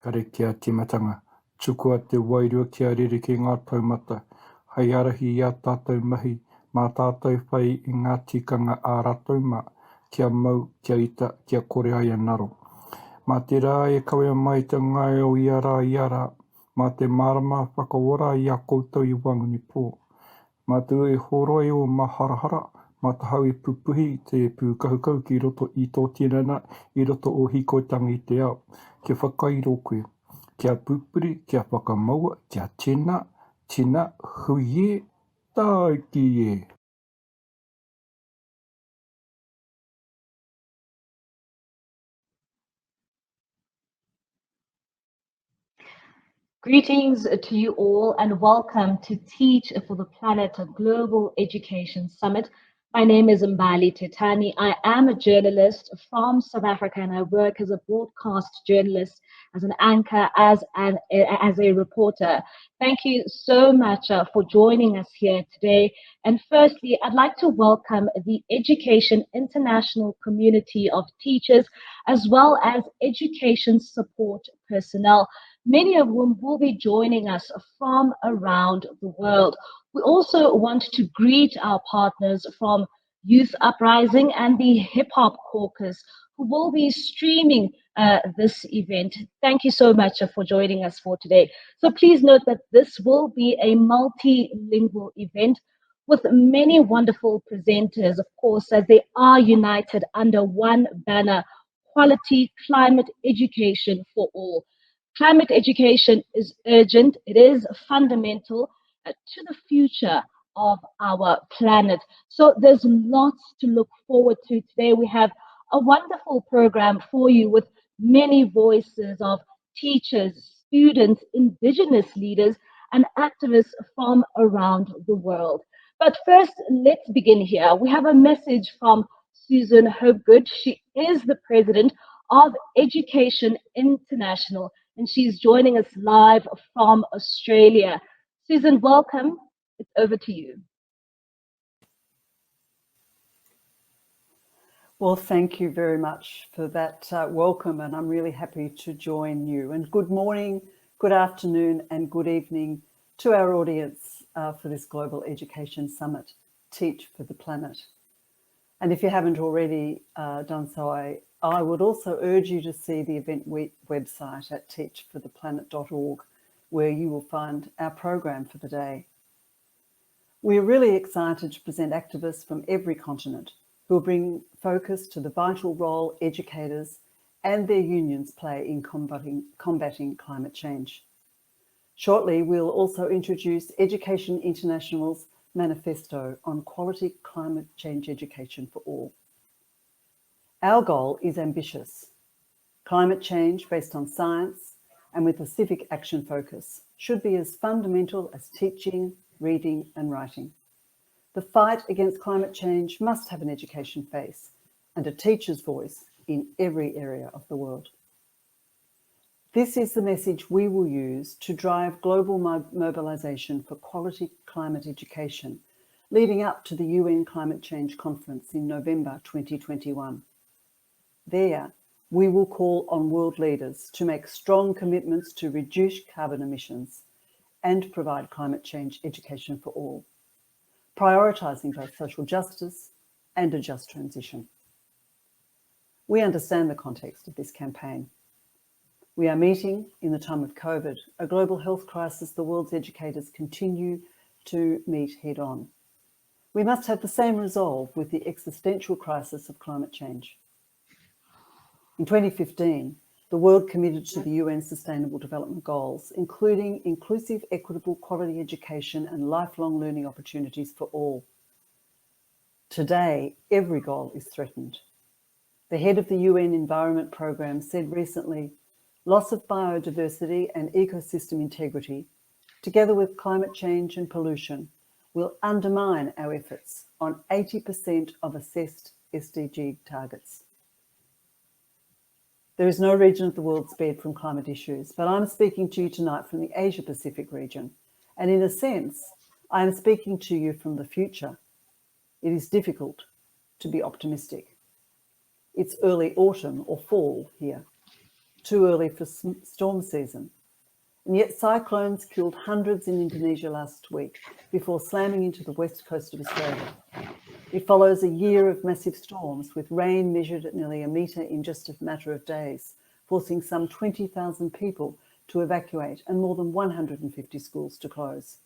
Kare kia timatanga, tukua te wairua kia rere ki ngā taumata, hei arahi i a tātou mahi, mā tātou whai i ngā tikanga ā rātou mā, kia mau, kia ita, kia kore ai anaro. Mā te rā e kawea mai te ngai o i a rā, mā te marama whakawara i a koutou i wanguni pō. Mā te ue horoi o maharahara, mā te hau i pupuhi te pūkahukau ki roto i tō tinana, i roto o hikotanga i te ao. Kia whakairo koe, kia pupuri, kia whakamaua, kia tina, hui e, tai ki e. Greetings to you all and welcome to Teach for the Planet, a global education summit. My name is Mbali Tetani. I am a journalist from South Africa and I work as a broadcast journalist, as an anchor, as a reporter. Thank you so much for joining us here today. And firstly, I'd like to welcome the Education International community of teachers, as well as education support personnel, many of whom will be joining us from around the world. We also want to greet our partners from Youth Uprising and the Hip Hop Caucus, who will be streaming this event. Thank you so much for joining us for today. So please note that this will be a multilingual event with many wonderful presenters, of course, as they are united under one banner: quality climate education for all. Climate education is urgent, it is fundamental to the future of our planet. So there's lots to look forward to today. We have a wonderful program for you with many voices of teachers, students, indigenous leaders, and activists from around the world. But first, let's begin here. We have a message from Susan Hopegood. She is the president of Education International, and she's joining us live from Australia. Susan, welcome. It's over to you. Well, thank you very much for that welcome, and I'm really happy to join you. And good morning, good afternoon, and good evening to our audience for this Global Education Summit, Teach for the Planet. And if you haven't already done so, I would also urge you to see the event website at teach4theplanet.org, where you will find our program for the day. We are really excited to present activists from every continent who will bring focus to the vital role educators and their unions play in combating climate change. Shortly, we'll also introduce Education International's manifesto on quality climate change education for all. Our goal is ambitious. Climate change based on science and with a civic action focus should be as fundamental as teaching, reading, and writing. The fight against climate change must have an education face and a teacher's voice in every area of the world. This is the message we will use to drive global mobilization for quality climate education leading up to the UN Climate Change Conference in November 2021. There, we will call on world leaders to make strong commitments to reduce carbon emissions and provide climate change education for all, prioritising both social justice and a just transition. We understand the context of this campaign. We are meeting in the time of COVID, a global health crisis the world's educators continue to meet head on. We must have the same resolve with the existential crisis of climate change. In 2015, the world committed to the UN Sustainable Development Goals, including inclusive, equitable, quality education and lifelong learning opportunities for all. Today, every goal is threatened. The head of the UN Environment Programme said recently, loss of biodiversity and ecosystem integrity, together with climate change and pollution, will undermine our efforts on 80% of assessed SDG targets. There is no region of the world spared from climate issues, but I'm speaking to you tonight from the Asia-Pacific region. And in a sense, I am speaking to you from the future. It is difficult to be optimistic. It's early autumn or fall here. too early for storm season. And yet cyclones killed hundreds in Indonesia last week before slamming into the west coast of Australia. It follows a year of massive storms with rain measured at nearly a metre in just a matter of days, forcing some 20,000 people to evacuate and more than 150 schools to close.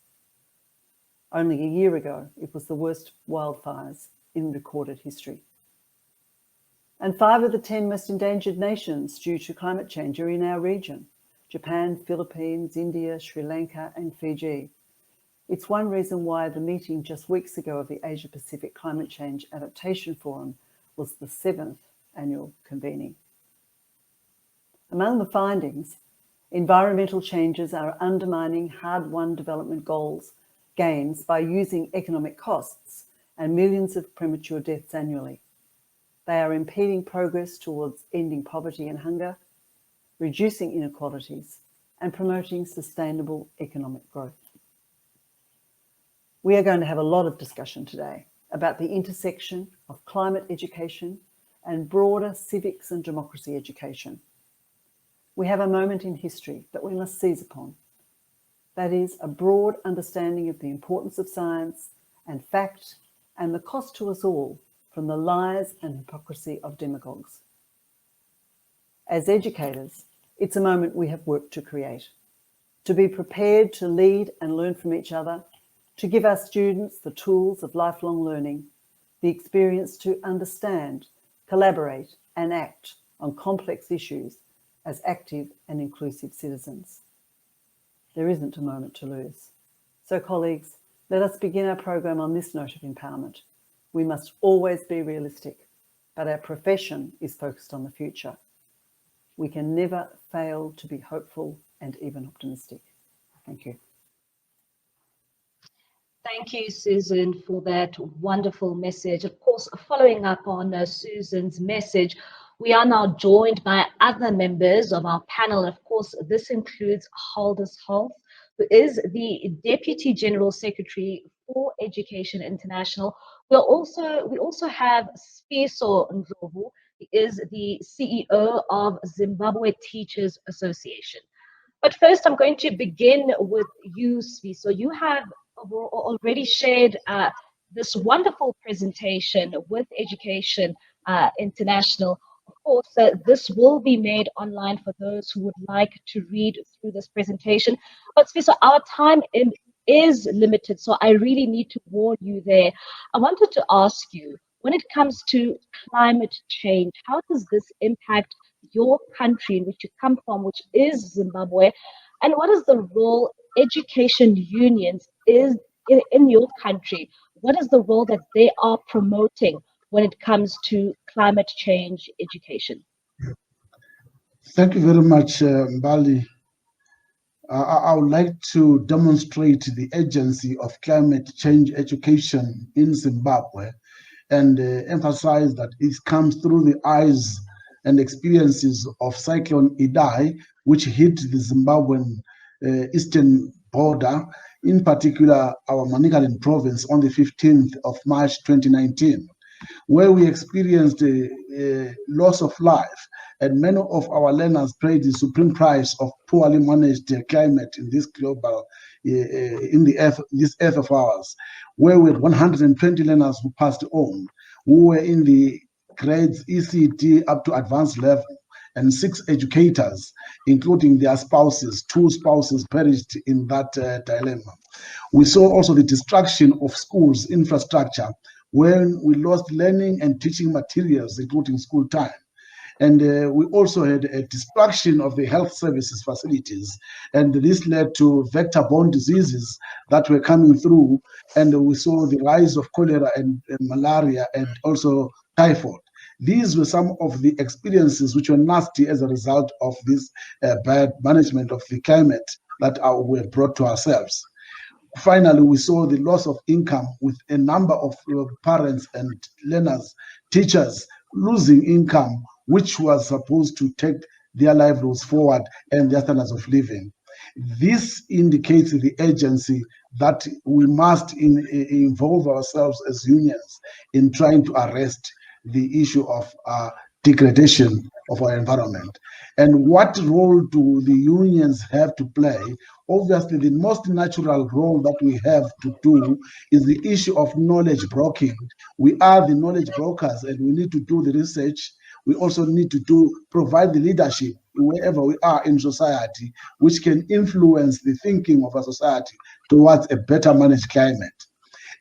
Only a year ago, it was the worst wildfires in recorded history. And 5 of the 10 most endangered nations due to climate change are in our region: Japan, Philippines, India, Sri Lanka, and Fiji. It's one reason why the meeting just weeks ago of the Asia Pacific Climate Change Adaptation Forum was the 7th annual convening. Among the findings, environmental changes are undermining hard-won development gains by using economic costs and millions of premature deaths annually. They are impeding progress towards ending poverty and hunger, reducing inequalities, and promoting sustainable economic growth. We are going to have a lot of discussion today about the intersection of climate education and broader civics and democracy education. We have a moment in history that we must seize upon. That is, a broad understanding of the importance of science and fact and the cost to us all from the lies and hypocrisy of demagogues. As educators, it's a moment we have work to create, to be prepared to lead and learn from each other, to give our students the tools of lifelong learning, the experience to understand, collaborate, and act on complex issues as active and inclusive citizens. There isn't a moment to lose. So, colleagues, let us begin our program on this note of empowerment. We must always be realistic, but our profession is focused on the future. We can never fail to be hopeful and even optimistic. Thank you. Thank you, Susan, for that wonderful message. Of course, following up on Susan's message, we are now joined by other members of our panel. Of course, this includes Haldus Holt, who is the Deputy General Secretary for Education International. We also have Sifiso Ndlovu, who is the CEO of Zimbabwe Teachers Association. But first, I'm going to begin with you, Sifiso. You have already shared this wonderful presentation with Education International. Of course, this will be made online for those who would like to read through this presentation. But Sifiso, our time is limited, so I really need to warn you there. I wanted to ask you, when it comes to climate change, how does this impact your country in which you come from, which is Zimbabwe? And what is the role education unions is in your country? What is the role that they are promoting when it comes to climate change education? Thank you very much, Mbali. I would like to demonstrate the agency of climate change education in Zimbabwe and emphasize that it comes through the eyes and experiences of Cyclone Idai, which hit the Zimbabwean eastern border, in particular our Manicaland province, on the 15th of March 2019, where we experienced a loss of life, and many of our learners paid the supreme price of poorly managed climate in this global, this earth of ours, where we had 120 learners who passed on, who were in the grades ECD up to advanced level, and 6 educators, including their spouses. 2 spouses perished in that dilemma. We saw also the destruction of schools' infrastructure, when we lost learning and teaching materials, including school time. And we also had a destruction of the health services facilities. And this led to vector-borne diseases that were coming through. And we saw the rise of cholera and malaria and also typhoid. These were some of the experiences which were nasty as a result of this bad management of the climate that were brought to ourselves. Finally, we saw the loss of income, with a number of parents and learners, teachers losing income, which was supposed to take their livelihoods forward and their standards of living. This indicates the urgency that we must involve ourselves as unions in trying to arrest the issue of degradation of our environment. And what role do the unions have to play? Obviously, the most natural role that we have to do is the issue of knowledge broking. We are the knowledge brokers, and we need to do the research. We also need to provide the leadership wherever we are in society, which can influence the thinking of our society towards a better managed climate.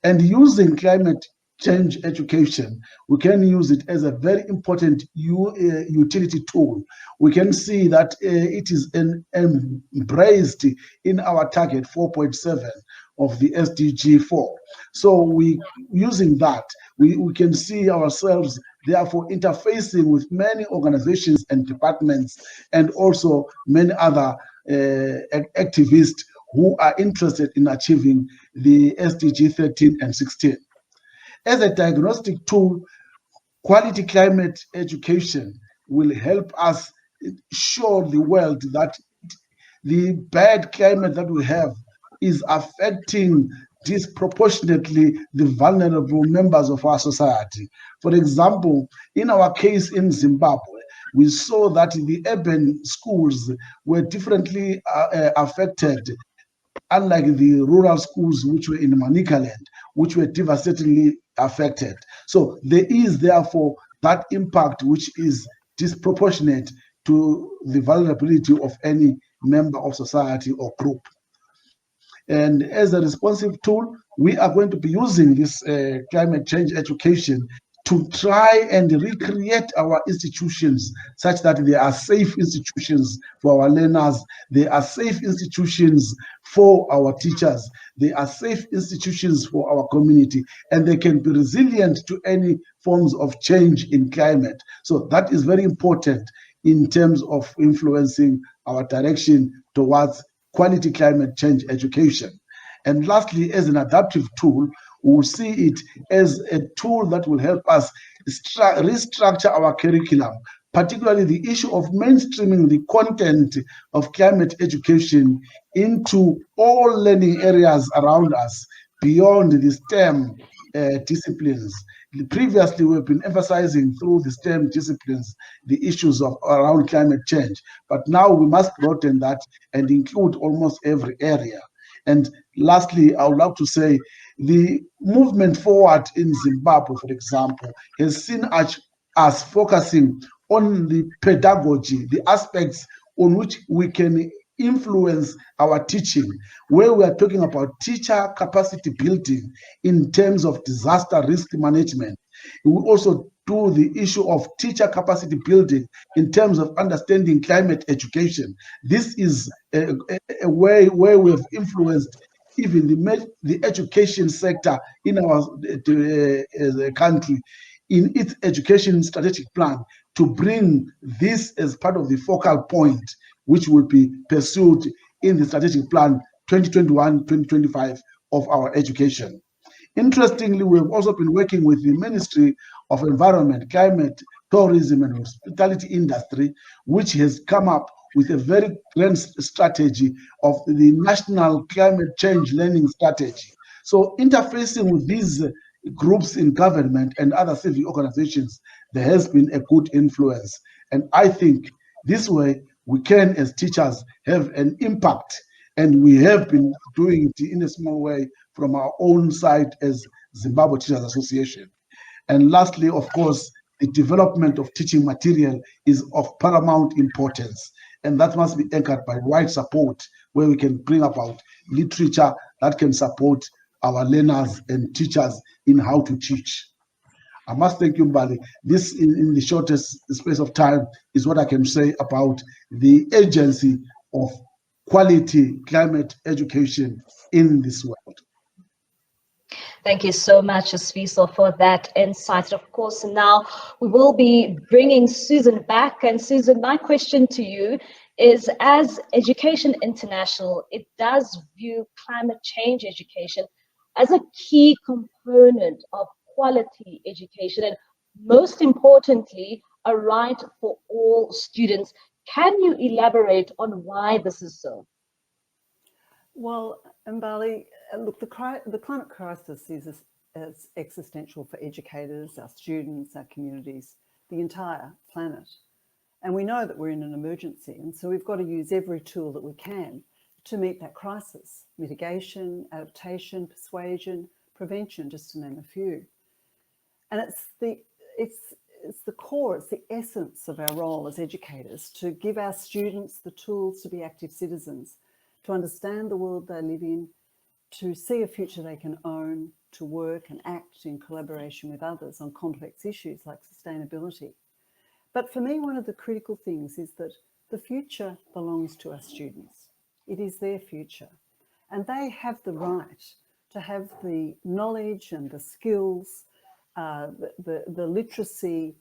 And using climate change education, we can use it as a very important utility tool. We can see that it is embraced in our target 4.7 of the SDG 4. So using that, we can see ourselves therefore interfacing with many organizations and departments, and also many other activists who are interested in achieving the SDG 13 and 16. As a diagnostic tool, quality climate education will help us show the world that the bad climate that we have is affecting disproportionately the vulnerable members of our society. For example, in our case in Zimbabwe, we saw that the urban schools were differently affected, unlike the rural schools which were in Manicaland, which were devastatingly affected. So there is therefore that impact which is disproportionate to the vulnerability of any member of society or group. And as a responsive tool, we are going to be using this climate change education to try and recreate our institutions such that they are safe institutions for our learners, they are safe institutions for our teachers, they are safe institutions for our community, and they can be resilient to any forms of change in climate. So that is very important in terms of influencing our direction towards quality climate change education. And lastly, as an adaptive tool, we will see it as a tool that will help us restructure our curriculum, particularly the issue of mainstreaming the content of climate education into all learning areas around us beyond the STEM disciplines. Previously, we've been emphasizing through the STEM disciplines the issues of around climate change, but now we must broaden that and include almost every area. And lastly, I would like to say the movement forward in Zimbabwe, for example, has seen us focusing on the pedagogy, the aspects on which we can influence our teaching, where we are talking about teacher capacity building in terms of disaster risk management. We also do the issue of teacher capacity building in terms of understanding climate education. This is a way where we have influenced even the education sector in our country in its education strategic plan to bring this as part of the focal point, which will be pursued in the strategic plan 2021-2025 of our education. Interestingly, we've also been working with the Ministry of Environment, Climate, Tourism and Hospitality Industry, which has come up with a very grand strategy of the National Climate Change Learning Strategy. So interfacing with these groups in government and other civic organizations, there has been a good influence. And I think this way we can, as teachers, have an impact. And we have been doing it in a small way from our own side as Zimbabwe Teachers Association. And lastly, of course, the development of teaching material is of paramount importance. And that must be anchored by wide support, where we can bring about literature that can support our learners and teachers in how to teach. I must thank you, Mbali. This, in the shortest space of time, is what I can say about the agency of quality climate education in this world. Thank you so much, Sfiso, for that insight. Of course, now we will be bringing Susan back. And Susan, my question to you is, as Education International, it does view climate change education as a key component of quality education, and most importantly, a right for all students. Can you elaborate on why this is so? Well, Mbali, look, the climate crisis is as existential for educators, our students, our communities, the entire planet. And we know that we're in an emergency, and so we've got to use every tool that we can to meet that crisis. Mitigation, adaptation, persuasion, prevention, just to name a few. And it's the core, it's the essence of our role as educators, to give our students the tools to be active citizens, to understand the world they live in, to see a future they can own, to work and act in collaboration with others on complex issues like sustainability. But for me, one of the critical things is that the future belongs to our students. It is their future. And they have the right to have the knowledge and the skills, the literacy,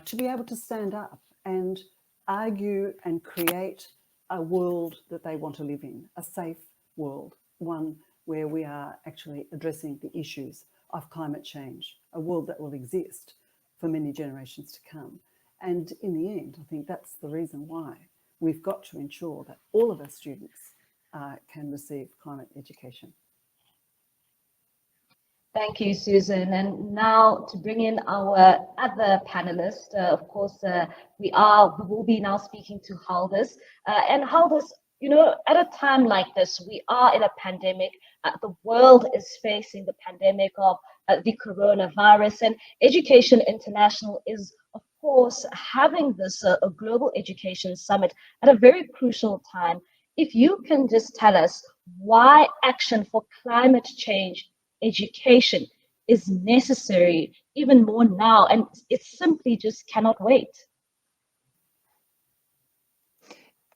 to be able to stand up and argue and create a world that they want to live in, a safe world, one where we are actually addressing the issues of climate change, a world that will exist for many generations to come. And in the end, I think that's the reason why we've got to ensure that all of our students can receive climate education. Thank you, Susan. And now to bring in our other panelists, of course, we will be now speaking to Haldus. And Haldus, you know, at a time like this, we are in a pandemic. The world is facing the pandemic of the coronavirus, and Education International is, of course, having this a global education summit at a very crucial time. If you can just tell us why action for climate change education is necessary even more now, and it simply just cannot wait.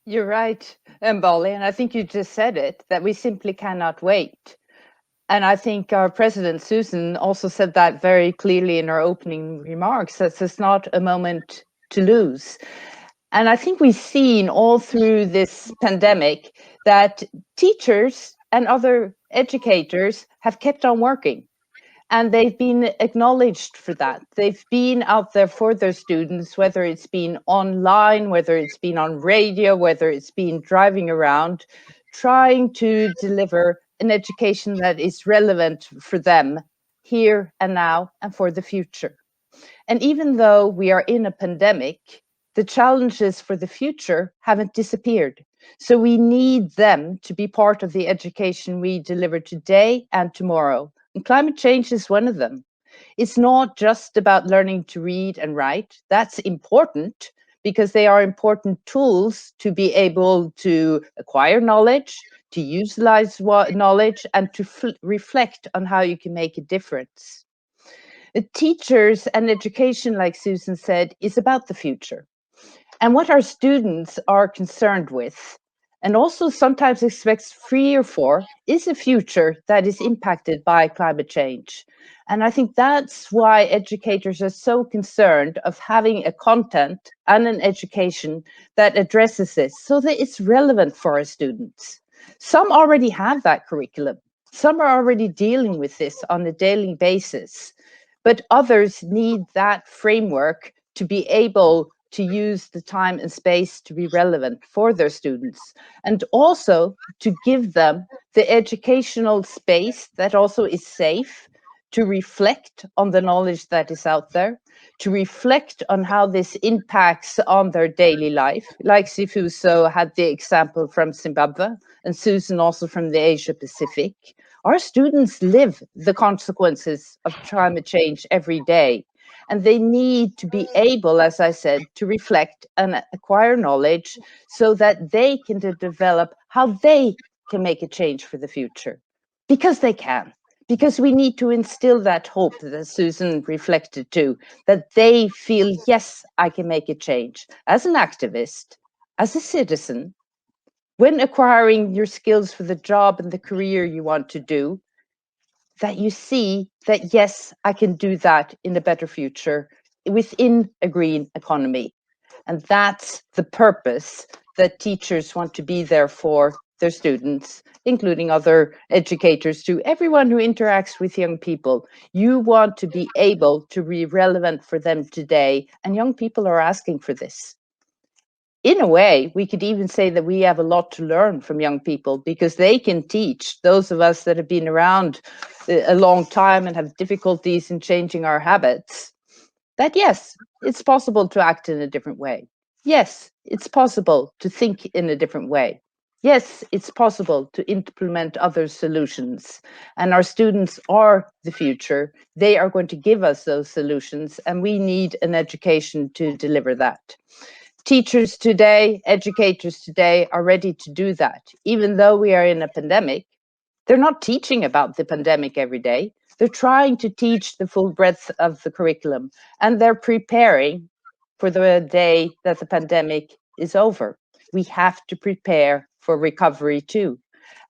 You're right, Mbali, and I think you just said it, that we simply cannot wait. And I think our president, Susan, also said that very clearly in her opening remarks, that it's not a moment to lose. And I think we've seen all through this pandemic that teachers and other educators have kept on working. And they've been acknowledged for that. They've been out there for their students, whether it's been online, whether it's been on radio, whether it's been driving around, trying to deliver an education that is relevant for them here and now and for the future. And even though we are in a pandemic, the challenges for the future haven't disappeared. So we need them to be part of the education we deliver today and tomorrow. And climate change is one of them. It's not just about learning to read and write. That's important because they are important tools to be able to acquire knowledge, to utilize knowledge, and to reflect on how you can make a difference. Teachers and education, like Susan said, is about the future. And what our students are concerned with, and also sometimes expects fear for, is a future that is impacted by climate change. And I think that's why educators are so concerned of having a content and an education that addresses this so that it's relevant for our students. Some already have that curriculum. Some are already dealing with this on a daily basis, but others need that framework to be able to use the time and space to be relevant for their students, and also to give them the educational space that also is safe to reflect on the knowledge that is out there, to reflect on how this impacts on their daily life. Like Sifuso had the example from Zimbabwe, and Susan also from the Asia Pacific. Our students live the consequences of climate change every day. And they need to be able, as I said, to reflect and acquire knowledge so that they can develop how they can make a change for the future. Because they can. Because we need to instill that hope that Susan reflected to, that they feel, yes, I can make a change. As an activist, as a citizen, when acquiring your skills for the job and the career you want to do, that you see that, yes, I can do that in a better future within a green economy. And that's the purpose that teachers want to be there for their students, including other educators, to everyone who interacts with young people. You want to be able to be relevant for them today, and young people are asking for this. In a way, we could even say that we have a lot to learn from young people because they can teach those of us that have been around a long time and have difficulties in changing our habits. that yes, it's possible to act in a different way. Yes, it's possible to think in a different way. Yes, it's possible to implement other solutions. And our students are the future. They are going to give us those solutions, and we need an education to deliver that. Teachers today, educators today are ready to do that. Even though we are in a pandemic, they're not teaching about the pandemic every day. They're trying to teach the full breadth of the curriculum, and they're preparing for the day that the pandemic is over. We have to prepare for recovery too.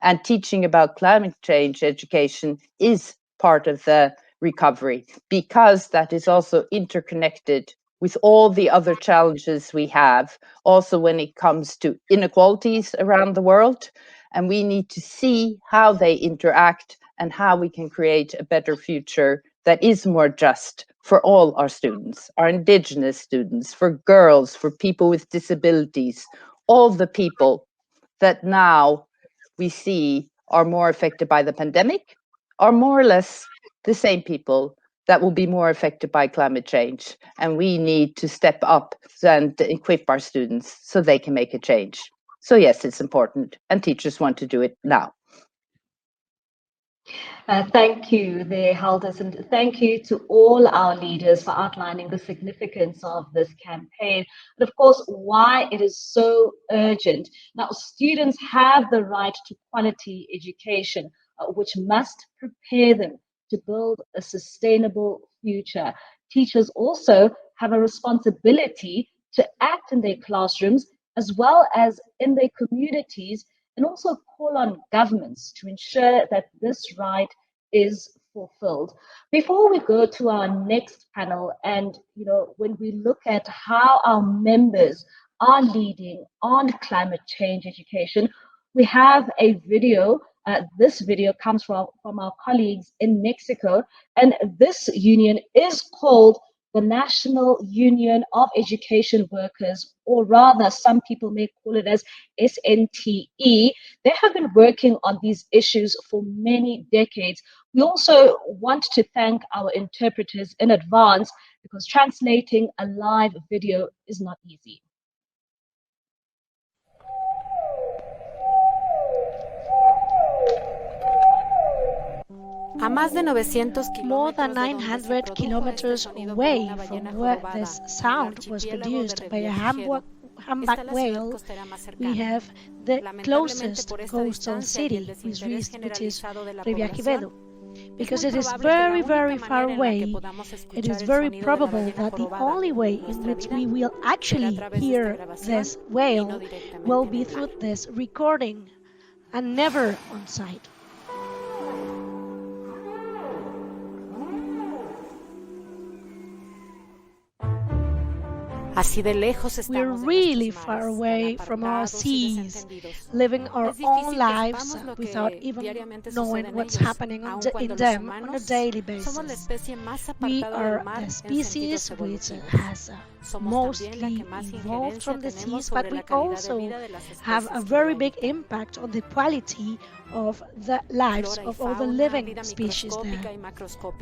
And teaching about climate change education is part of the recovery, because that is also interconnected with all the other challenges we have, also when it comes to inequalities around the world. And we need to see how they interact and how we can create a better future that is more just for all our students, our indigenous students, for girls, for people with disabilities, all the people that now we see are more affected by the pandemic are more or less the same people that will be more affected by climate change. And we need to step up and equip our students so they can make a change. So yes, it's important, and teachers want to do it now. Thank you, the Halders, and thank you to all our leaders for outlining the significance of this campaign, and of course, why it is so urgent. Now, students have the right to quality education, which must prepare them to build a sustainable future. Teachers also have a responsibility to act in their classrooms as well as in their communities, and also call on governments to ensure that this right is fulfilled. Before we go to our next panel, and when we look at how our members are leading on climate change education, we have a video. This video comes from our colleagues in Mexico, and this union is called the National Union of Education Workers, or rather, some people may call it as SNTE. They have been working on these issues for many decades. We also want to thank our interpreters in advance, because translating a live video is not easy. More than 900 kilometers away from where this sound was produced by a humpback whale, we have the closest coastal city, which is Revillagigedo. Because it is very, very far away, it is very probable that the only way in which we will actually hear this whale will be through this recording and never on site. We're really far away from our seas, living our own lives without even knowing what's happening in them on a daily basis. We are the species which has mostly evolved from the seas, but we also have a very big impact on the quality of the lives of all the living species there.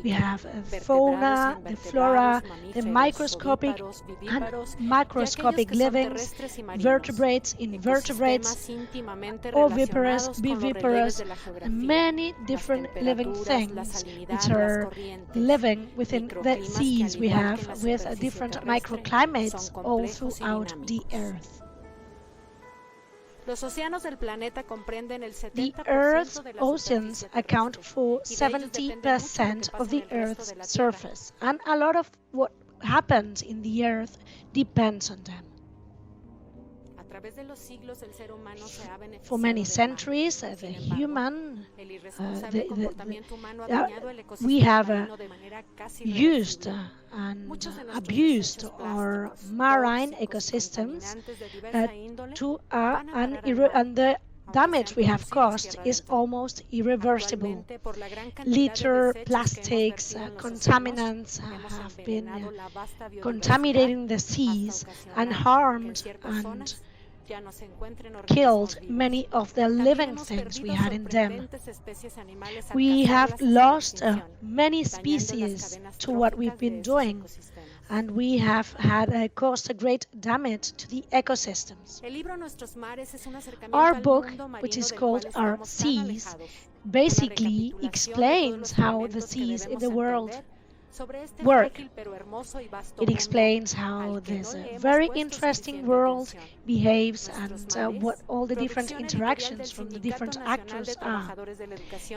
We have the fauna, the flora, the microscopic and macroscopic livings, vertebrates, invertebrates, oviparous, viviparous, and many different living things which are living within the seas we have, with different microclimates all throughout the Earth. The Earth's oceans account for 70% of the Earth's surface, and a lot of what happens in the Earth depends on them. For many centuries, we have used and abused our marine ecosystems and the damage we have caused is almost irreversible. Litter, plastics, contaminants have been contaminating the seas and harmed and killed many of the living things we had in them. We have lost many species to what we've been doing, and we have had caused a great damage to the ecosystems. Our book, which is called Our Seas, basically explains how the seas in the world work. It explains how this very interesting world behaves and what all the different interactions from the different actors are.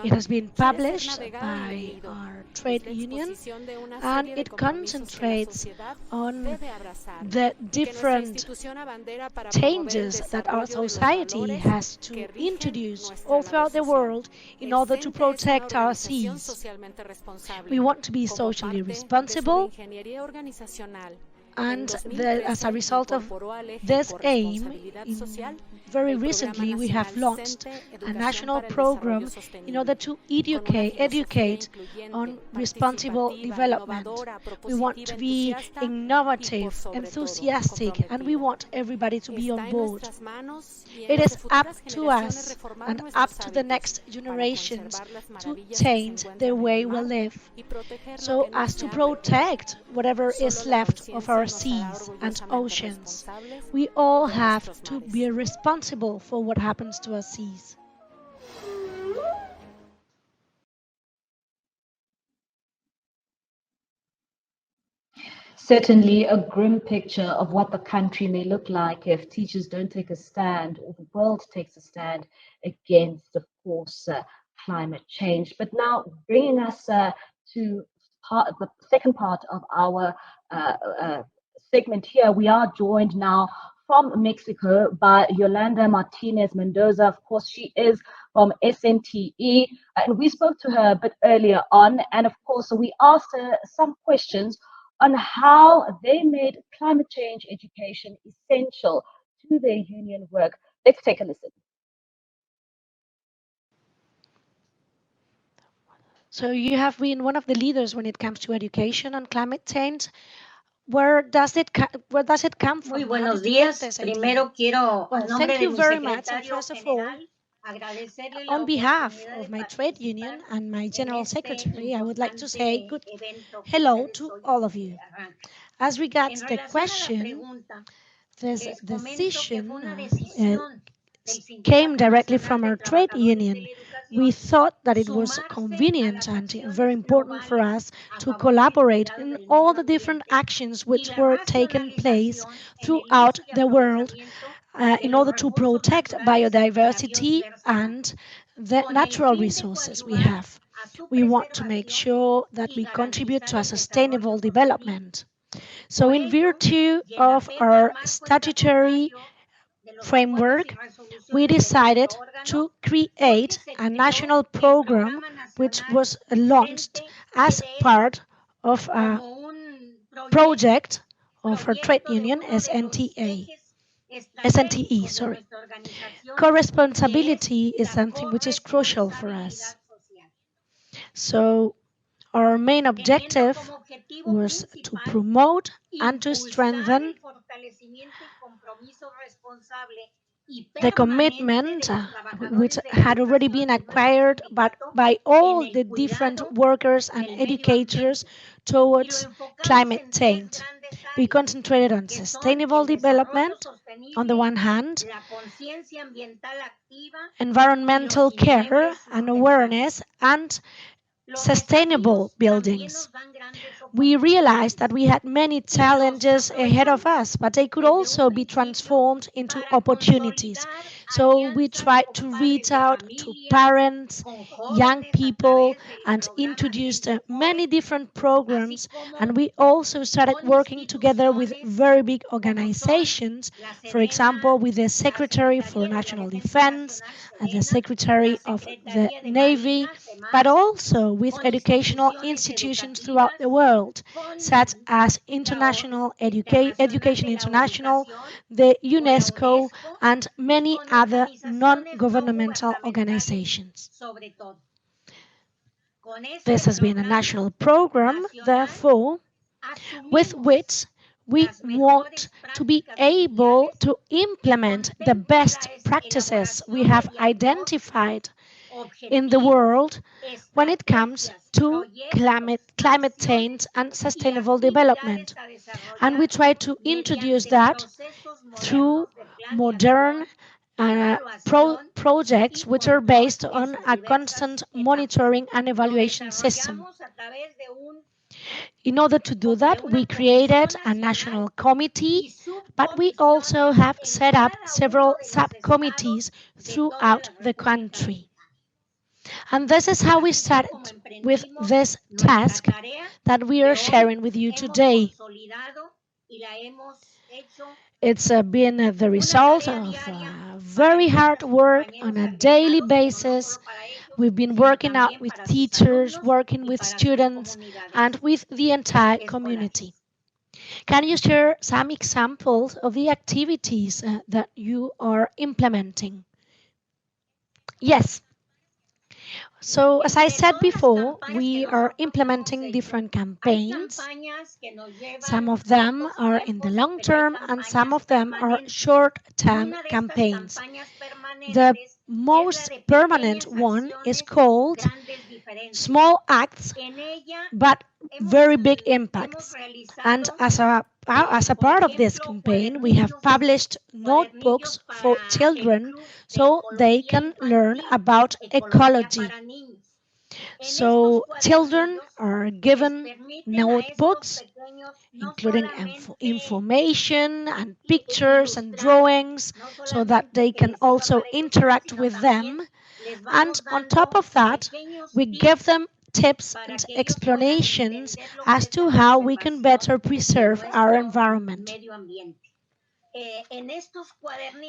It has been published by our trade union and it concentrates on the different changes that our society has to introduce all throughout the world in order to protect our seas. We want to be socially responsible, and as a result of this aim, very recently we have launched a national program in order to educate on responsible development. We want to be innovative, enthusiastic, and we want everybody to be on board. It is up to us and up to the next generations to change the way we live so as to protect whatever is left of our seas and oceans. We all have to be responsible for what happens to our seas. Certainly a grim picture of what the country may look like if teachers don't take a stand or the world takes a stand against, of course, climate change. But now bringing us to the second part of our segment here, we are joined now from Mexico by Yolanda Martinez Mendoza. Of course, she is from SNTE, and we spoke to her a bit earlier on. And of course, we asked her some questions on how they made climate change education essential to their union work. Let's take a listen. So you have been one of the leaders when it comes to education on climate change. Where does it come from? Muy How buenos did you get días. this idea? Primero quiero, Well, a nombre thank de you mi very much. And secretario first of all, general, agradecerle la on behalf oportunidad of de my trade union participar and my en general este secretary, I would like to say importante good evento que hello ustedes to hoy all of you. arrancan. As En regards the relación a la question, pregunta, this les comento que fue decision una uh, decisión del came Sindicato directly Nacional from de our trade Trabajadores de union. la We Educación thought that it was sumarse a convenient las and acciones very important for globales us a to favor del collaborate cuidado in del all medio the different ambiente actions y which la were taking place racionalización en el throughout uso y the world aprovechamiento in de los order to recursos protect naturales y la biodiversity biodiversidad, and the con el natural fin de resources we coadyuvar have. a su We want to make preservación sure that y we contribute garantizar to a el sustainable desarrollo sostenible. development. So, Por in ello, virtue y en of apego al our marco statutory estatutario de los acuerdos y framework, we resoluciones de decided dicho órgano, to fue que create se a creó national el program Programa which Nacional was launched as CENTE-PDS part of a como un project of our trade proyecto de union, uno de los SNTA. ejes SNTE, estratégicos de sorry. nuestra organización, que es Co-responsibility is la something which is crucial for us. corresponsabilidad social. So, our main Teniendo objective como objetivo was to principal promote and to impulsar strengthen el fortalecimiento y compromiso responsable y the permanente commitment de los which trabajadores de la had already educación been de nuestro acquired sindicato by en all el the different cuidado workers and del medio educators ambiente. Y lo towards enfocamos climate en tres change. grandes We áreas, concentrated on que son sustainable el desarrollo development on the sostenible, one hand, la conciencia ambiental activa y environmental los care niveles and sustentables. awareness, and Los sustainable desafíos también buildings. nos dan grandes We oportunidades. realized that we had many Y los challenges ahead of aprovechamos us, but they could desde un also be principio transformed into para opportunities. consolidar So we alianzas tried con to padres reach de out to familia, parents, con young jóvenes a people, través del and programa introduced Tiempo many Joven, different así programs. como And we also started con working together with instituciones very big como son organizations, la for Sedena, example, with the la Secretary for Secretaría de la National Defensa Defense Nacional, and the Sedena, la Secretary of the Secretaría de Navy, Marina, but SEMAR, also with con educational instituciones institutions educativas, throughout the world, con such as la International Internacional Education de la International, Educación the o la UNESCO, UNESCO and y many con other organizaciones no non-governmental gubernamentales organizations. sobre todo. Con This este has been a programa national program, nacional therefore, with asumimos which we las want mejores to be prácticas able mundiales to que implement the contemplan best la practices we elaboración have de diagnósticos, identified in the world when it comes to climate change and sustainable development. And we try to introduce that through modern projects which are based on a constant monitoring and evaluation system. In order to do that, we created a national committee, but we also have set up several subcommittees throughout the country. And this is how we started with this task that we are sharing with you today. It's been the result of very hard work on a daily basis. We've been working out with teachers, working with students, and with the entire community. Can you share some examples of the activities that you are implementing? Yes. So, as I said before, we are implementing different campaigns. Some of them are in the long term and some of them are short-term campaigns. The most permanent one is called Small Acts but Very Big Impacts. And as a part of this campaign, we have published notebooks for children so they can learn about ecology. So children are given notebooks including information and pictures and drawings so that they can also interact with them. And on top of that, we give them tips and explanations as to how we can better preserve our environment.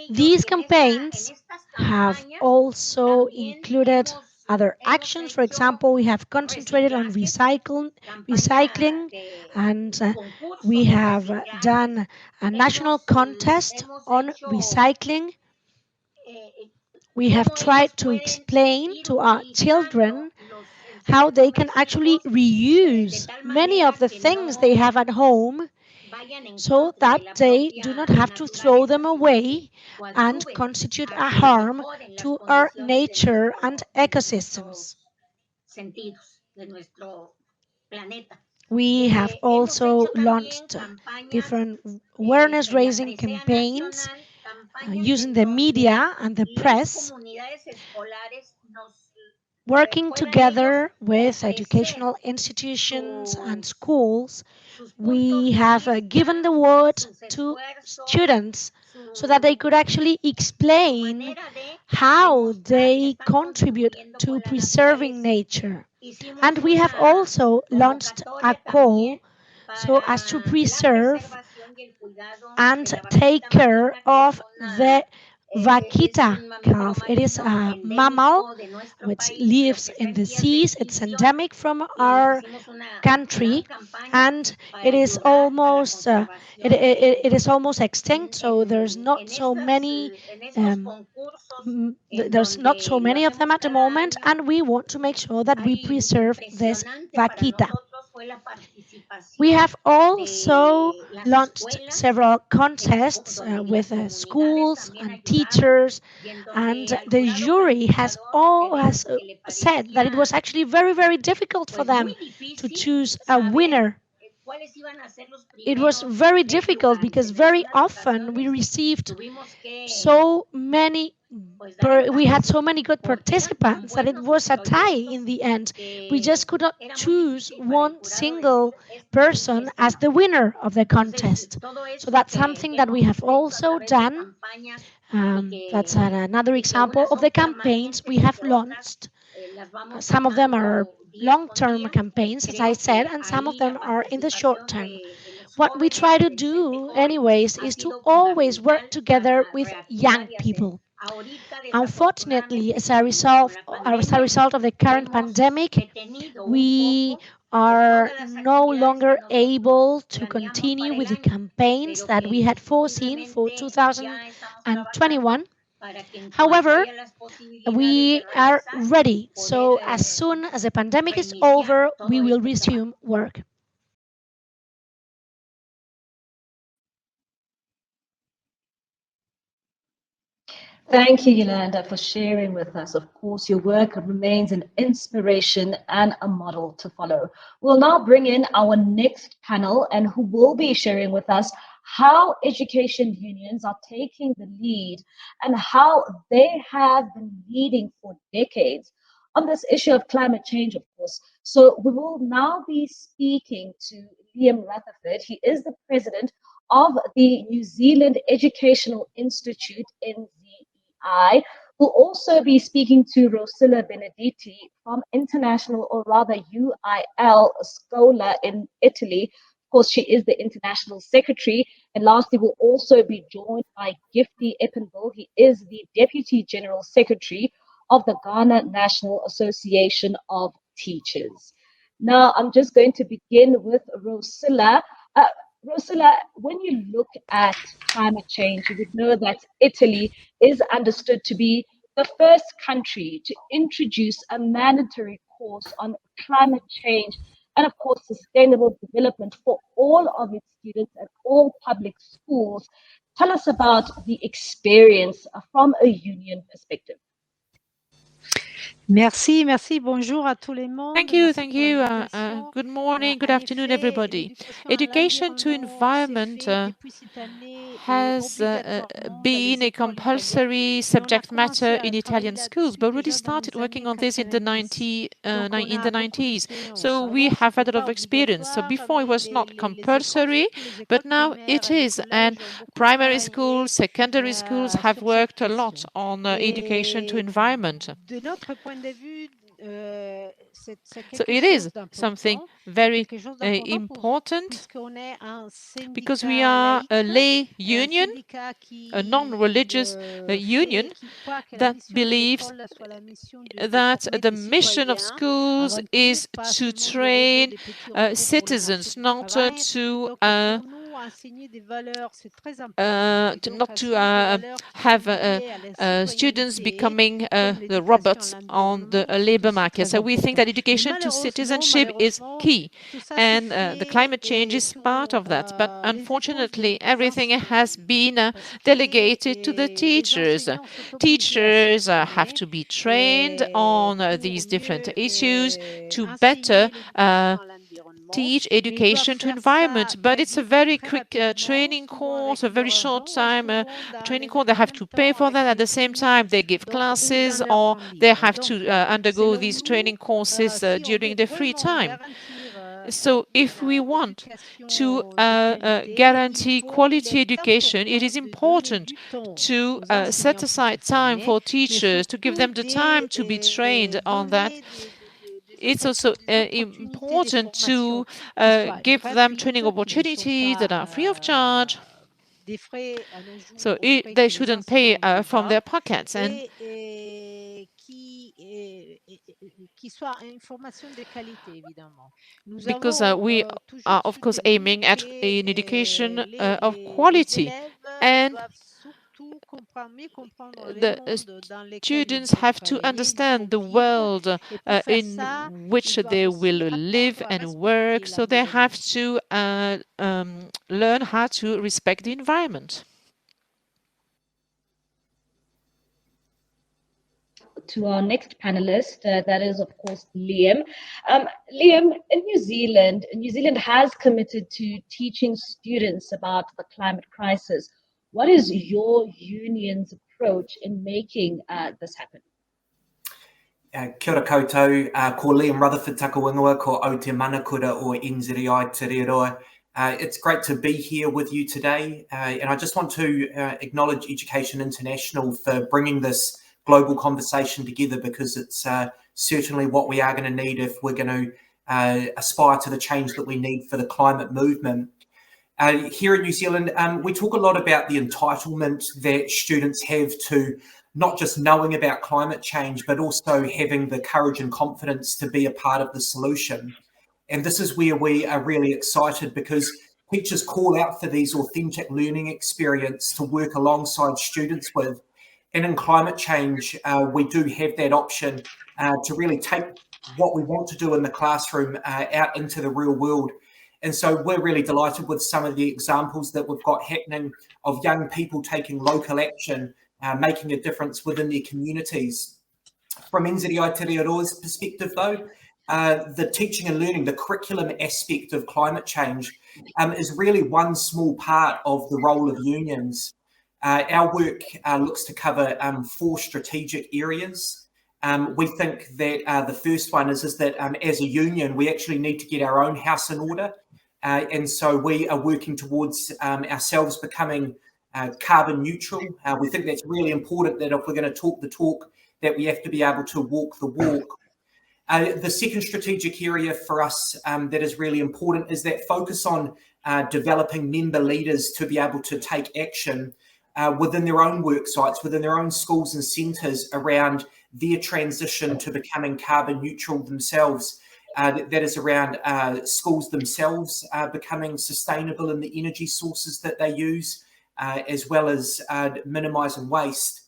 These campaigns have also included other actions. For example, we have concentrated on recycling and we have done a national contest on recycling. We have tried to explain to our children how they can actually reuse many of the things they have at home so that they do not have to throw them away and constitute a harm to our nature and ecosystems. We have also launched different awareness raising campaigns using the media and the press, working together with educational institutions and schools. We have given the word to students so that they could actually explain how they contribute to preserving nature. And we have also launched a call so as to preserve and take care of the vaquita calf. It is a mammal which lives in the seas. It's endemic from our country, and it is almost it is almost extinct. So there's not so many of them at the moment, and we want to make sure that we preserve this vaquita. We have also launched several contests with schools and teachers, and the jury has said that it was actually very, very difficult for them to choose a winner. It was very difficult because very often we received we had so many good participants that it was a tie in the end. We just could not choose one single person as the winner of the contest. So that's something that we have also done. That's another example of the campaigns we have launched. Some of them are long-term campaigns, as I said, and some of them are in the short term. What we try to do, anyways, is to always work together with young people. Unfortunately, as a result of the current pandemic, we are no longer able to continue with the campaigns that we had foreseen for 2021. However, we are ready. So as soon as the pandemic is over, we will resume work. Thank you, Yolanda, for sharing with us. Of course, your work remains an inspiration and a model to follow. We'll now bring in our next panel and who will be sharing with us how education unions are taking the lead and how they have been leading for decades on this issue of climate change, of course. So we will now be speaking to Liam Rutherford. He is the president of the New Zealand Educational Institute, NZEI. We'll also be speaking to Rosilla Benedetti from International, or rather UIL Scola in Italy. Of course, she is the International Secretary. And lastly, we'll also be joined by Gifty Eppenville. He is the Deputy General Secretary of the Ghana National Association of Teachers. Now, I'm just going to begin with Rosilla. Rosilla, when you look at climate change, you would know that Italy is understood to be the first country to introduce a mandatory course on climate change and, of course, sustainable development for all of its students at all public schools. Tell us about the experience from a union perspective. Merci, merci, bonjour à tout le monde. Thank you. Good morning, good afternoon, everybody. Education to environment has been a compulsory subject matter in Italian schools, but already started working on this in the 90s. So we have had a lot of experience. So before it was not compulsory, but now it is. And primary schools, secondary schools have worked a lot on education to environment. So it is something very important because we are a lay union, a non-religious union that believes that the mission of schools is to train citizens, not to have students becoming the robots on the labor market. So we think that education to citizenship is key, and the climate change is part of that. But unfortunately, everything has been delegated to the teachers. Teachers have to be trained on these different issues to better teach education to environment, but it's a very quick training course, a very short time training course. They have to pay for that. At the same time, they give classes or they have to undergo these training courses during their free time. So if we want to guarantee quality education, it is important to set aside time for teachers, to give them the time to be trained on that. It's also important to give them training opportunities that are free of charge. So they shouldn't pay from their pockets. And because we are, of course, aiming at an education of quality. And the students have to understand the world in which they will live and work, so they have to learn how to respect the environment. To our next panelist, that is, of course, Liam. Liam, in New Zealand has committed to teaching students about the climate crisis. What is your union's approach in making this happen? Kia ora koutou, ko Liam Rutherford Takawingawa, ko Aotearoa o NZEI Te Reroa. It's great to be here with you today, and I just want to acknowledge Education International for bringing this global conversation together, because it's certainly what we are going to need if we're going to aspire to the change that we need for the climate movement. Here in New Zealand, we talk a lot about the entitlement that students have to not just knowing about climate change, but also having the courage and confidence to be a part of the solution. And this is where we are really excited, because teachers call out for these authentic learning experience to work alongside students with. And in climate change, we do have that option to really take what we want to do in the classroom out into the real world. And so we're really delighted with some of the examples that we've got happening of young people taking local action making a difference within their communities. From NZI Te Aroa's perspective, though, the teaching and learning, the curriculum aspect of climate change is really one small part of the role of unions. Our work looks to cover 4 strategic areas. We think that the first one is that as a union, we actually need to get our own house in order. And so we are working towards ourselves becoming carbon neutral. We think that's really important, that if we're going to talk the talk, that we have to be able to walk the walk. The second strategic area for us that is really important is that focus on developing member leaders to be able to take action within their own work sites, within their own schools and centres around their transition to becoming carbon neutral themselves. That is around schools themselves becoming sustainable in the energy sources that they use, as well as minimising waste.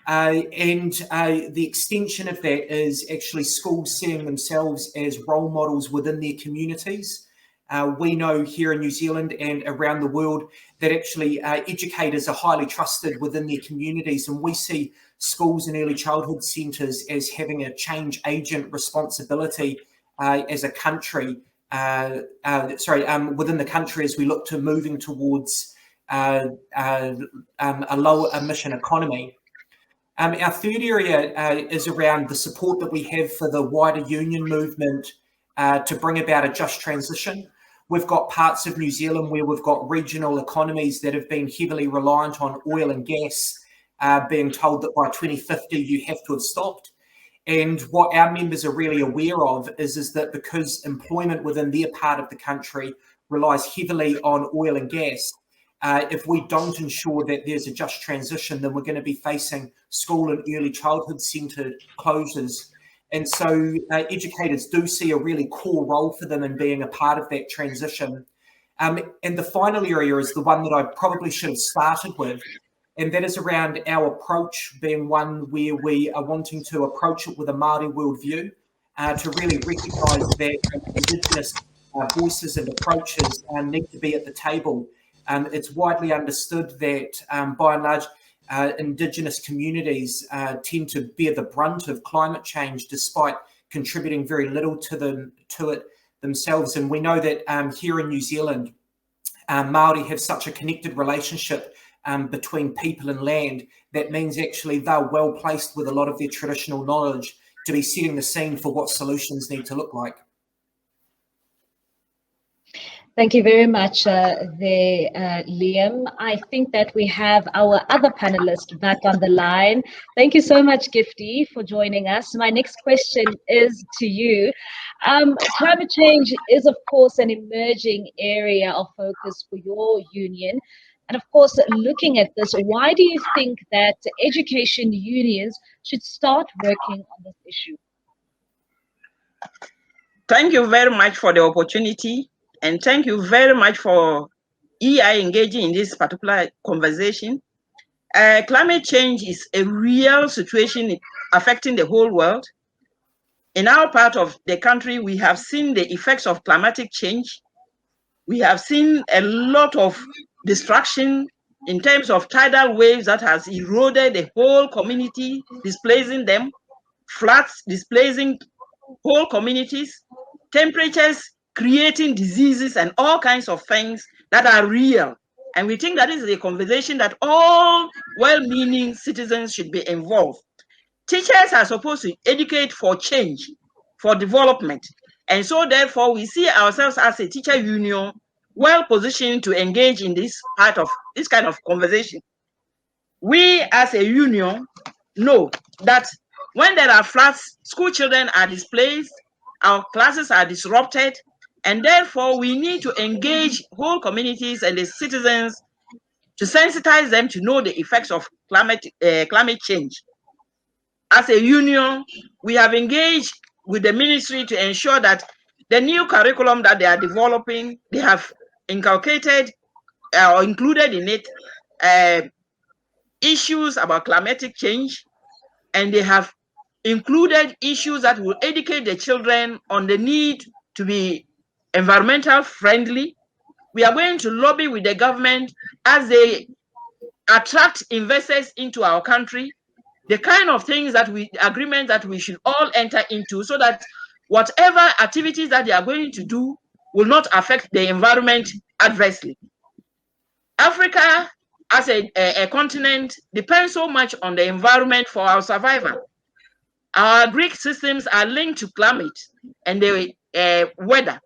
And the extension of that is actually schools seeing themselves as role models within their communities. We know here in New Zealand and around the world that actually educators are highly trusted within their communities, and we see schools and early childhood centres as having a change agent responsibility as a country, within the country, as we look to moving towards a low emission economy. Our third area is around the support that we have for the wider union movement to bring about a just transition. We've got parts of New Zealand where we've got regional economies that have been heavily reliant on oil and gas, being told that by 2050 you have to have stopped. And what our members are really aware of is that because employment within their part of the country relies heavily on oil and gas, if we don't ensure that there's a just transition, then we're going to be facing school and early childhood centre closures. And so educators do see a really core role for them in being a part of that transition. And the final area is the one that I probably should have started with, and that is around our approach being one where we are wanting to approach it with a Māori worldview, to really recognise that Indigenous voices and approaches need to be at the table. It's widely understood that, by and large, Indigenous communities tend to bear the brunt of climate change, despite contributing very little to it themselves. And we know that here in New Zealand, Māori have such a connected relationship between people and land that means actually they're well placed with a lot of their traditional knowledge to be setting the scene for what solutions need to look like. Thank you very much Liam. I think that we have our other panelist back on the line. Thank you so much, Gifty, for joining us. My next question is to you. Climate change is, of course, an emerging area of focus for your union. And of course, looking at this, why do you think that education unions should start working on this issue? Thank you very much for the opportunity. And thank you very much for EI engaging in this particular conversation. Climate change is a real situation affecting the whole world. In our part of the country, we have seen the effects of climatic change. We have seen a lot of destruction in terms of tidal waves that has eroded the whole community, displacing them, floods displacing whole communities, temperatures creating diseases and all kinds of things that are real. And we think that is a conversation that all well-meaning citizens should be involved. Teachers are supposed to educate for change, for development. And so therefore we see ourselves as a teacher union well positioned to engage in this part of this kind of conversation. We as a union know that when there are floods, school children are displaced, our classes are disrupted, and therefore we need to engage whole communities and the citizens to sensitize them to know the effects of climate change. As a union, we have engaged with the ministry to ensure that the new curriculum that they are developing, they have inculcated or included in it issues about climatic change, and they have included issues that will educate the children on the need to be environmental friendly. We are going to lobby with the government as they attract investors into our country, the kind of things that agreement that we should all enter into, so that whatever activities that they are going to do will not affect the environment adversely. Africa as a continent depends so much on the environment for our survival. Our Greek systems are linked to climate and the weather.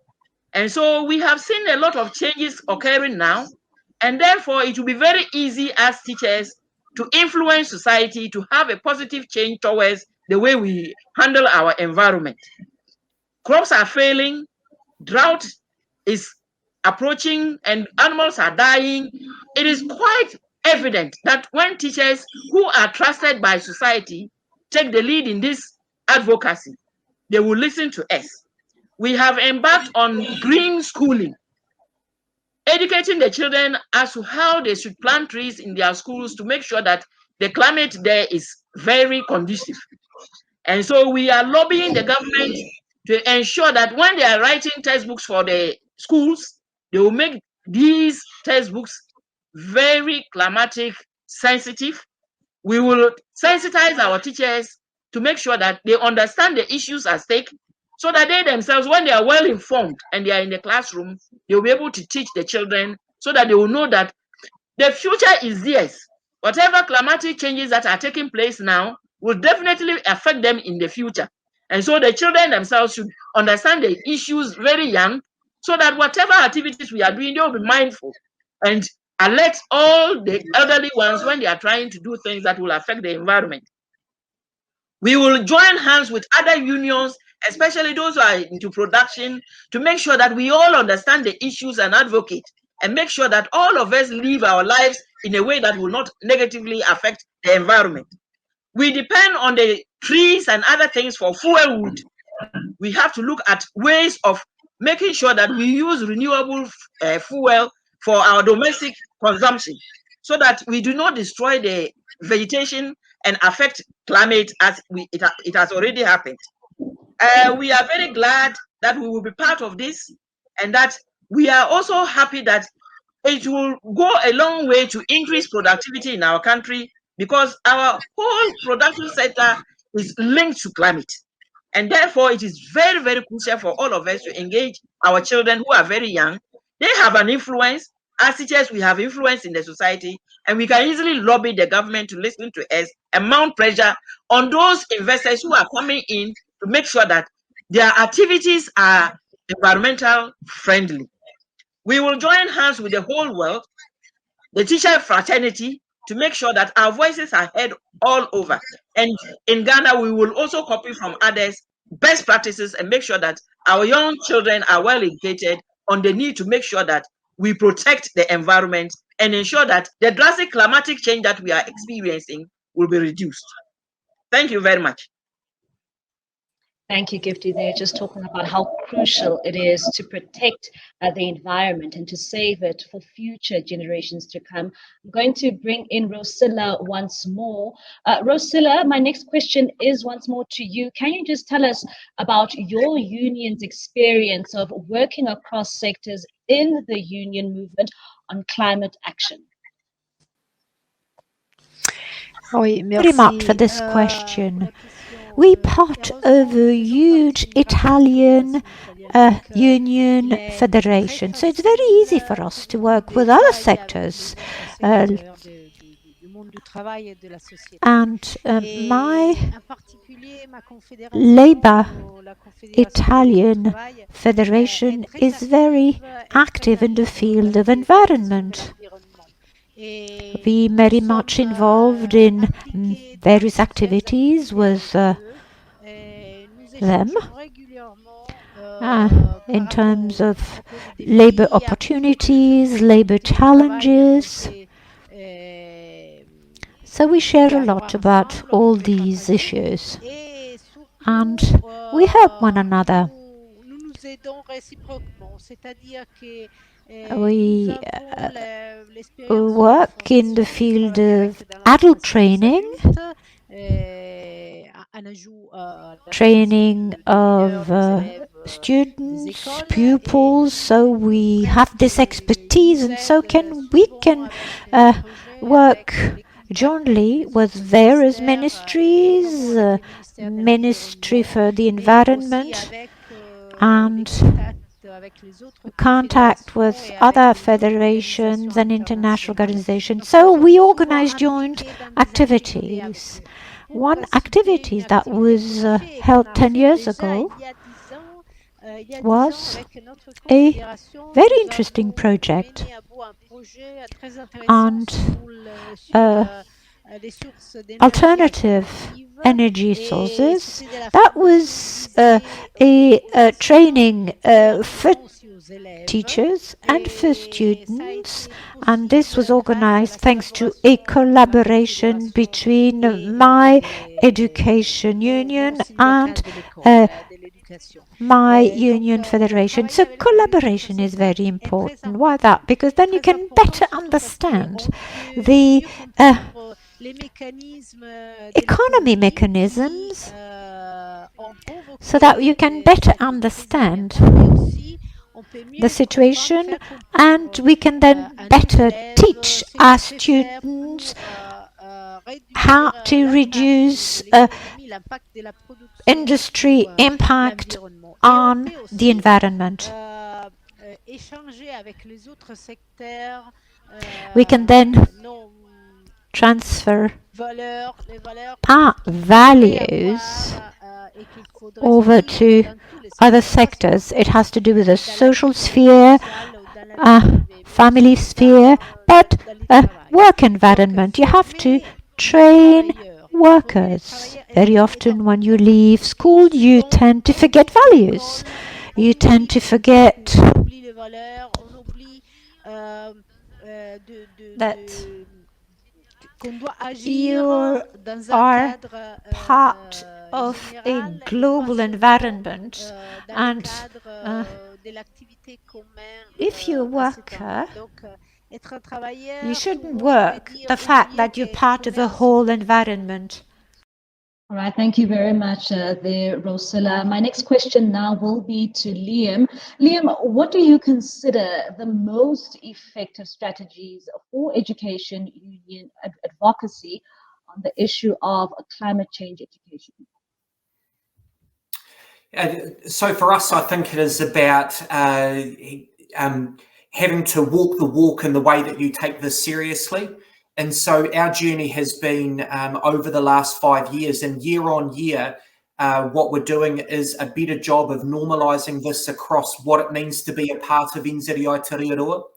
And so we have seen a lot of changes occurring now. And therefore, it will be very easy as teachers to influence society to have a positive change towards the way we handle our environment. Crops are failing, drought is approaching, and animals are dying. It is quite evident that when teachers who are trusted by society take the lead in this advocacy, they will listen to us. We have embarked on green schooling, educating the children as to how they should plant trees in their schools to make sure that the climate there is very conducive. And so we are lobbying the government to ensure that when they are writing textbooks for the schools, they will make these textbooks very climatic sensitive. We will sensitize our teachers to make sure that they understand the issues at stake, so that they themselves, when they are well informed and they are in the classroom, they will be able to teach the children so that they will know that the future is theirs. Whatever climatic changes that are taking place now will definitely affect them in the future. And so the children themselves should understand the issues very young, so that whatever activities we are doing, they will be mindful and alert all the elderly ones when they are trying to do things that will affect the environment. We will join hands with other unions, especially those who are into production, to make sure that we all understand the issues and advocate, and make sure that all of us live our lives in a way that will not negatively affect the environment. We depend on the trees and other things for fuel wood. We have to look at ways of making sure that we use renewable fuel for our domestic consumption, so that we do not destroy the vegetation and affect climate as it has already happened. We are very glad that we will be part of this, and that we are also happy that it will go a long way to increase productivity in our country, because our whole production sector is linked to climate. And therefore, it is very, very crucial for all of us to engage our children who are very young. They have an influence. As teachers, we have influence in the society, and we can easily lobby the government to listen to us and mount pressure on those investors who are coming in to make sure that their activities are environmental friendly. We will join hands with the whole world, the teacher fraternity, to make sure that our voices are heard all over. And in Ghana, we will also copy from others best practices and make sure that our young children are well educated on the need to make sure that we protect the environment and ensure that the drastic climatic change that we are experiencing will be reduced. Thank you very much. Thank you, Gifty. They're just talking about how crucial it is to protect the environment and to save it for future generations to come. I'm going to bring in Rosilla once more. Rosilla, my next question is once more to you. Can you just tell us about your union's experience of working across sectors in the union movement on climate action? Very much for this question. We part of a huge Italian union federation, so it's very easy for us to work with other sectors. And my Labour Italian Federation is very active in the field of environment. We very much involved in various activities with them in terms of labor opportunities, labor challenges. So we share a lot about all these issues, and we help one another. We work in the field of adult training, training of students, pupils, so we have this expertise, and so we can work jointly with various ministries, Ministry for the Environment, and contact with other federations and international organizations. So we organize joint activities. One activity that was held 10 years ago was a very interesting project, and alternative energy sources. That was a training for teachers and for students, and this was organized thanks to a collaboration between my education union and my union federation. So collaboration is very important. Why that? Because then you can better understand the economy mechanisms, so that you can better understand the situation, and we can then better teach our students how to reduce industry impact on the environment. We can then transfer our values over to other sectors. It has to do with the social sphere, family sphere, but work environment. You have to train workers. Very often when you leave school, you tend to forget values. You tend to forget that you are part of a global environment, and if you're a worker, you shouldn't work the fact that you're part of a whole environment. All right, thank you very much there, Rosilla. My next question now will be to Liam. Liam, what do you consider the most effective strategies for education union advocacy on the issue of climate change education? So for us, I think it is about having to walk the walk in the way that you take this seriously. And so our journey has been over the last 5 years, and year on year, what we're doing is a better job of normalising this across what it means to be a part of NZI Te Reo.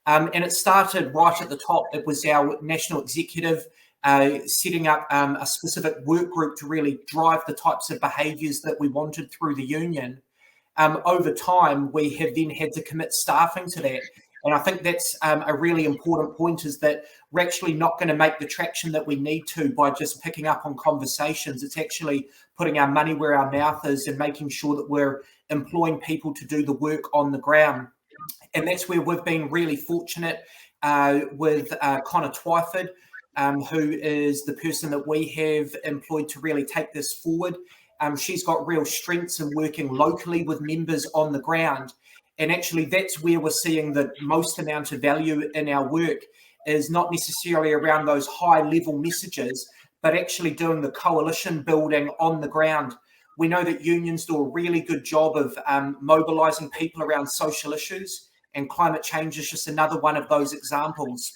And it started right at the top. It was our national executive setting up a specific work group to really drive the types of behaviours that we wanted through the union. Over time, we have then had to commit staffing to that. And I think that's a really important point, is that we're actually not going to make the traction that we need to by just picking up on conversations. It's actually putting our money where our mouth is and making sure that we're employing people to do the work on the ground. And that's where we've been really fortunate with Connor Twyford, who is the person that we have employed to really take this forward. She's got real strengths in working locally with members on the ground. And actually, that's where we're seeing the most amount of value in our work, is not necessarily around those high-level messages, but actually doing the coalition building on the ground. We know that unions do a really good job of mobilising people around social issues, and climate change is just another one of those examples.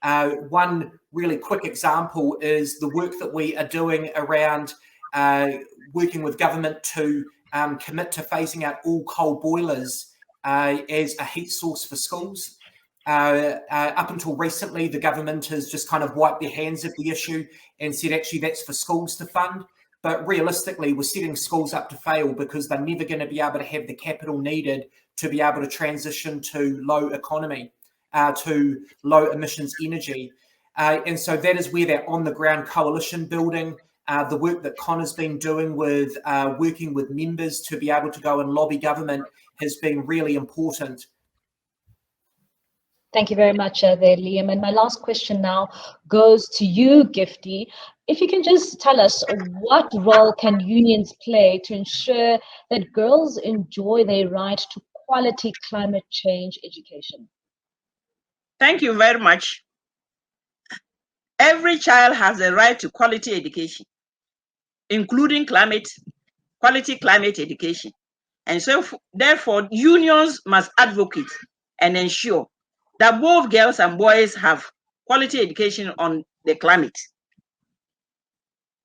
One really quick example is the work that we are doing around working with government to commit to phasing out all coal boilers as a heat source for schools. Up until recently, the government has just kind of wiped their hands of the issue and said, actually, that's for schools to fund. But realistically, we're setting schools up to fail because they're never going to be able to have the capital needed to be able to transition to low economy, to low emissions energy. And so that is where that on the ground coalition building, the work that Connor's been doing with working with members to be able to go and lobby government has been really important. Thank you very much there, Liam. And my last question now goes to you, Gifty. If you can just tell us, what role can unions play to ensure that girls enjoy their right to quality climate change education? Thank you very much. Every child has a right to quality education, including quality climate education. And so, therefore, unions must advocate and ensure that both girls and boys have quality education on the climate.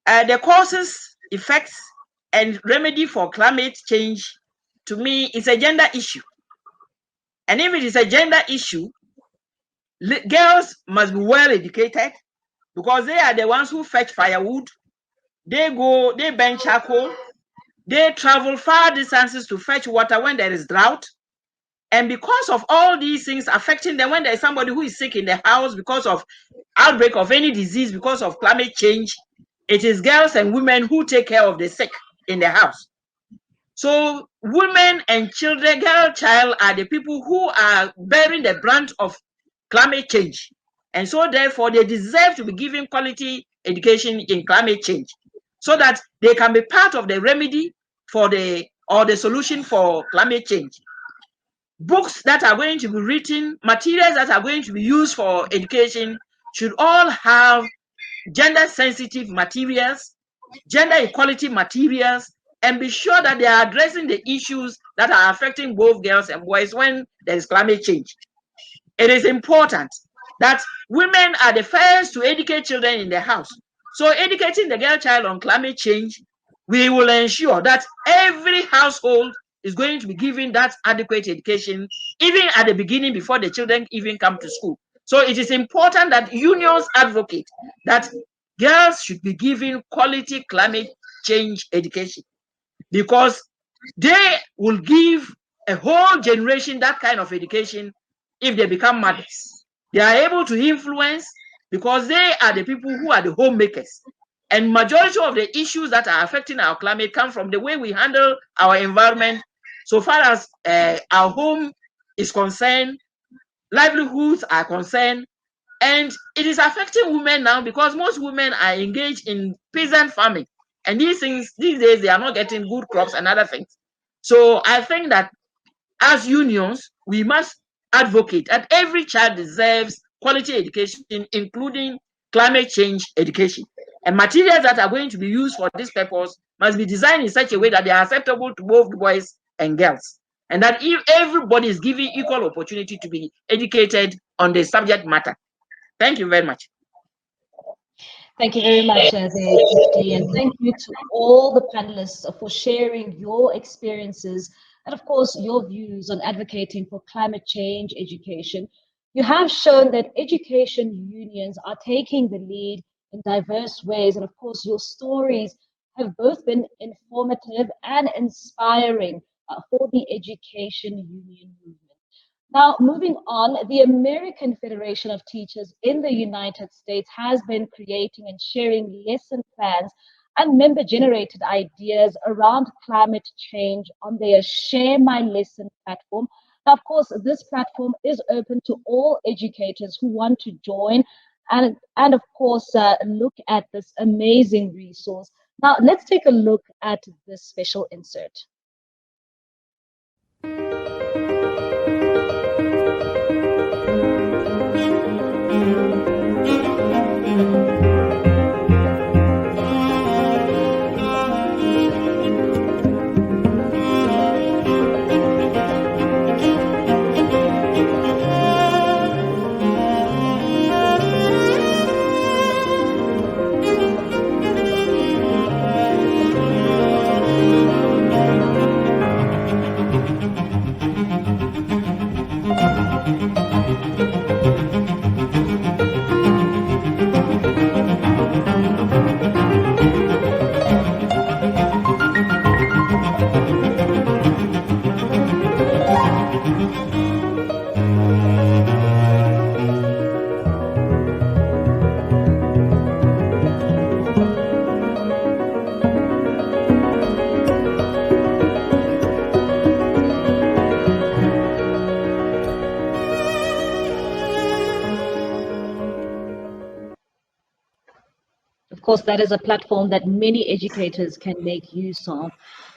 The causes, effects, and remedy for climate change, to me, is a gender issue. And if it is a gender issue, girls must be well educated, because they are the ones who fetch firewood, they burn charcoal, they travel far distances to fetch water when there is drought. And because of all these things affecting them, when there is somebody who is sick in the house because of outbreak of any disease because of climate change, it is girls and women who take care of the sick in the house. So women and children, child, are the people who are bearing the brunt of climate change. And so therefore they deserve to be given quality education in climate change, so that they can be part of the remedy for the solution for climate change. Books that are going to be written, materials that are going to be used for education should all have gender sensitive materials, gender equality materials, and be sure that they are addressing the issues that are affecting both girls and boys when there is climate change. It is important that women are the first to educate children in the house. So educating the girl child on climate change, we will ensure that every household is going to be given that adequate education, even at the beginning, before the children even come to school. So it is important that unions advocate that girls should be given quality climate change education, because they will give a whole generation that kind of education. If they become mothers, they are able to influence, because they are the people who are the homemakers. And majority of the issues that are affecting our climate come from the way we handle our environment. So far as our home is concerned, livelihoods are concerned, and it is affecting women now, because most women are engaged in peasant farming, and these days they are not getting good crops and other things. So I think that as unions, we must advocate that every child deserves quality education, including climate change education. And materials that are going to be used for this purpose must be designed in such a way that they are acceptable to both boys and girls. And that if everybody is given equal opportunity to be educated on the subject matter. Thank you very much. Thank you very much, Deputy, and thank you to all the panelists for sharing your experiences and, of course, your views on advocating for climate change education. You have shown that education unions are taking the lead in diverse ways, and, of course, your stories have both been informative and inspiring for the education union movement. Now, moving on, the American Federation of Teachers in the United States has been creating and sharing lesson plans and member-generated ideas around climate change on their Share My Lesson platform. Now, of course, this platform is open to all educators who want to join and of course, look at this amazing resource. Now, let's take a look at this special insert. Of course, that is a platform that many educators can make use of.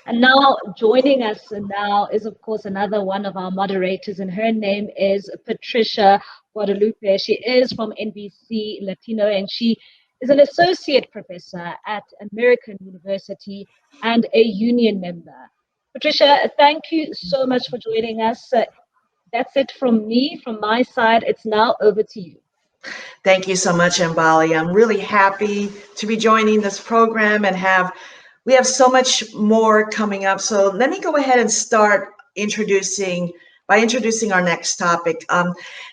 And now joining us now is, of course, another one of our moderators, and her name is Patricia Guadalupe. She is from NBC Latino, and she is an associate professor at American University and a union member. Patricia, thank you so much for joining us. That's it from me, from my side. It's now over to you. Thank you so much, Mbali. I'm really happy to be joining this program and we have so much more coming up. So let me go ahead and start by introducing our next topic.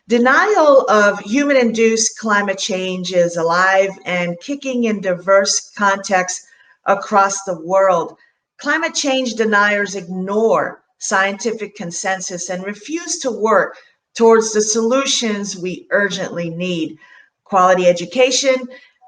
Denial of human-induced climate change is alive and kicking in diverse contexts across the world. Climate change deniers ignore scientific consensus and refuse to work towards the solutions we urgently need. Quality education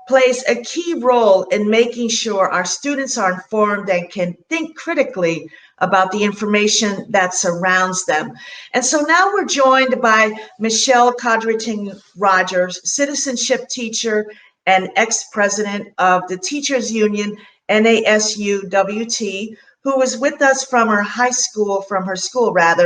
plays a key role in making sure our students are informed and can think critically about the information that surrounds them. And so now we're joined by Michelle Codrington-Rogers, citizenship teacher and ex-president of the Teachers Union, NASUWT, who is with us from her school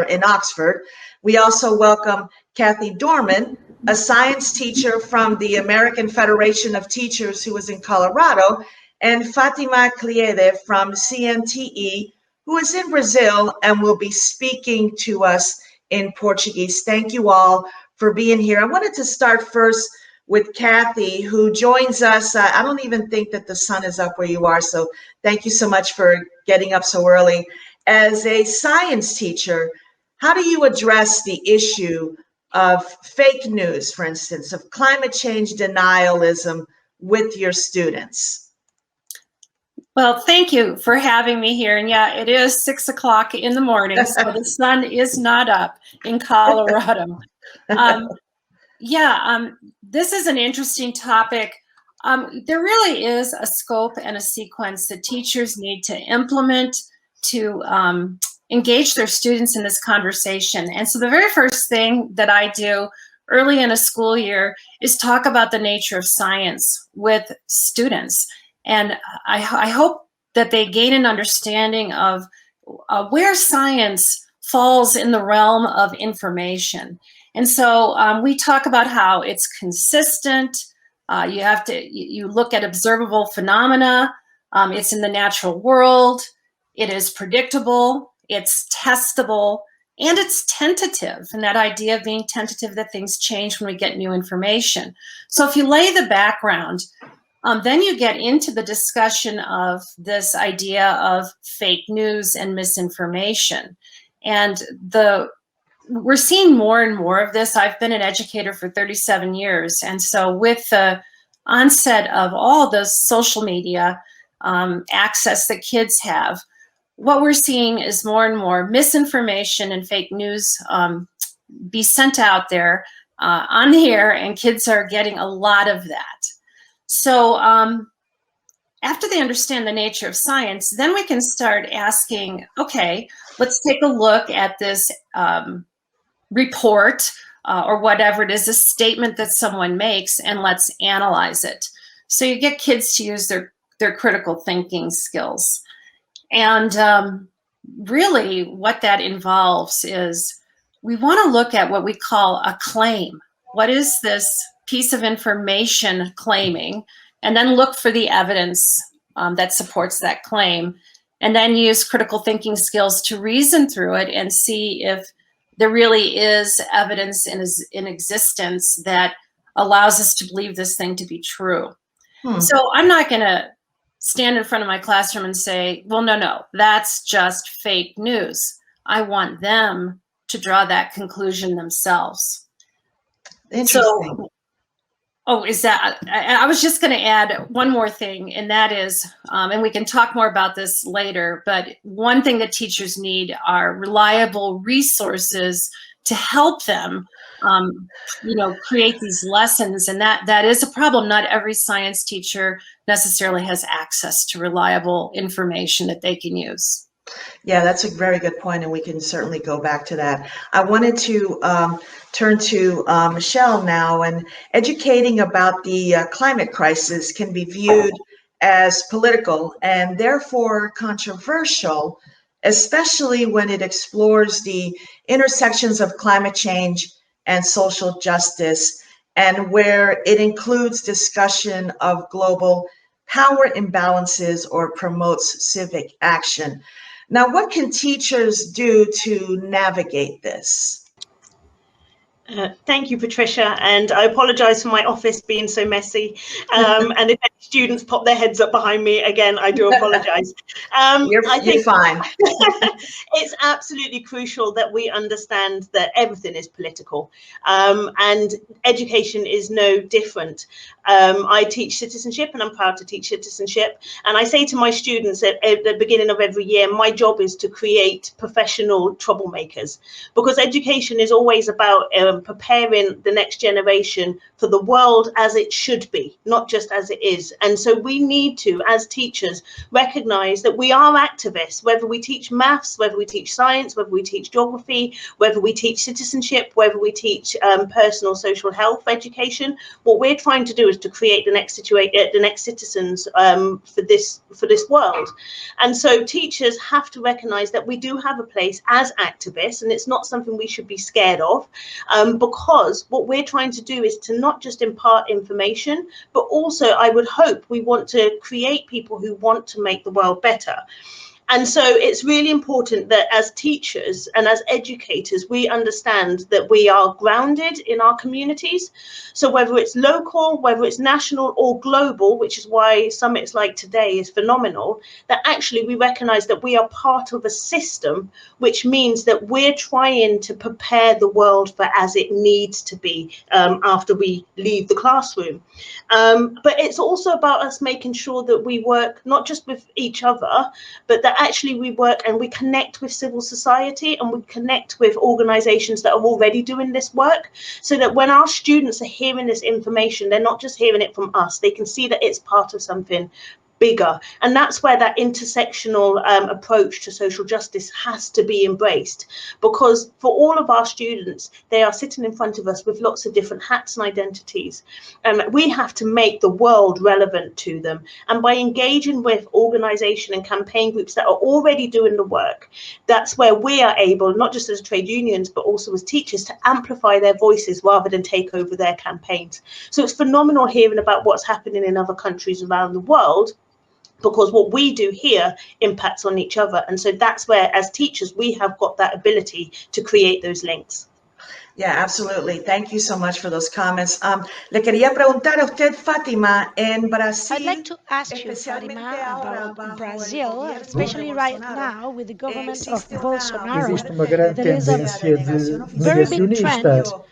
in Oxford. We also welcome Kathy Dorman, a science teacher from the American Federation of Teachers who is in Colorado, and Fatima Cliede from CNTE, who is in Brazil and will be speaking to us in Portuguese. Thank you all for being here. I wanted to start first with Kathy, who joins us. I don't even think that the sun is up where you are, so thank you so much for getting up so early. As a science teacher, how do you address the issue of fake news, for instance, of climate change denialism with your students? Well, thank you for having me here. And yeah, it is 6 o'clock in the morning, so the sun is not up in Colorado. This is an interesting topic. There really is a scope and a sequence that teachers need to implement to engage their students in this conversation. And so the very first thing that I do early in a school year is talk about the nature of science with students. And I hope that they gain an understanding of where science falls in the realm of information. And so we talk about how it's consistent. You look at observable phenomena. It's in the natural world. It is predictable. It's testable. And it's tentative. And that idea of being tentative, that things change when we get new information. So if you lay the background, then you get into the discussion of this idea of fake news and misinformation. And we're seeing more and more of this. I've been an educator for 37 years. And so with the onset of all the social media access that kids have, what we're seeing is more and more misinformation and fake news be sent out there on the air, and kids are getting a lot of that. So after they understand the nature of science, then we can start asking, okay, let's take a look at this report or whatever it is, a statement that someone makes, and let's analyze it. So you get kids to use their critical thinking skills. And really what that involves is we want to look at what we call a claim. What is this piece of information claiming? And then look for the evidence that supports that claim. And then use critical thinking skills to reason through it and see if there really is evidence in existence that allows us to believe this thing to be true. So I'm not going to stand in front of my classroom and say, well, no, that's just fake news. I want them to draw that conclusion themselves. Interesting. I was just going to add one more thing, and that is, and we can talk more about this later, but one thing that teachers need are reliable resources to help them create these lessons. And that is a problem. Not every science teacher necessarily has access to reliable information that they can use. Yeah, that's a very good point, and we can certainly go back to that. I wanted to turn to Michelle now, and educating about the climate crisis can be viewed as political and therefore controversial, especially when it explores the intersections of climate change and social justice, and where it includes discussion of global power imbalances or promotes civic action. Now, what can teachers do to navigate this? Thank you, Patricia, and I apologise for my office being so messy. And if any students pop their heads up behind me, again, I do apologise. You're fine. It's absolutely crucial that we understand that everything is political, and education is no different. I teach citizenship, and I'm proud to teach citizenship. And I say to my students at the beginning of every year, my job is to create professional troublemakers, because education is always about preparing the next generation for the world as it should be, not just as it is. And so we need to, as teachers, recognize that we are activists, whether we teach maths, whether we teach science, whether we teach geography, whether we teach citizenship, whether we teach personal social health education. What we're trying to do is to create the next citizens for this world. And so teachers have to recognize that we do have a place as activists, and it's not something we should be scared of, because what we're trying to do is to not just impart information, but also I would hope we want to create people who want to make the world better. And so it's really important that as teachers and as educators, we understand that we are grounded in our communities. So whether it's local, whether it's national or global, which is why summits like today is phenomenal, that actually we recognize that we are part of a system, which means that we're trying to prepare the world for as it needs to be after we leave the classroom. But it's also about us making sure that we work not just with each other, but that actually we work and we connect with civil society, and we connect with organizations that are already doing this work, so that when our students are hearing this information, they're not just hearing it from us, they can see that it's part of something bigger. And that's where that intersectional approach to social justice has to be embraced, because for all of our students, they are sitting in front of us with lots of different hats and identities. We have to make the world relevant to them, and by engaging with organization and campaign groups that are already doing the work, that's where we are able, not just as trade unions but also as teachers, to amplify their voices rather than take over their campaigns. So it's phenomenal hearing about what's happening in other countries around the world, because what we do here impacts on each other. And so that's where, as teachers, we have got that ability to create those links. Yeah, absolutely. Thank you so much for those comments. Le quería preguntar a usted, Fátima, en Brasil. I'd like to ask you, Fatima, about Brazil, especially right now with the government of Bolsonaro. Existe uma grande There is a tendência de very big trend negacionistas.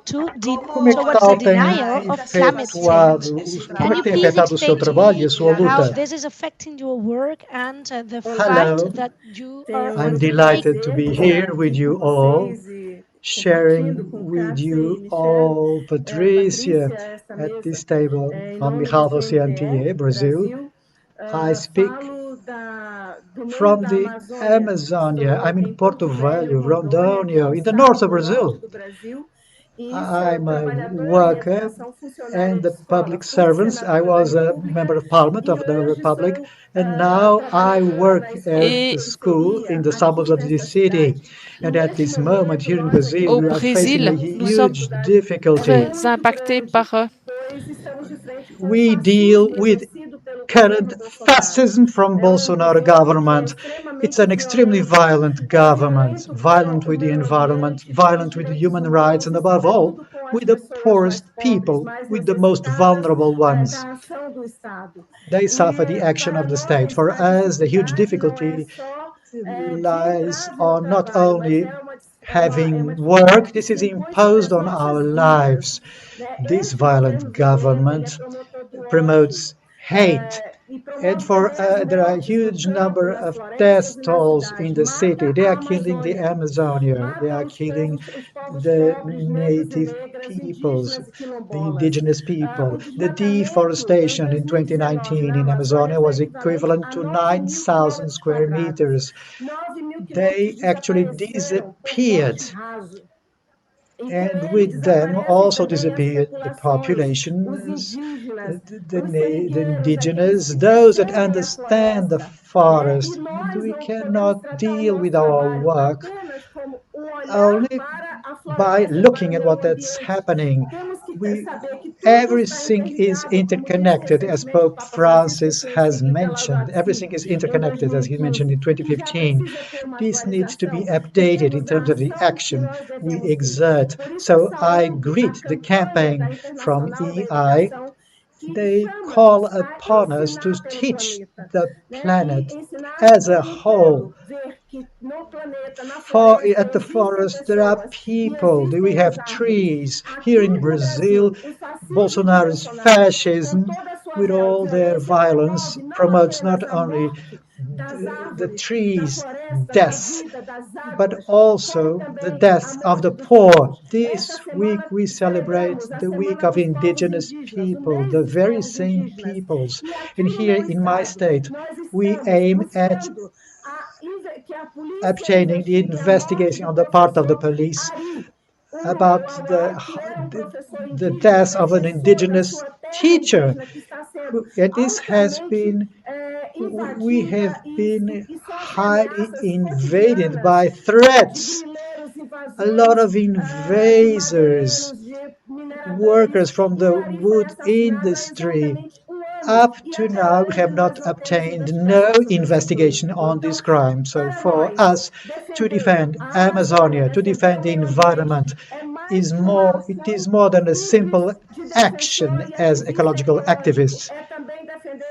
towards the tal tem denial of climate change. como Can you tem please afetado o seu explain to trabalho e a sua me how luta? this is affecting your work and the Hello, fight that you are I'm delighted to be here with you all, sharing with you all, Patricia, at this table on behalf of CNTA Brazil. I speak from the Amazonia. I'm in Porto Velho, Rondônia, in the north of Brazil. I'm a worker and the public servants. I was a member of parliament of the Republic, and now I work at the school in the suburbs of the city. And at this moment here in Brazil, we are facing a huge difficulty. Très impactés par We deal with current fascism from Bolsonaro government. It's an extremely violent government, violent with the environment, violent with the human rights, and above all, with the poorest people, with the most vulnerable ones. They suffer the action of the state. For us, the huge difficulty lies on not only having work, this is imposed on our lives. This violent government promotes hate. And there are a huge number of death tolls in the city. They are killing the Amazonia. They are killing the native peoples, the indigenous people. The deforestation in 2019 in Amazonia was equivalent to 9,000 square meters. They actually disappeared. And with them also disappeared the populations, the indigenous, those that understand the forest. We cannot deal with our work only by looking at what that's happening. Everything is interconnected, as Pope Francis has mentioned. Everything is interconnected, as he mentioned in 2015. This needs to be updated in terms of the action we exert. So I greet the campaign from EI. They call upon us to teach the planet as a whole. At the forest, there are people. We have trees. Here in Brazil, Bolsonaro's fascism, with all their violence, promotes not only the trees' death, but also the death of the poor. This week we celebrate the week of indigenous people, the very same peoples. And here in my state, we aim at obtaining the investigation on the part of the police about the death of an indigenous teacher. And this has been, we have been highly invaded by threats. A lot of invaders, workers from the wood industry. Up to now, we have not obtained no investigation on this crime. So for us to defend Amazonia, to defend the environment, it is more than a simple action as ecological activists.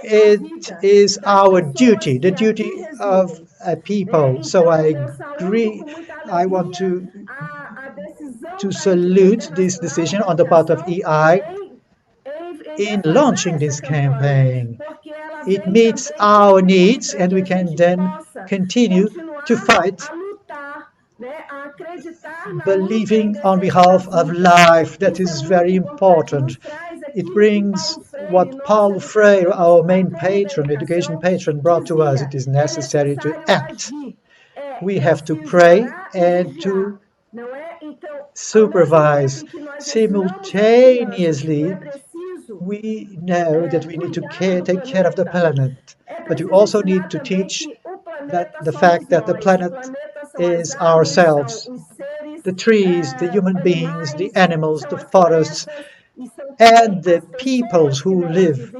It is our duty, the duty of a people. So I agree. I want to salute this decision on the part of EI in launching this campaign. It meets our needs, and we can then continue to fight, believing on behalf of life. That is very important. It brings what Paulo Freire, our main patron, education patron, brought to us. It is necessary to act. We have to pray and to supervise. Simultaneously, we know that we need to take care of the planet, but we also need to teach that the fact that the planet is ourselves, the trees, the human beings, the animals, the forests, and the peoples who live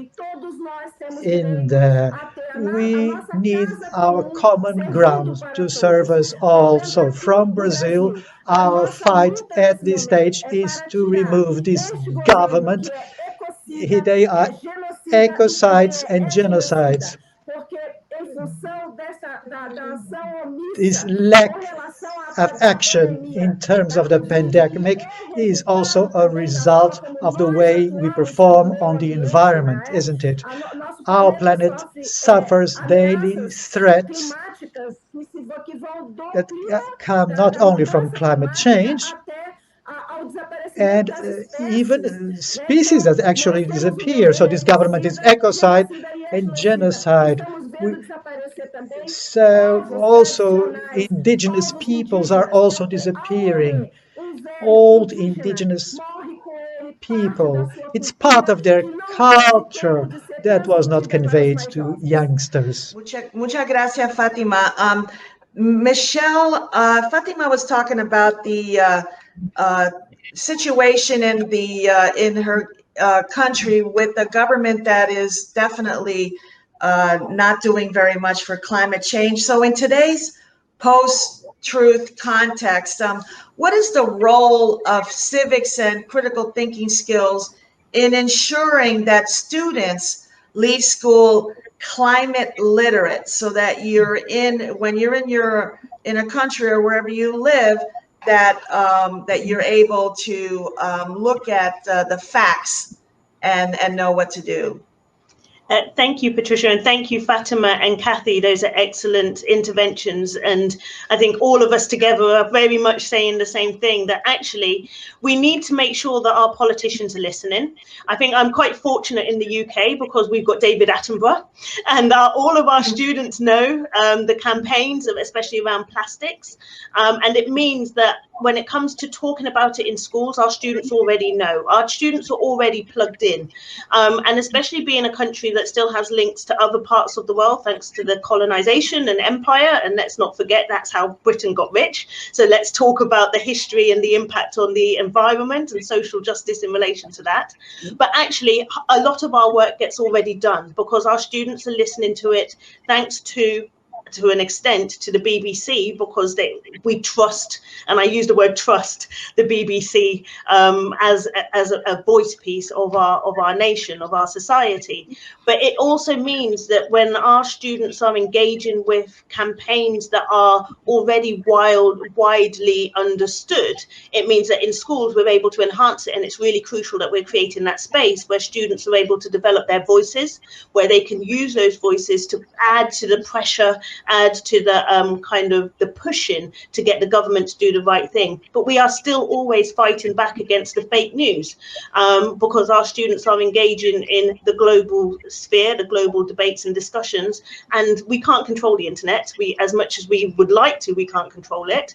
in there. We need our common ground to serve us all. So from Brazil, our fight at this stage is to remove this government. They are ecocides and genocides. This lack of action in terms of the pandemic is also a result of the way we perform on the environment, isn't it? Our planet suffers daily threats that come not only from climate change, and even species that actually disappear. So this government is ecocide and genocide. So also indigenous peoples are also disappearing. Old indigenous people, it's part of their culture that was not conveyed to youngsters. Muchas gracias, Fatima. Michelle, Fatima was talking about the situation in her country with the government that is definitely not doing very much for climate change. So in today's post-truth context, what is the role of civics and critical thinking skills in ensuring that students leave school climate literate, so that when you're in a country or wherever you live, that you're able to look at the facts and know what to do? Thank you, Patricia, and thank you, Fatima and Kathy. Those are excellent interventions. And I think all of us together are very much saying the same thing, that actually we need to make sure that our politicians are listening. I think I'm quite fortunate in the UK because we've got David Attenborough, and all of our students know the campaigns, especially around plastics. And it means that when it comes to talking about it in schools, our students already know. Our students are already plugged in. And especially being a country that still has links to other parts of the world, thanks to the colonization and empire. And let's not forget, that's how Britain got rich. So let's talk about the history and the impact on the environment and social justice in relation to that. But actually, a lot of our work gets already done because our students are listening to it thanks to an extent to the BBC, because we trust, and I use the word trust, the BBC as a voice piece of our nation, of our society. But it also means that when our students are engaging with campaigns that are already widely understood, it means that in schools we're able to enhance it, and it's really crucial that we're creating that space where students are able to develop their voices, where they can use those voices to add to the pressure, add to the kind of the pushing to get the government to do the right thing. But we are still always fighting back against the fake news because our students are engaging in the global sphere, the global debates and discussions, and we can't control the internet. As much as we would like to, we can't control it.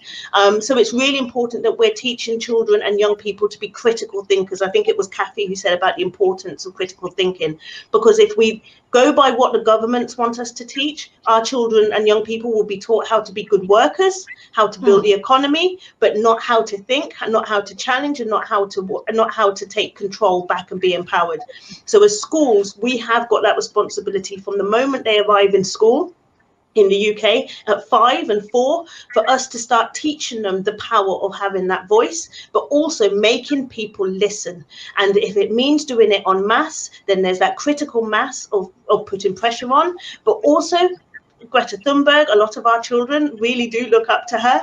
So it's really important that we're teaching children and young people to be critical thinkers. I think it was Kathy who said about the importance of critical thinking, because if we go by what the governments want us to teach, our children and young people will be taught how to be good workers, how to build the economy, but not how to think, and not how to challenge, and not how to take control back and be empowered. So as schools, we have got that responsibility from the moment they arrive in school in the UK at 5 and 4, for us to start teaching them the power of having that voice, but also making people listen. And if it means doing it en masse, then there's that critical mass of putting pressure on, but also Greta Thunberg, a lot of our children really do look up to her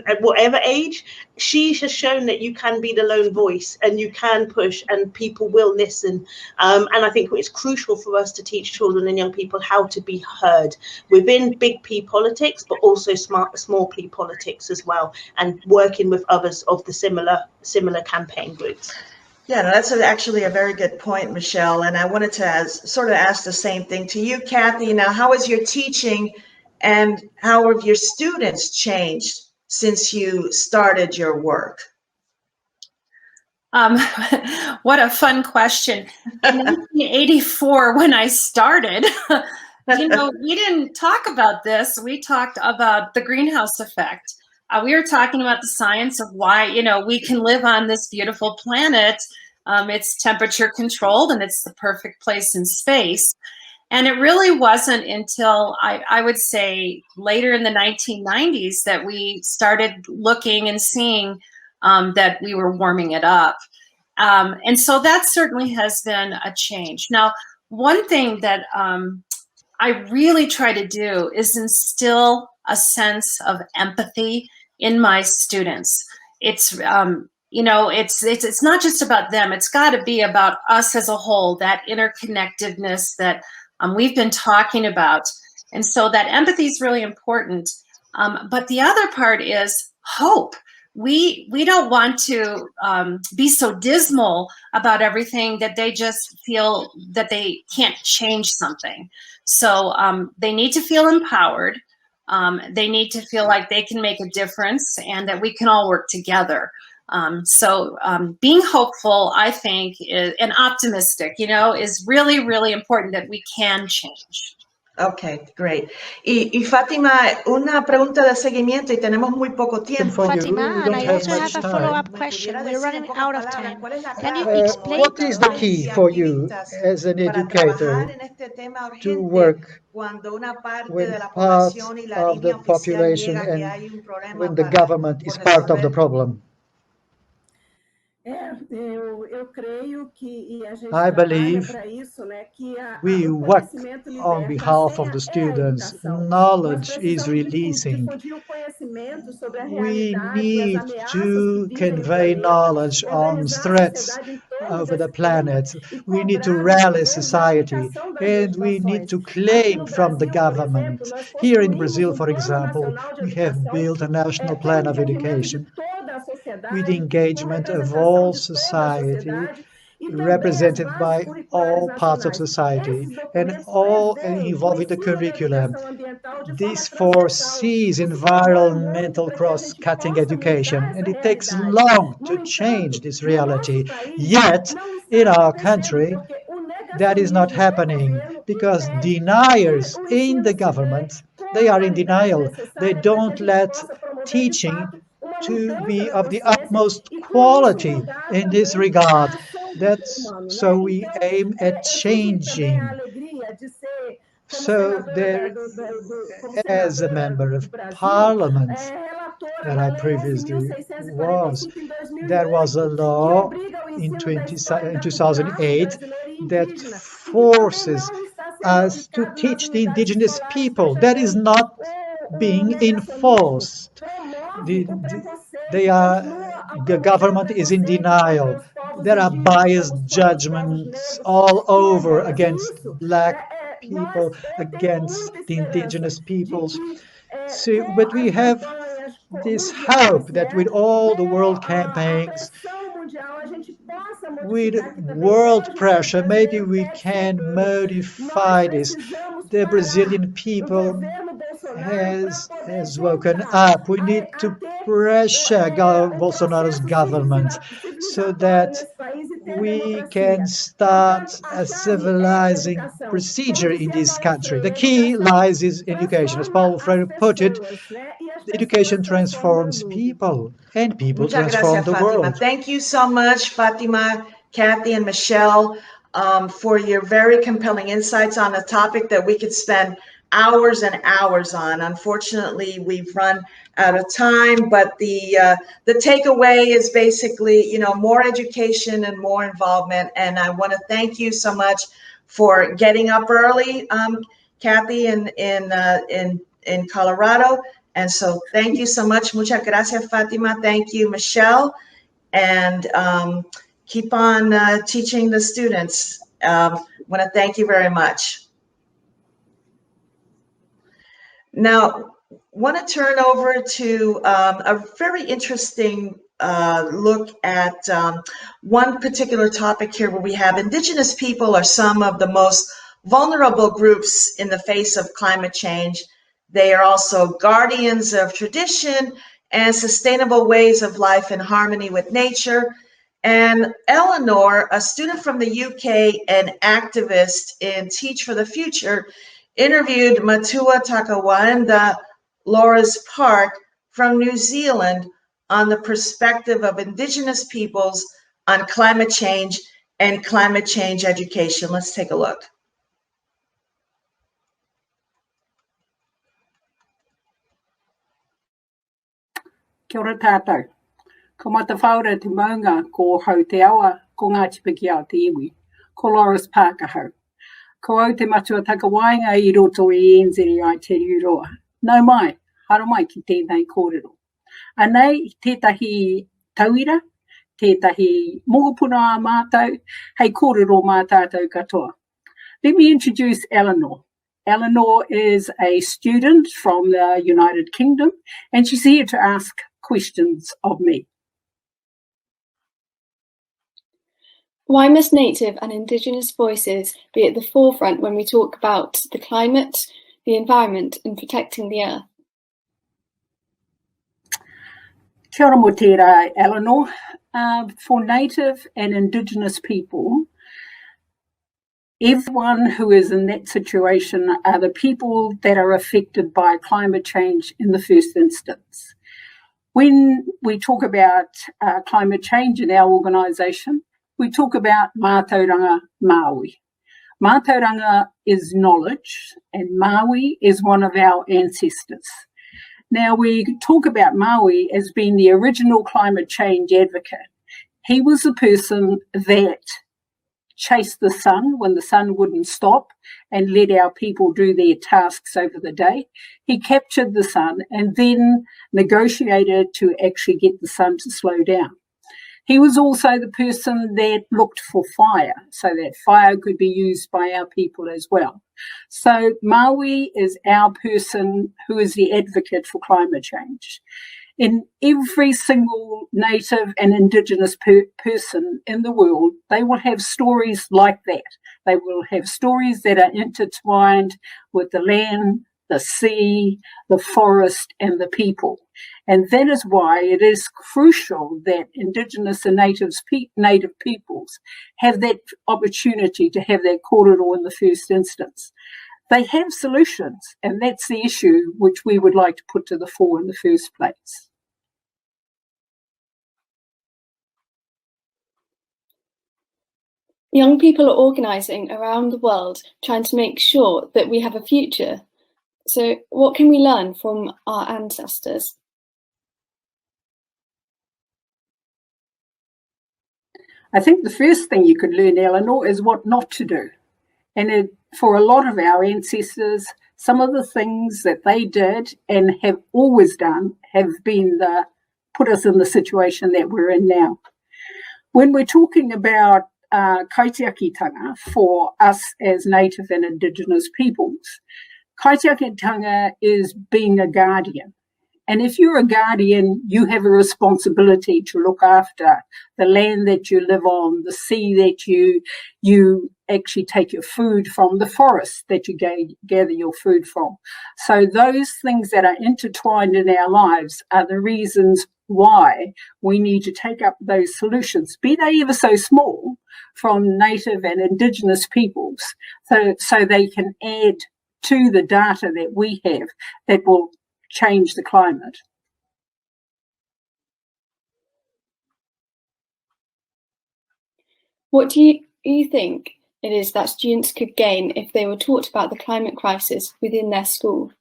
at whatever age. She has shown that you can be the lone voice and you can push and people will listen. And I think it's crucial for us to teach children and young people how to be heard within big P politics, but also small P politics as well, and working with others of the similar campaign groups. Yeah, no, that's actually a very good point, Michelle. And I wanted to sort of ask the same thing to you, Kathy. Now, how is your teaching and how have your students changed since you started your work? What a fun question. In 1984, when I started, we didn't talk about this. We talked about the greenhouse effect. We were talking about the science of why, we can live on this beautiful planet. It's temperature controlled and it's the perfect place in space. And it really wasn't until I would say later in the 1990s that we started looking and seeing that we were warming it up. And so that certainly has been a change. Now, one thing that I really try to do is instill a sense of empathy in my students. It's it's not just about them. It's got to be about us as a whole, that interconnectedness that we've been talking about. And so that empathy is really important. But the other part is hope. We don't want to be so dismal about everything that they just feel that they can't change something. So they need to feel empowered. They need to feel like they can make a difference and that we can all work together. So being hopeful, I think, and optimistic, is really, really important, that we can change. Okay, great. Y Fátima, una pregunta de seguimiento y tenemos muy poco tiempo. Fatima, and I also have a follow-up question. We're running out of time. Can you explain what is the key for you as an educator to work when part of the population and when the government is part of the problem? I believe we work on behalf of the students. Knowledge is releasing. We need to convey knowledge on threats over the planet. We need to rally society, and we need to claim from the government. Here in Brazil, for example, we have built a national plan of education with the engagement of all society represented by all parts of society and all involved in the curriculum. This foresees environmental cross-cutting education, and it takes long to change this reality. Yet, in our country, that is not happening because deniers in the government, they are in denial. They don't let teaching to be of the utmost quality in this regard. That's so we aim at changing. So there, as a member of parliament that I previously was, there was a law in 2008 that forces us to teach the indigenous people. That is not being enforced. The government is in denial. There are biased judgments all over against black people, against the indigenous peoples. So, but we have this hope that with all the world campaigns, with world pressure, maybe we can modify this. The Brazilian people has woken up. We need to pressure Bolsonaro's government so that we can start a civilizing procedure in this country. The key lies in education. As Paulo Freire put it, education transforms people, and people transform the world. Thank you so much, Fatima, Kathy, and Michelle, for your very compelling insights on a topic that we could spend hours and hours on. Unfortunately, we've run out of time, but the takeaway is basically, you know, more education and more involvement. And I want to thank you so much for getting up early, Kathy, in Colorado. And so thank you so much. Muchas gracias, Fatima. Thank you, Michelle. And keep on teaching the students. Want to thank you very much. Now, want to turn over to a very interesting look at one particular topic here where we have Indigenous people are some of the most vulnerable groups in the face of climate change. They are also guardians of tradition and sustainable ways of life in harmony with nature. And Eleanor, a student from the UK and activist in Teach for the Future, interviewed Matua Takawanda Laura's Park from New Zealand on the perspective of Indigenous peoples on climate change and climate change education. Let's take a look. Kia ora tātou. Ko mata whaura te maunga ko hau te awa ko ngā tipiki ao te iwi. Ko Loris Parker hau. Ko au te matua takawainga I roto I NZI te uroa. Nau mai, haro mai ki tēnei kōrero. Anei, tētahi tauira, tētahi mokopuna a mātou, hei kōrero mā tātou katoa. Let me introduce Eleanor. Eleanor is a student from the United Kingdom, and she's here to ask questions of me. Why must Native and Indigenous voices be at the forefront when we talk about the climate, the environment, and protecting the earth? Kia ora mo tērā, Eleanor. For Native and Indigenous people, everyone who is in that situation are the people that are affected by climate change in the first instance. When we talk about climate change in our organisation, we talk about mātauranga Maui. Mātauranga is knowledge, and Maui is one of our ancestors. Now, we talk about Maui as being the original climate change advocate. He was the person that chased the sun when the sun wouldn't stop and let our people do their tasks over the day. He captured the sun and then negotiated to actually get the sun to slow down. He was also the person that looked for fire so that fire could be used by our people as well. So Maui is our person who is the advocate for climate change. In every single native and indigenous person in the world, they will have stories like that. They will have stories that are intertwined with the land, the sea, the forest, and the people. And that is why it is crucial that indigenous and native peoples have that opportunity to have that kōrero in the first instance. They have solutions, and that's the issue which we would like to put to the fore in the first place. Young people are organising around the world trying to make sure that we have a future. So what can we learn from our ancestors? I think the first thing you could learn, Eleanor, is what not to do. And for a lot of our ancestors, some of the things that they did and have always done have been put us in the situation that we're in now. When we're talking about kaitiakitanga for us as native and indigenous peoples, kaitiakitanga is being a guardian. And if you're a guardian, you have a responsibility to look after the land that you live on, the sea that you actually take your food from, the forest that you gather your food from. So those things that are intertwined in our lives are the reasons why we need to take up those solutions, be they ever so small, from native and indigenous peoples, so they can add to the data that we have that will change the climate. What do you think it is that students could gain if they were taught about the climate crisis within their school?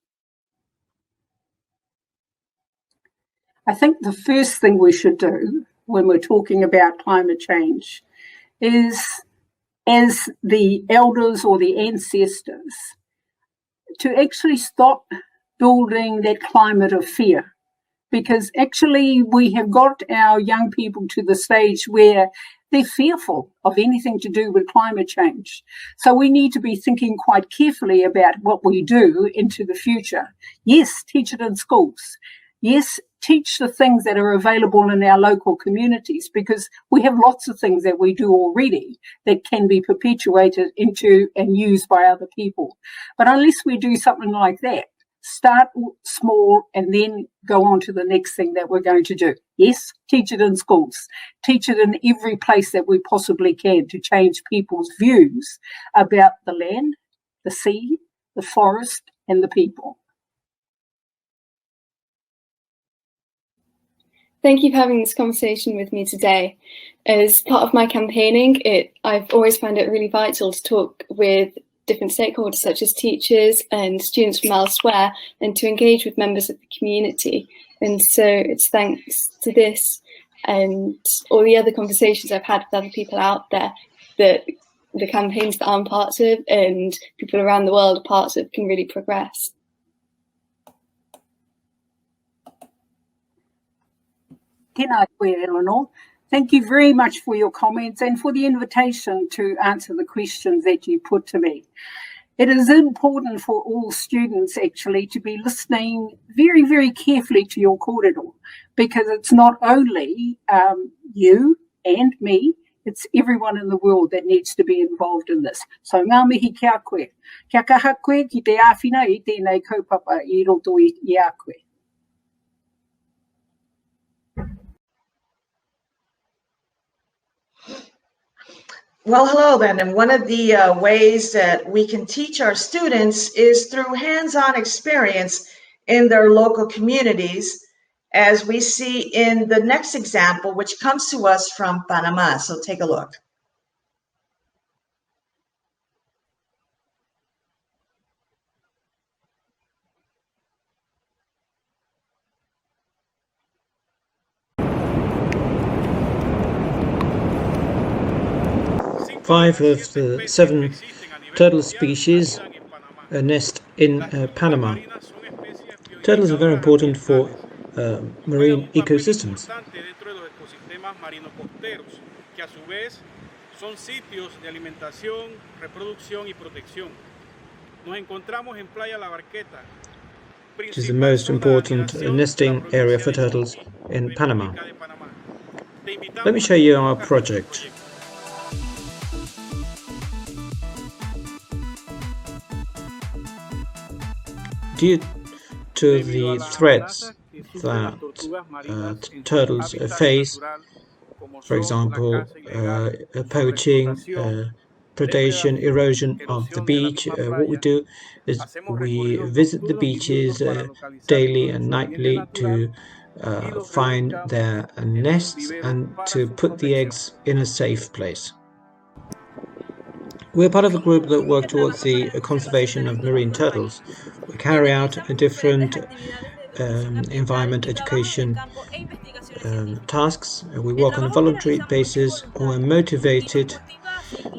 I think the first thing we should do when we're talking about climate change is, as the elders or the ancestors, to actually stop building that climate of fear. Because actually we have got our young people to the stage where they're fearful of anything to do with climate change. So we need to be thinking quite carefully about what we do into the future. Yes, teach it in schools. Yes, teach the things that are available in our local communities, because we have lots of things that we do already that can be perpetuated into and used by other people. But unless we do something like that, start small and then go on to the next thing that we're going to do. Yes, teach it in schools. Teach it in every place that we possibly can to change people's views about the land, the sea, the forest, and the people. Thank you for having this conversation with me today. As part of my campaigning, I've always found it really vital to talk with different stakeholders such as teachers and students from elsewhere, and to engage with members of the community. And so it's thanks to this and all the other conversations I've had with other people out there that the campaigns that I'm part of and people around the world are part of can really progress. Tēnā koe, Eleanor. Thank you very much for your comments and for the invitation to answer the questions that you put to me. It is important for all students actually to be listening very, very carefully to your kōrero, because it's not only you and me, it's everyone in the world that needs to be involved in this. So ngā mihi kia koe. Kia kaha koe ki te āwhina I tēnei kaupapa I roto I a koe. Well, hello then. And one of the ways that we can teach our students is through hands-on experience in their local communities, as we see in the next example, which comes to us from Panama. So take a look. Five of the 7 turtle species nest in Panama. Turtles are very important for marine ecosystems. Son sitios de alimentación, reproducción y protección. Nos encontramos en Playa La Barqueta, which is the most important nesting area for turtles in Panama. Let me show you our project. Due to the threats that turtles face, for example, poaching, predation, erosion of the beach, what we do is we visit the beaches daily and nightly to find their nests and to put the eggs in a safe place. We're part of a group that work towards the conservation of marine turtles. We carry out different environment education tasks. We work on a voluntary basis. We're motivated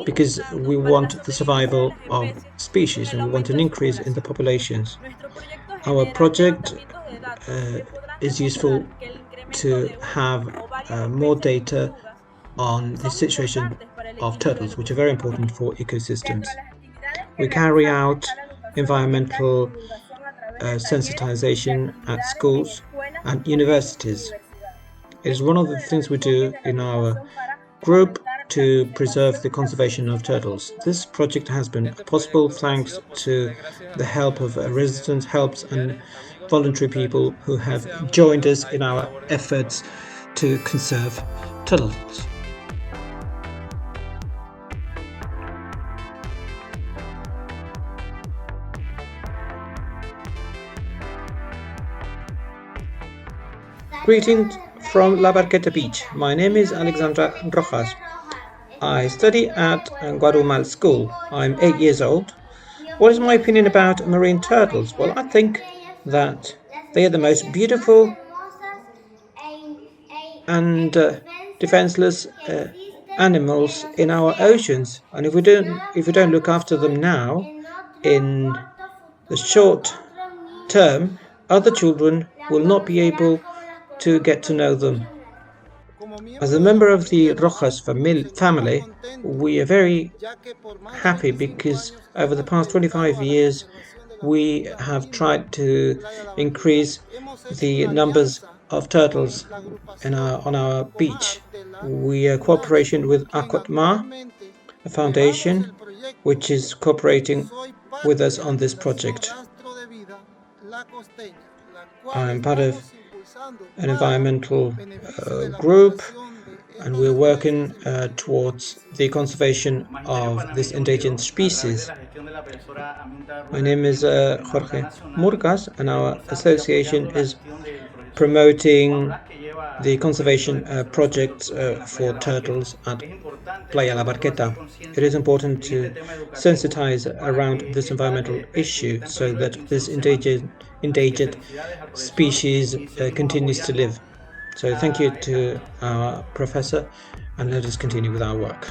because we want the survival of species and we want an increase in the populations. Our project is useful to have more data on the situation of turtles, which are very important for ecosystems. We carry out environmental sensitization at schools and universities. It is one of the things we do in our group to preserve the conservation of turtles. This project has been possible thanks to the help of residents, helps and voluntary people who have joined us in our efforts to conserve turtles. Greetings from La Barqueta Beach. My name is Alexandra Rojas. I study at Guadumal School. I'm 8 years old. What is my opinion about marine turtles? Well, I think that they are the most beautiful and defenseless animals in our oceans. And if we don't look after them now, in the short term, other children will not be able to get to know them. As a member of the Rojas family, we are very happy because over the past 25 years we have tried to increase the numbers of turtles on our beach. We are cooperation with Aquatma, a foundation which is cooperating with us on this project. I'm part of an environmental group and we're working towards the conservation of this endangered species. My name is Jorge Murgas and our association is promoting the conservation projects for turtles at Playa La Barqueta. It is important to sensitize around this environmental issue so that this endangered species continues to live. So thank you to our professor and let us continue with our work.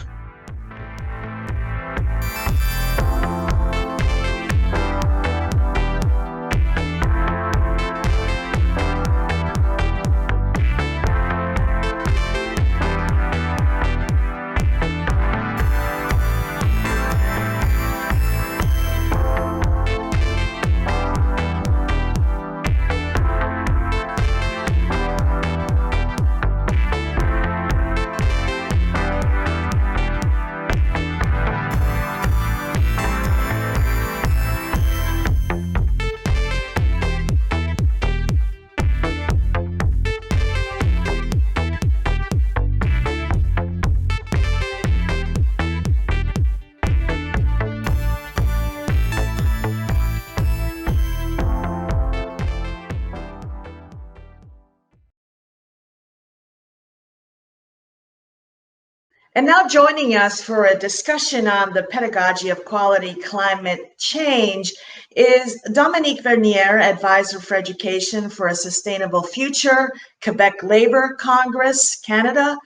And now joining us for a discussion on the pedagogy of quality climate change is Dominique Vernier, Advisor for Education for a Sustainable Future, Quebec Labour Congress, Canada,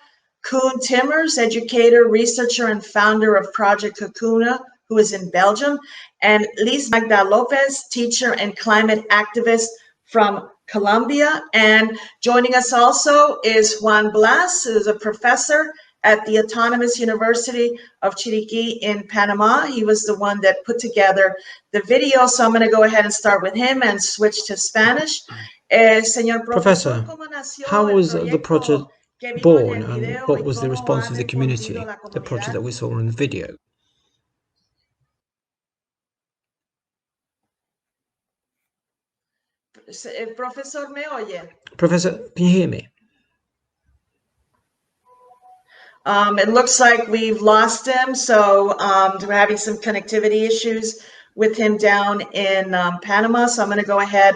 Koen Timmers, educator, researcher, and founder of Project Kakuna, who is in Belgium, and Liz Magda Lopez, teacher and climate activist from Colombia. And joining us also is Juan Blas, who is a professor at the Autonomous University of Chiriquí in Panama. He was the one that put together the video, so I'm going to go ahead and start with him and switch to Spanish. Señor Professor, how was the project born and what was the response of the community, the project that we saw in the video? Profesor, ¿me oye? Professor, can you hear me? It looks like we've lost him, so we're having some connectivity issues with him down in Panama. So I'm going to go ahead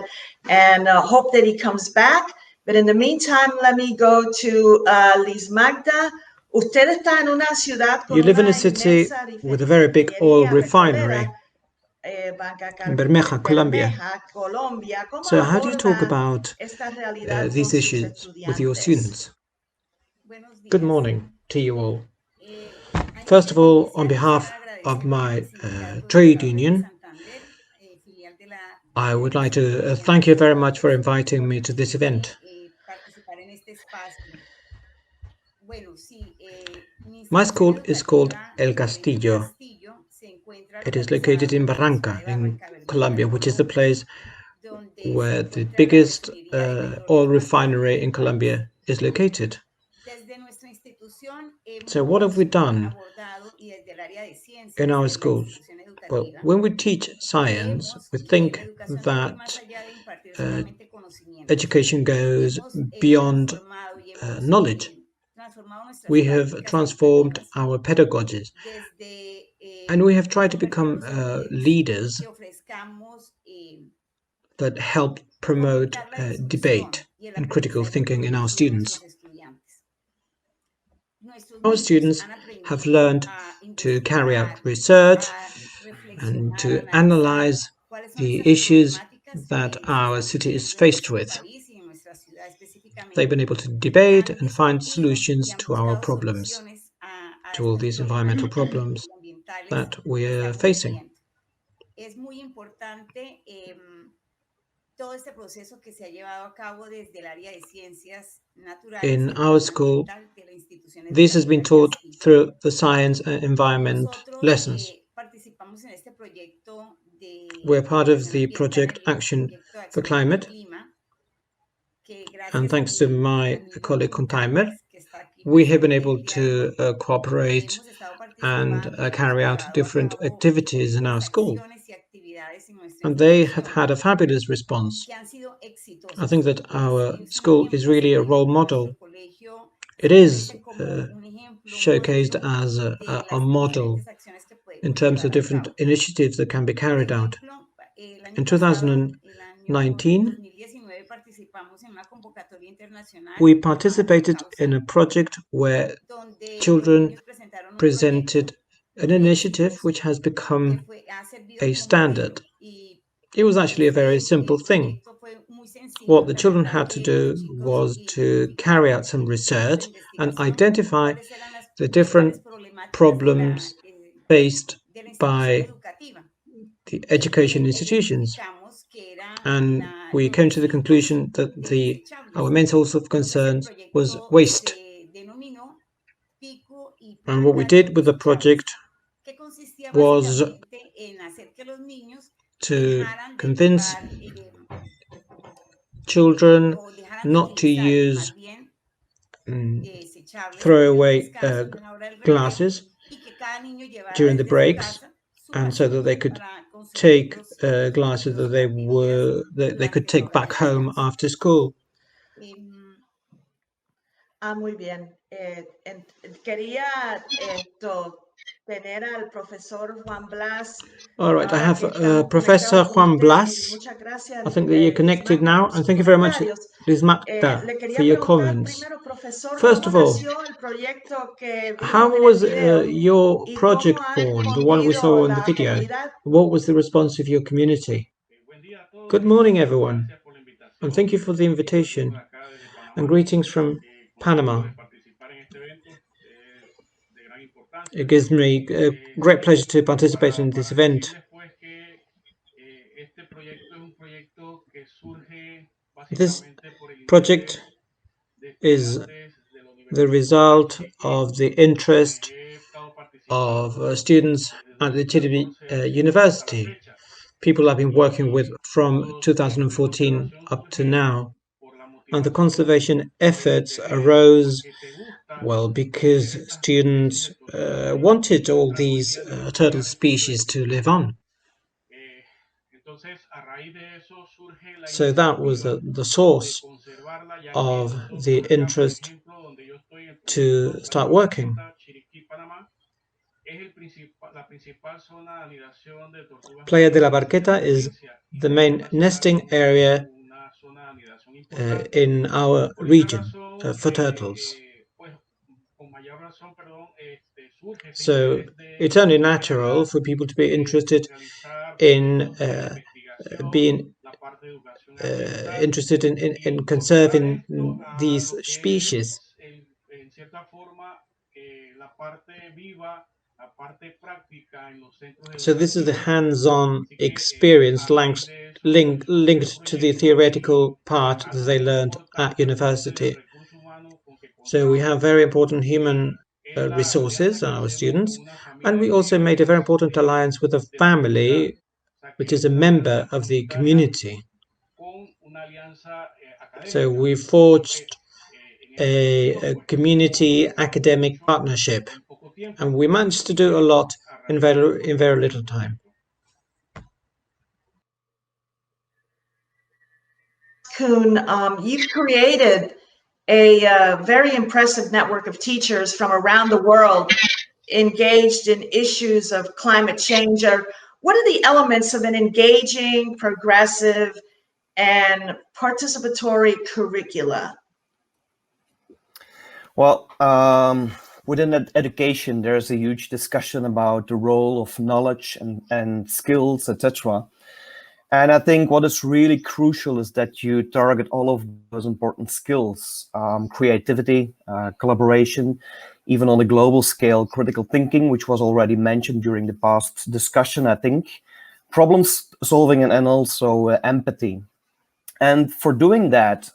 and hope that he comes back. But in the meantime, let me go to Liz Magda. Usted está en una ciudad con You live in una a city inmensa with a very big oil refinery in Bermeja, Colombia. Colombia. ¿Cómo So how do you talk aborda about esta realidad con these sus issues with your estudiantes? students? Good morning to you all. First of all, on behalf of my trade union, I would like to thank you very much for inviting me to this event. My school is called El Castillo. It is located in Barranca, in Colombia, which is the place where the biggest oil refinery in Colombia is located. So what have we done in our schools? Well, when we teach science, we think that education goes beyond knowledge. We have transformed our pedagogies and we have tried to become leaders that help promote debate and critical thinking in our students. Our students have learned to carry out research and to analyze the issues that our city is faced with. They've been able to debate and find solutions to our problems, to all these environmental problems that we're facing. In our school, this has been taught through the science and environment lessons. We're part of the project Action for Climate, and thanks to my colleague Contaimer, we have been able to cooperate and carry out different activities in our school. And they have had a fabulous response. I think that our school is really a role model. It is showcased as a model in terms of different initiatives that can be carried out. In 2019, we participated in a project where children presented an initiative which has become a standard. It was actually a very simple thing. What the children had to do was to carry out some research and identify the different problems faced by the education institutions. And we came to the conclusion that our main source of concern was waste. And what we did with the project was to convince children not to use throwaway glasses during the breaks, and so that they could take glasses that they could take back home after school. Muy bien. Quería tener al profesor Juan Blas. All right, I have Professor Juan Blas. I think that you're connected now, and thank you very much, Liz Magda, for your comments. First of all, how was your project born, the one we saw in the video? What was the response of your community? Good morning, everyone, and thank you for the invitation, and greetings from Panama. It gives me a great pleasure to participate in this event. This project is the result of the interest of students at the TDB University. People I've been working with from 2014 up to now. And the conservation efforts arose, well, because students wanted all these turtle species to live on. So that was the source of the interest to start working. Playa de la Barqueta is the main nesting area in our region for turtles. So it's only natural for people to be interested in being interested in conserving these species. So this is the hands-on experience linked to the theoretical part that they learned at university. So we have very important human resources, our students, and we also made a very important alliance with a family, which is a member of the community. So we forged a community academic partnership, and we managed to do a lot in very little time. Koen, you've created a very impressive network of teachers from around the world engaged in issues of climate change. What are the elements of an engaging, progressive, and participatory curricula? Well, within education, there's a huge discussion about the role of knowledge and skills, etc. And I think what is really crucial is that you target all of those important skills, creativity, collaboration, even on a global scale, critical thinking, which was already mentioned during the past discussion, I think, problem solving, and also empathy. And for doing that,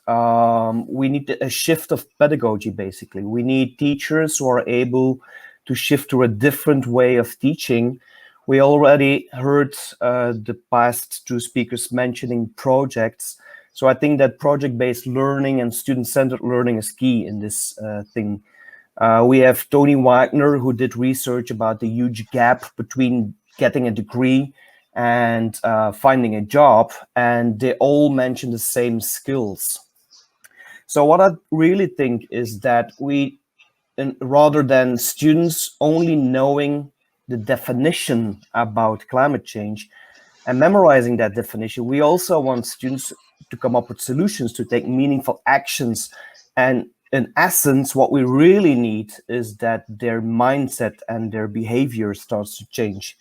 we need a shift of pedagogy, basically. We need teachers who are able to shift to a different way of teaching. We already heard the past two speakers mentioning projects. So I think that project-based learning and student-centered learning is key in this thing. We have Tony Wagner, who did research about the huge gap between getting a degree and finding a job, and they all mention the same skills. So what I really think is that we, rather than students only knowing the definition about climate change and memorizing that definition, we also want students to come up with solutions, to take meaningful actions. And in essence, what we really need is that their mindset and their behavior starts to change.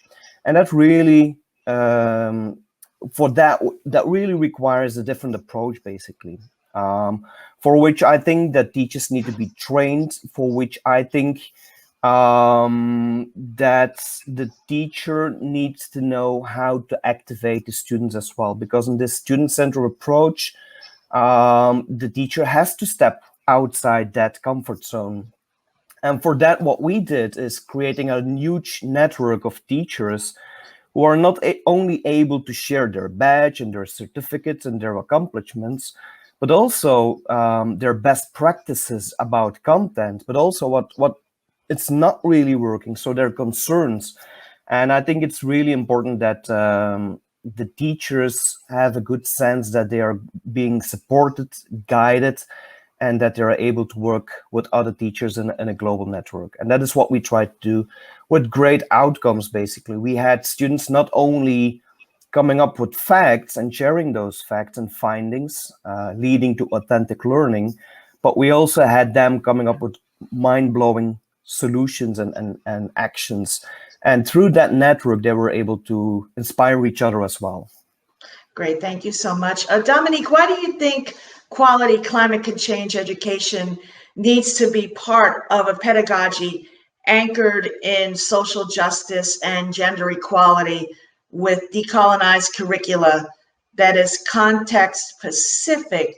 And that really, for that really requires a different approach, basically, for which I think that teachers need to be trained, for which I think that the teacher needs to know how to activate the students as well, because in this student-centered approach, the teacher has to step outside that comfort zone. And for that, what we did is creating a huge network of teachers who are not only able to share their badge and their certificates and their accomplishments, but also their best practices about content, but also what it's not really working, so their concerns. And I think it's really important that the teachers have a good sense that they are being supported, guided, and that they're able to work with other teachers in a global network. And that is what we try to do with great outcomes, basically. We had students not only coming up with facts and sharing those facts and findings, leading to authentic learning, but we also had them coming up with mind-blowing solutions and actions. And through that network, they were able to inspire each other as well. Great, thank you so much. Dominique, why do you think quality climate change education needs to be part of a pedagogy anchored in social justice and gender equality with decolonized curricula that is context-specific,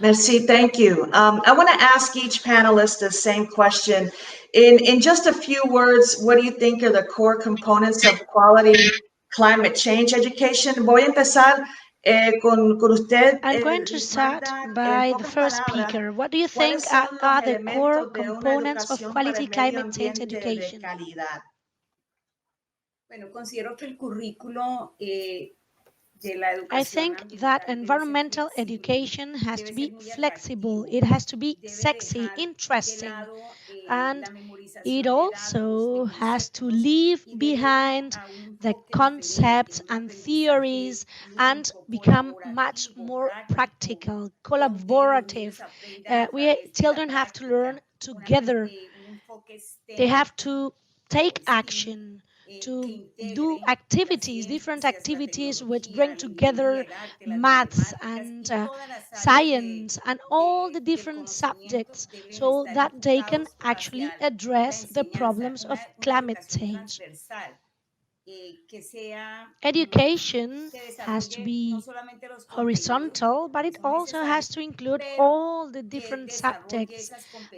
Merci, thank you. I want to ask each panelist the same question. In just a few words, what do you think are the core components of quality climate change education? Voy a empezar con usted. I'm going to start by the first speaker. What do you think are the core components of quality climate change education? Bueno, considero que el currículo I think that environmental education has to be flexible, it has to be sexy, interesting, and it also has to leave behind the concepts and theories and become much more practical, collaborative. Children have to learn together. They have to take action, to do activities, different activities which bring together maths and science and all the different subjects so that they can actually address the problems of climate change. Education has to be horizontal, but it also has to include all the different subjects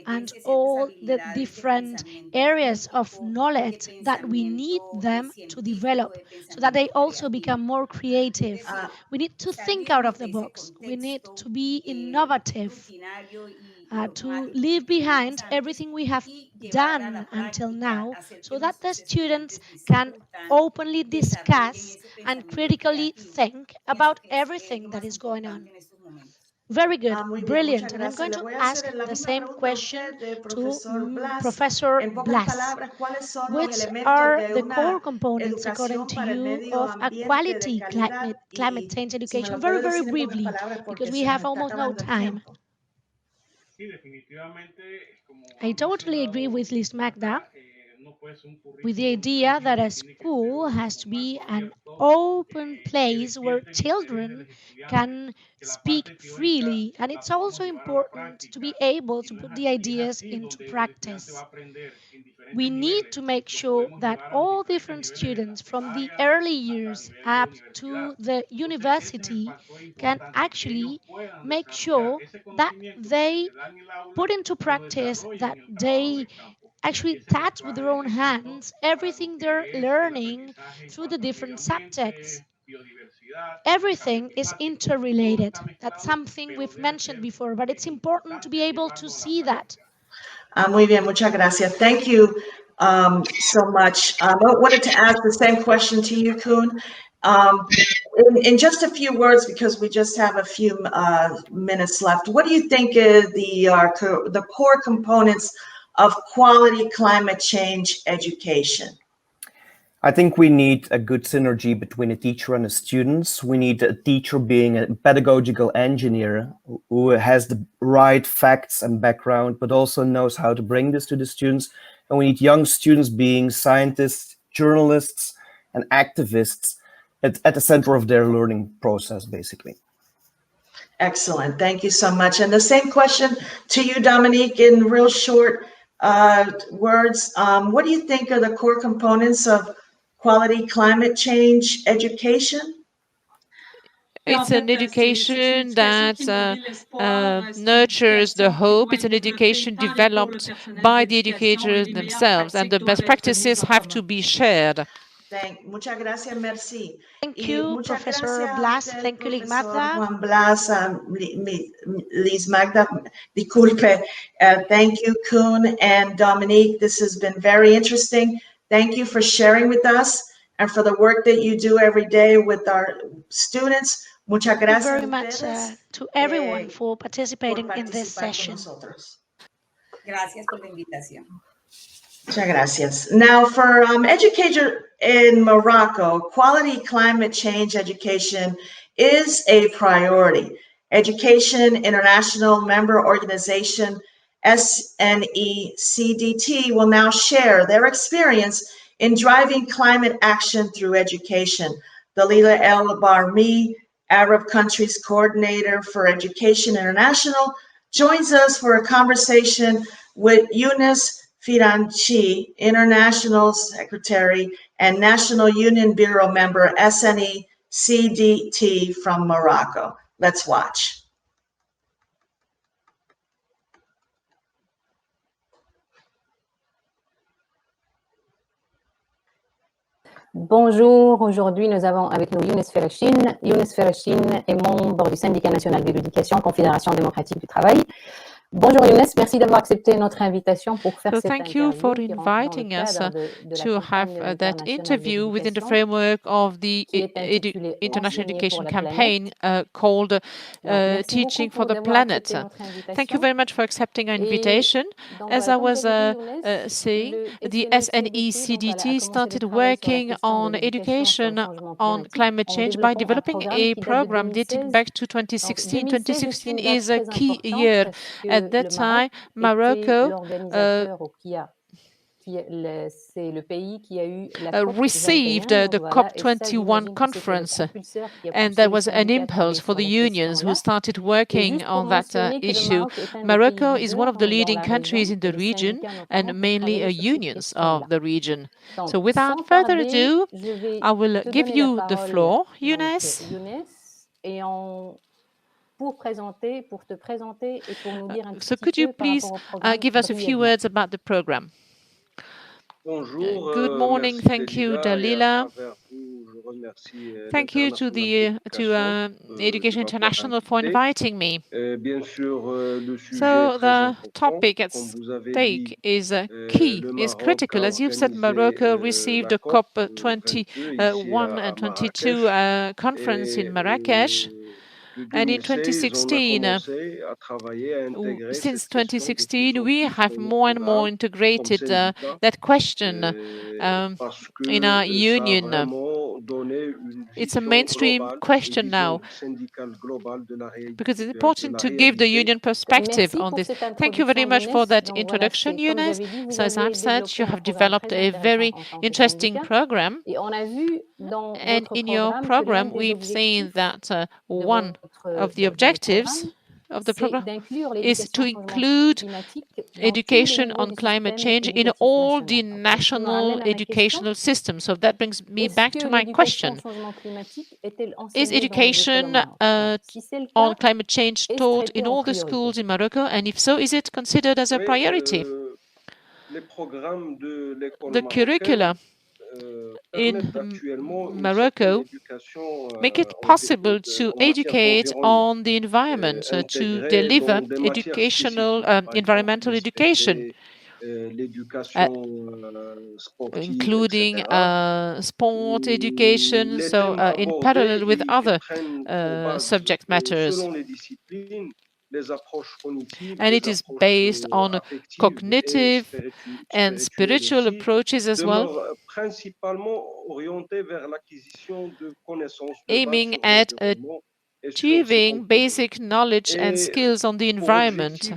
and all the different areas of knowledge that we need them to develop so that they also become more creative. We need to think out of the box. We need to be innovative, to leave behind everything we have done until now so that the students can openly discuss and critically think about everything that is going on. Very good, brilliant. And I'm going to ask the same question to Professor Blas. Which are the core components, according to you, of a quality climate change education? Very, very briefly, because we have almost no time. I totally agree with Liz Magda, with the idea that a school has to be an open place where children can speak freely, and it's also important to be able to put the ideas into practice. We need to make sure that all different students from the early years up to the university can actually make sure that they put into practice, that they actually touch with their own hands everything they're learning through the different subjects. Everything is interrelated. That's something we've mentioned before, but it's important to be able to see that. Muy bien, muchas gracias. Thank you so much. I wanted to ask the same question to you, Kuhn. In just a few words, because we just have a few minutes left, what do you think is the core components of quality climate change education? I think we need a good synergy between a teacher and the students. We need a teacher being a pedagogical engineer who has the right facts and background, but also knows how to bring this to the students. And we need young students being scientists, journalists, and activists at the center of their learning process, basically. Excellent. Thank you so much. And the same question to you, Dominique, in real short words. What do you think are the core components of quality climate change education? It's an education that nurtures the hope. It's an education developed by the educators themselves, and the best practices have to be shared. Muchas gracias, merci. Thank you, Professor Blas. Thank you, Liz Magda. Juan Blas, Liz Magda, disculpe. Thank you, Kuhn and Dominique. This has been very interesting. Thank you for sharing with us and for the work that you do every day with our students. Muchas gracias. Thank you very much to everyone for participating in this session. Gracias por la invitación. Muchas gracias. Now, for educators in Morocco, quality climate change education is a priority. Education International member organization SNECDT will now share their experience in driving climate action through education. Dalila El Barmi, Arab Countries Coordinator for Education International, joins us for a conversation with Yunus Fidanchi, International Secretary and National Union Bureau member, SNECDT from Morocco. Let's watch. Bonjour, aujourd'hui nous avons avec nous Younes Ferrachine. Younes Ferrachine est membre du syndicat national de l'éducation, Confédération démocratique du travail. Bonjour Younes, merci d'avoir accepté notre invitation pour faire cette interview. Thank you for inviting us to have that interview within the framework of the International Education Campaign called Teaching for the Planet. Thank you very much for accepting our invitation. As I was saying, the SNECDT started working on education on climate change by developing a program dating back to 2016. 2016 is a key year. At that time, Morocco received the COP21 conference, and that was an impulse for the unions who started working on that issue. Morocco is one of the leading countries in the region and mainly unions of the region. So without further ado, I will give you the floor, Younes. So could you please give us a few words about the program? Bonjour. Good morning. Thank you, Dalila. Thank you to the Education International for inviting me. So the topic at stake is key, is critical. As you've said, Morocco received a COP21 and 22 conference in Marrakesh. And in 2016, since 2016, we have more and more integrated that question in our union. It's a mainstream question now because it's important to give the union perspective on this. Thank you very much for that introduction, Younes. So as I've said, you have developed a very interesting program. And in your program, we've seen that one of the objectives of the program is to include education on climate change in all the national educational systems. So that brings me back to my question. Is education on climate change taught in all the schools in Morocco? And if so, is it considered as a priority? The curricula in Morocco make it possible to educate on the environment, to deliver educational, environmental education, including sport education, so in parallel with other subject matters. And it is based on cognitive and spiritual approaches as well, aiming at achieving basic knowledge and skills on the environment.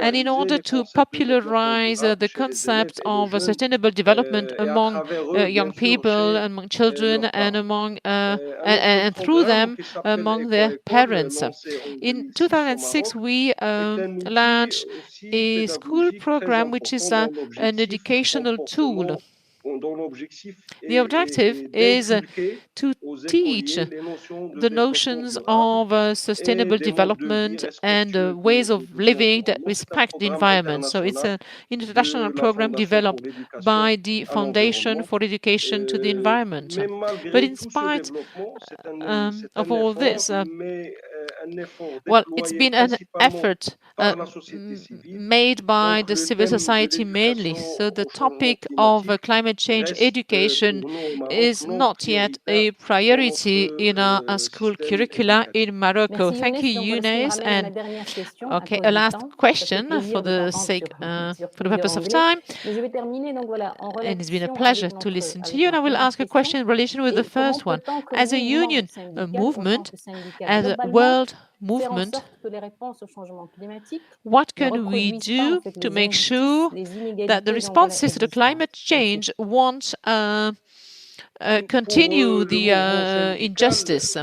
And in order to popularize the concept of sustainable development among young people, among children, and among and through them among their parents. In 2006, we launched a school program which is an educational tool. The objective is to teach the notions of sustainable development and ways of living that respect the environment. So it's an international program developed by the Foundation for Education to the Environment. But in spite of all this, well, it's been an effort made by the civil society mainly. So the topic of climate change education is not yet a priority in our school curricula in Morocco. Thank you, Younes. And okay, a last question for the sake, for the purpose of time. And it's been a pleasure to listen to you. And I will ask a question in relation with the first one. As a union, a movement, as a world movement, what can we do to make sure that the responses to the climate change won't continue the injustice?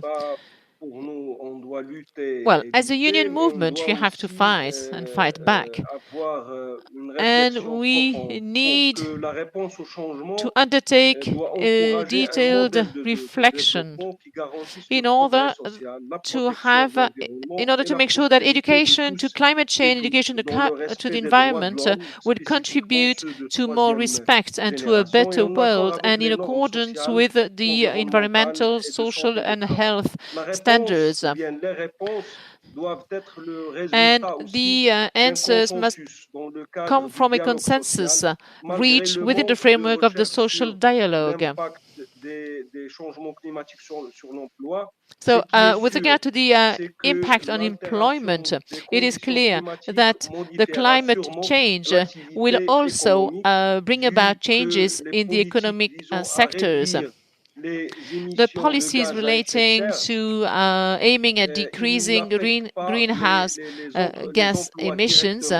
Well, as a union movement, we have to fight and fight back. And we need to undertake a detailed reflection in order to make sure that education to climate change, education to the environment would contribute to more respect and to a better world, and in accordance with the environmental, social, and health standards. And the answers must come from a consensus reached within the framework of the social dialogue. So with regard to the impact on employment, it is clear that the climate change will also bring about changes in the economic sectors. The policies relating to aiming at decreasing greenhouse gas emissions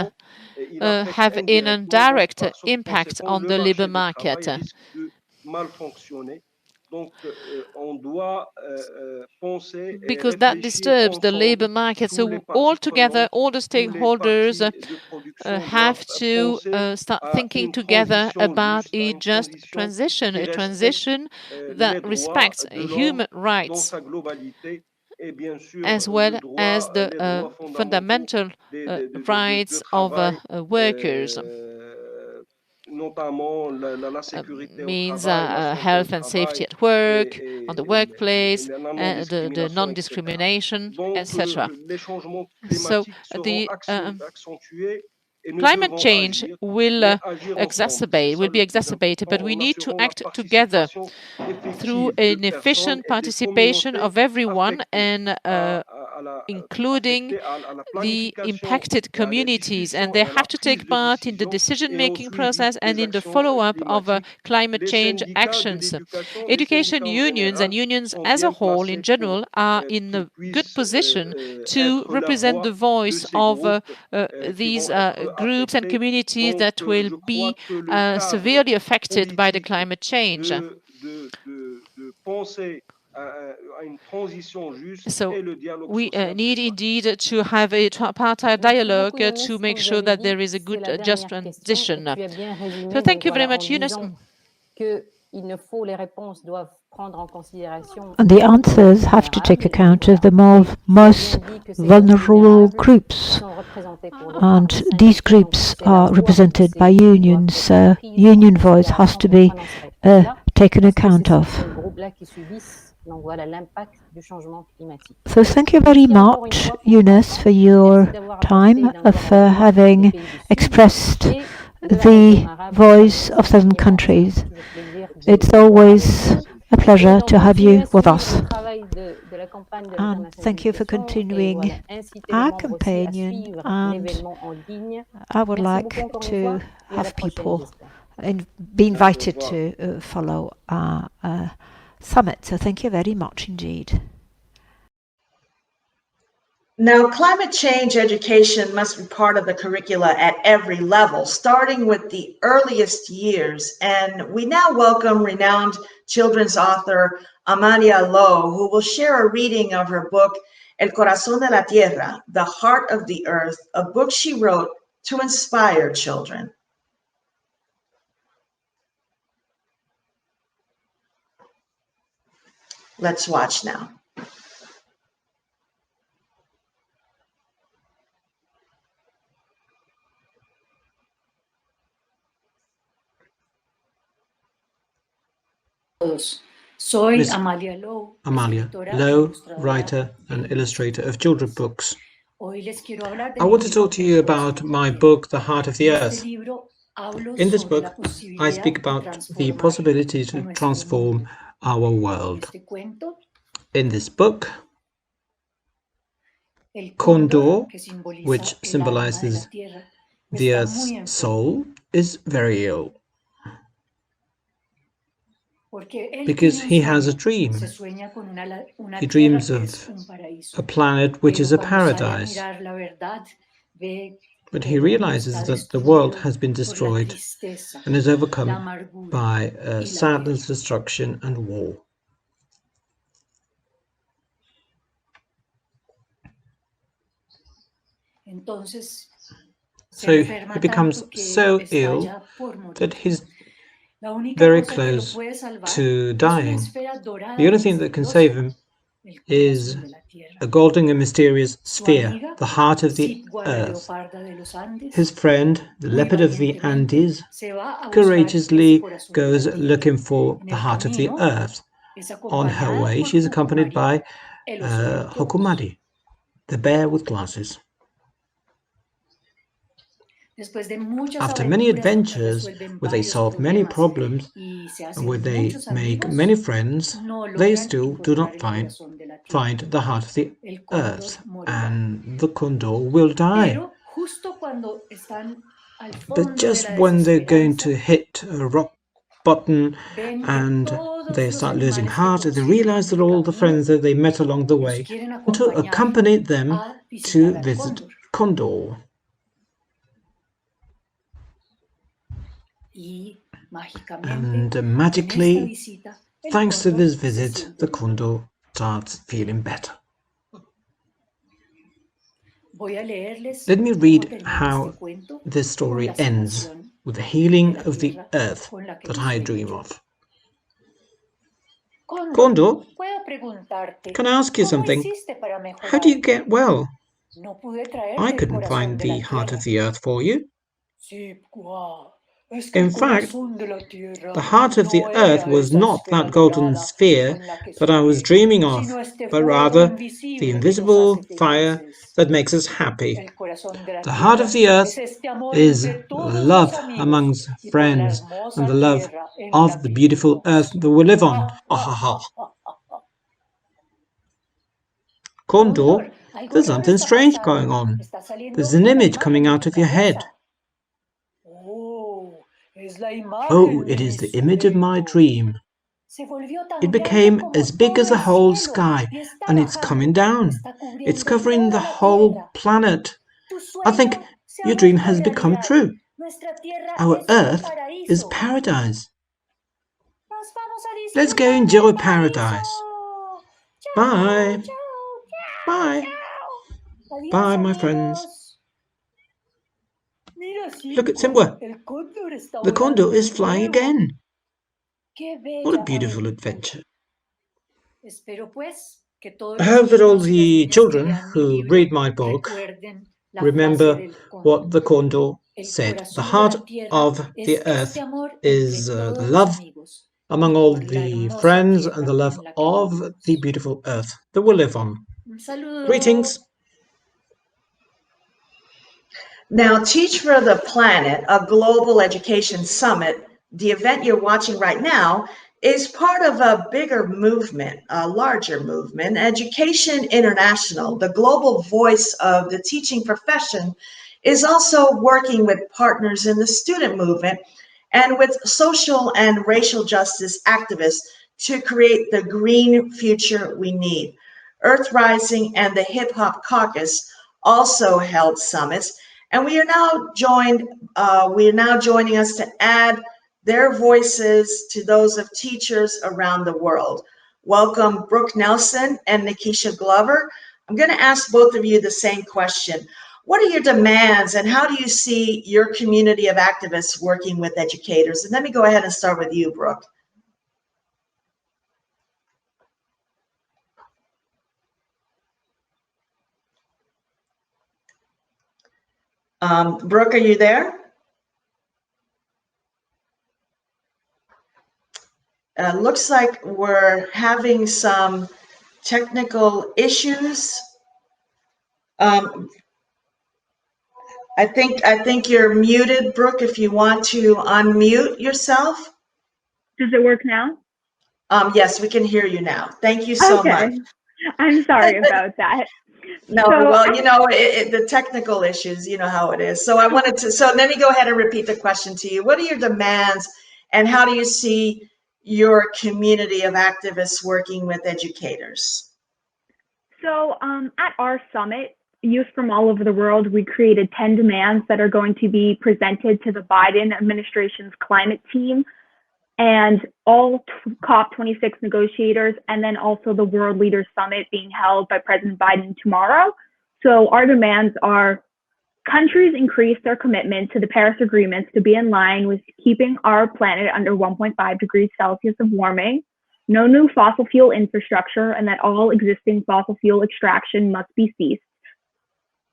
have an indirect impact on the labor market. Because that disturbs the labor market. So all together, all the stakeholders have to start thinking together about a just transition, a transition that respects human rights, as well as the fundamental rights of workers. Means health and safety at work, on the workplace, the non-discrimination, etc. So the climate change will be exacerbated, but we need to act together through an efficient participation of everyone and including the impacted communities, and they have to take part in the decision-making process and in the follow-up of climate change actions. Education unions and unions as a whole in general are in a good position to represent the voice of these groups and communities that will be severely affected by the climate change. So we need indeed to have a tripartite dialogue to make sure that there is a good, just transition. So thank you very much, Eunice. The answers have to take account of the most vulnerable groups, and these groups are represented by unions, so union voice has to be taken account of. So thank you very much, Eunice, for your time of having expressed the voice of certain countries. It's always a pleasure to have you with us. And thank you for continuing our campaign, and I would like to have people be invited to follow our summit. So thank you very much indeed. Now, climate change education must be part of the curricula at every level, starting with the earliest years. And we now welcome renowned children's author Amalia Lowe, who will share a reading of her book, El Corazón de la Tierra, The Heart of the Earth, a book she wrote to inspire children. Let's watch now. Miss Amalia Lowe, writer and illustrator of children's books. I want to talk to you about my book, The Heart of the Earth. In this book, I speak about the possibility to transform our world. In this book, Condor, which symbolizes the Earth's soul, is very ill. Because he has a dream. He dreams of a planet which is a paradise. But he realizes that the world has been destroyed and is overcome by sadness, destruction, and war. So he becomes so ill that he's very close to dying. The only thing that can save him is a golden and mysterious sphere, the heart of the earth. His friend, the leopard of the Andes, courageously goes looking for the heart of the earth. On her way, she's accompanied by Hokumari, the bear with glasses. After many adventures, where they solve many problems, and where they make many friends, they still do not find the heart of the earth, and the condor will die. But just when they're going to hit a rock bottom and they start losing heart, they realize that all the friends that they met along the way want to accompany them to visit Condor. And magically, thanks to this visit, the condor starts feeling better. Let me read how this story ends with the healing of the earth that I dream of. Condor, can I ask you something? How do you get well? I couldn't find the heart of the earth for you. In fact, the heart of the earth was not that golden sphere that I was dreaming of, but rather the invisible fire that makes us happy. The heart of the earth is love amongst friends and the love of the beautiful earth that we live on. Condor, there's something strange going on. There's an image coming out of your head. Oh, it is the image of my dream. It became as big as the whole sky, and it's coming down. It's covering the whole planet. I think your dream has become true. Our Earth is paradise. Let's go enjoy paradise. Bye. Bye. Bye, my friends. Look at Simba. The condor is flying again. What a beautiful adventure. I hope that all the children who read my book remember what the condor said. The heart of the earth is love among all the friends and the love of the beautiful earth that we live on. Greetings. Now, Teach for the Planet, a global education summit, the event you're watching right now, is part of a bigger movement, a larger movement. Education International, the global voice of the teaching profession, is also working with partners in the student movement and with social and racial justice activists to create the green future we need. Earth Rising and the Hip Hop Caucus also held summits, and we are now joining us to add their voices to those of teachers around the world. Welcome, Brooke Nelson and Nikisha Glover. I'm going to ask both of you the same question. What are your demands and how do you see your community of activists working with educators? And let me go ahead and start with you, Brooke. Brooke, are you there? Looks like we're having some technical issues. I think you're muted, Brooke, if you want to unmute yourself. Does it work now? Yes, we can hear you now. Thank you so much. I'm sorry about that. No, So well, you know, the technical issues, you know how it is. So so let me go ahead and repeat the question to you. What are your demands and how do you see your community of activists working with educators? So at our summit, youth from all over the world, we created 10 demands that are going to be presented to the Biden administration's climate team and all COP26 negotiators, and then also the World Leaders Summit being held by President Biden tomorrow. So our demands are countries increase their commitment to the Paris agreements to be in line with keeping our planet under 1.5 degrees Celsius of warming, no new fossil fuel infrastructure, and that all existing fossil fuel extraction must be ceased.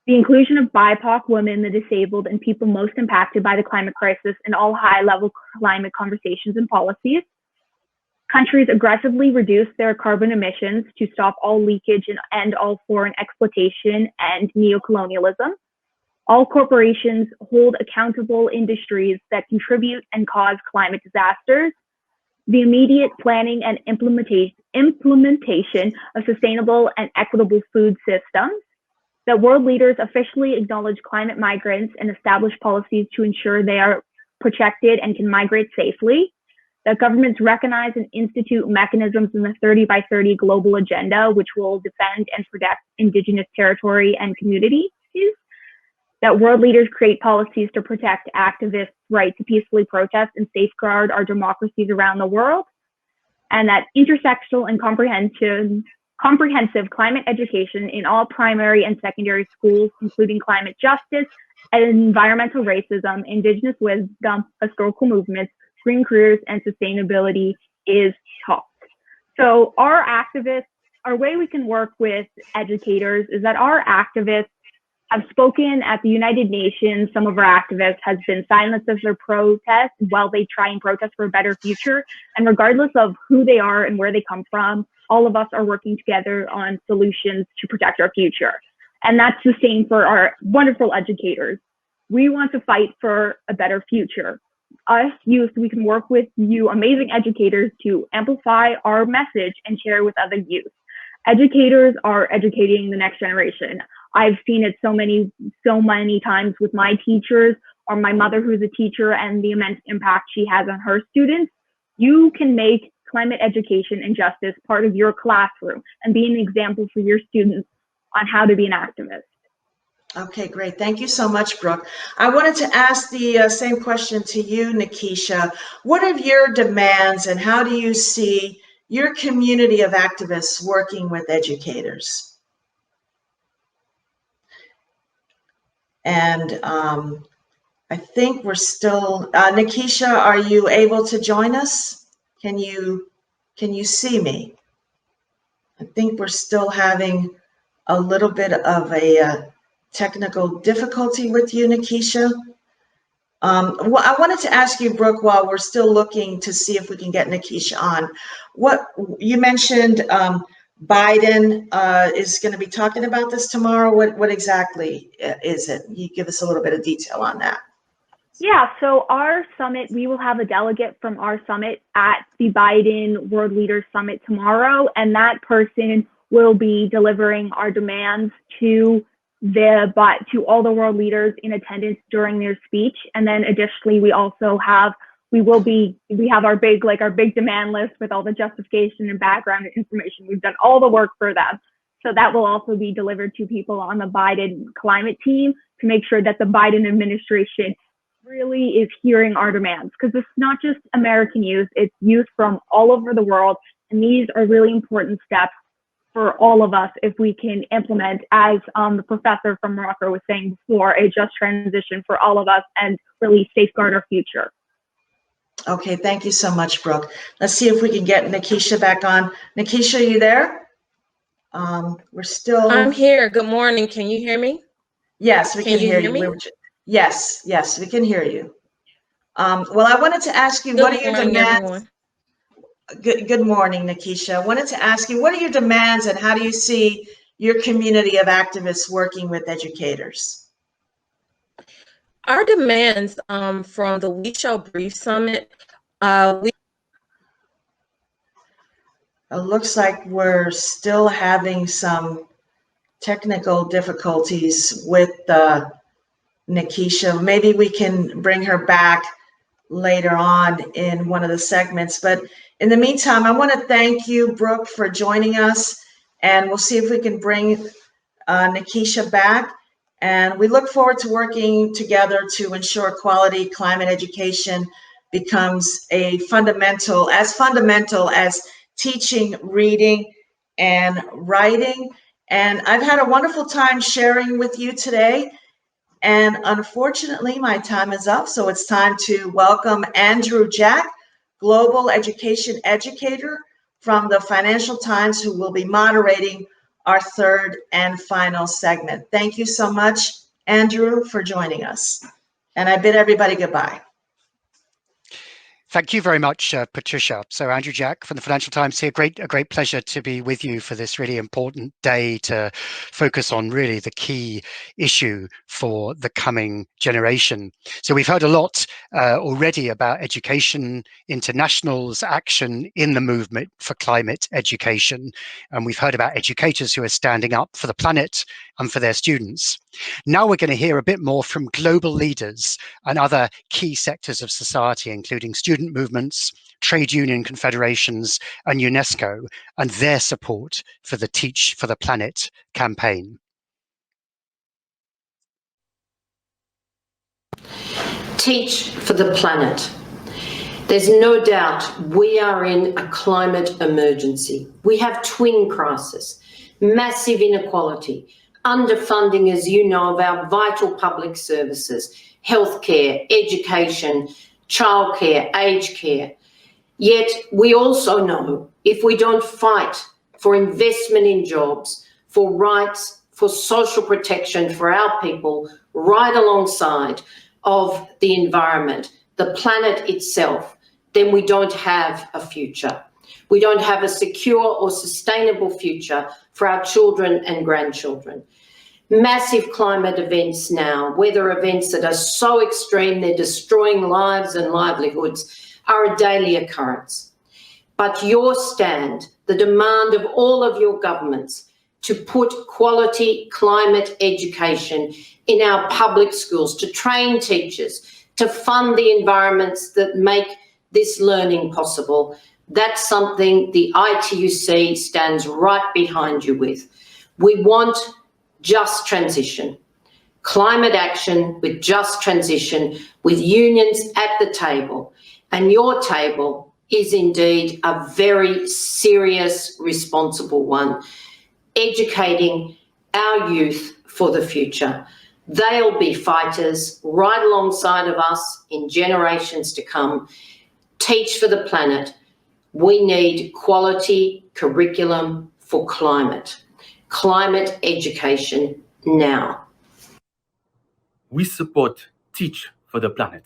The inclusion of BIPOC, women, the disabled, and people most impacted by the climate crisis in all high-level climate conversations and policies. Countries aggressively reduce their carbon emissions to stop all leakage and end all foreign exploitation and neocolonialism. All corporations hold accountable industries that contribute and cause climate disasters. The immediate planning and implementation of sustainable and equitable food systems. That world leaders officially acknowledge climate migrants and establish policies to ensure they are protected and can migrate safely. That governments recognize and institute mechanisms in the 30 by 30 global agenda, which will defend and protect indigenous territory and communities. that world leaders create policies to protect activists' right to peacefully protest and safeguard our democracies around the world, and that intersectional and comprehensive climate education in all primary and secondary schools, including climate justice, environmental racism, indigenous wisdom, historical movements, green careers, and sustainability is taught. So our way we can work with educators is that our activists have spoken at the United Nations. Some of our activists has been silenced as their protest while they try and protest for a better future. And regardless of who they are and where they come from, all of us are working together on solutions to protect our future. And that's the same for our wonderful educators. We want to fight for a better future. Us youth, we can work with you amazing educators to amplify our message and share with other youth. Educators are educating the next generation. I've seen it so many times with my teachers or my mother who's a teacher and the immense impact she has on her students. You can make climate education and justice part of your classroom and be an example for your students on how to be an activist. Okay, great. Thank you so much, Brooke. I wanted to ask the same question to you, Nikisha. What are your demands and how do you see your community of activists working with educators? And I think we're still, Nikisha, are you able to join us? Can you see me? I think we're still having a little bit of a technical difficulty with you, Nikisha. Well, I wanted to ask you, Brooke, while we're still looking to see if we can get Nikisha on, what you mentioned, Biden is going to be talking about this tomorrow. What exactly is it? You give us a little bit of detail on that. Yeah, so our summit, we will have a delegate from our summit at the Biden World Leaders Summit tomorrow, and that person will be delivering our demands to all the world leaders in attendance during their speech. And then additionally, we have our big demand list with all the justification and background information. We've done all the work for them. So that will also be delivered to people on the Biden climate team to make sure that the Biden administration really is hearing our demands, because it's not just American youth, it's youth from all over the world. And these are really important steps for all of us if we can implement, as the professor from Morocco was saying before, a just transition for all of us and really safeguard our future. Okay, thank you so much, Brooke. Let's see if we can get Nikisha back on. Nikisha, are you there? We're still... I'm here. Good morning. Can you hear me? Yes, we can hear you. Me? Yes, we can hear you. Well, I wanted to ask you, what are your demands? Good morning, Nikisha. I wanted to ask you, what are your demands and how do you see your community of activists working with educators? Our demands from the We Shall Brief Summit, it looks like we're still having some technical difficulties with Nikisha. Maybe we can bring her back later on in one of the segments. But in the meantime, I want to thank you, Brooke, for joining us. And we'll see if we can bring Nikisha back. And we look forward to working together to ensure quality climate education becomes as fundamental as teaching, reading, and writing. And I've had a wonderful time sharing with you today. And unfortunately, my time is up, so it's time to welcome Andrew Jack, Global Education Educator from the Financial Times, who will be moderating our third and final segment. Thank you so much, Andrew, for joining us. And I bid everybody goodbye. Thank you very much, Patricia. So Andrew Jack from the Financial Times here. A great pleasure to be with you for this really important day to focus on really the key issue for the coming generation. So we've heard a lot already about Education International's action in the movement for climate education. And we've heard about educators who are standing up for the planet and for their students. Now we're going to hear a bit more from global leaders and other key sectors of society, including student movements, trade union confederations, and UNESCO, and their support for the Teach for the Planet campaign. Teach for the planet. There's no doubt we are in a climate emergency. We have twin crises, massive inequality, underfunding, as you know, of our vital public services, healthcare, education, childcare, aged care. Yet we also know if we don't fight for investment in jobs, for rights, for social protection for our people, right alongside of the environment, the planet itself, then we don't have a future. We don't have a secure or sustainable future for our children and grandchildren. Massive climate events now, weather events that are so extreme they're destroying lives and livelihoods, are a daily occurrence. But your stand, the demand of all of your governments to put quality climate education in our public schools, to train teachers, to fund the environments that make this learning possible, that's something the ITUC stands right behind you with. We want just transition, climate action with just transition, with unions at the table. And your table is indeed a very serious, responsible one, educating our youth for the future. They'll be fighters right alongside of us in generations to come. Teach for the planet. We need quality curriculum for climate education now. We support Teach for the Planet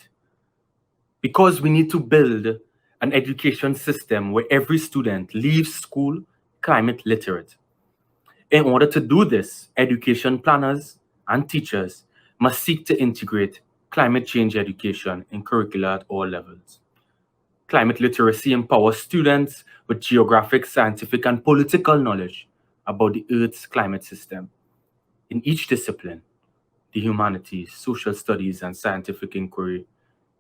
because we need to build an education system where every student leaves school climate literate. In order to do this, education planners and teachers must seek to integrate climate change education in curricula at all levels. Climate literacy empowers students with geographic, scientific, and political knowledge about the Earth's climate system. In each discipline, the humanities, social studies, and scientific inquiry,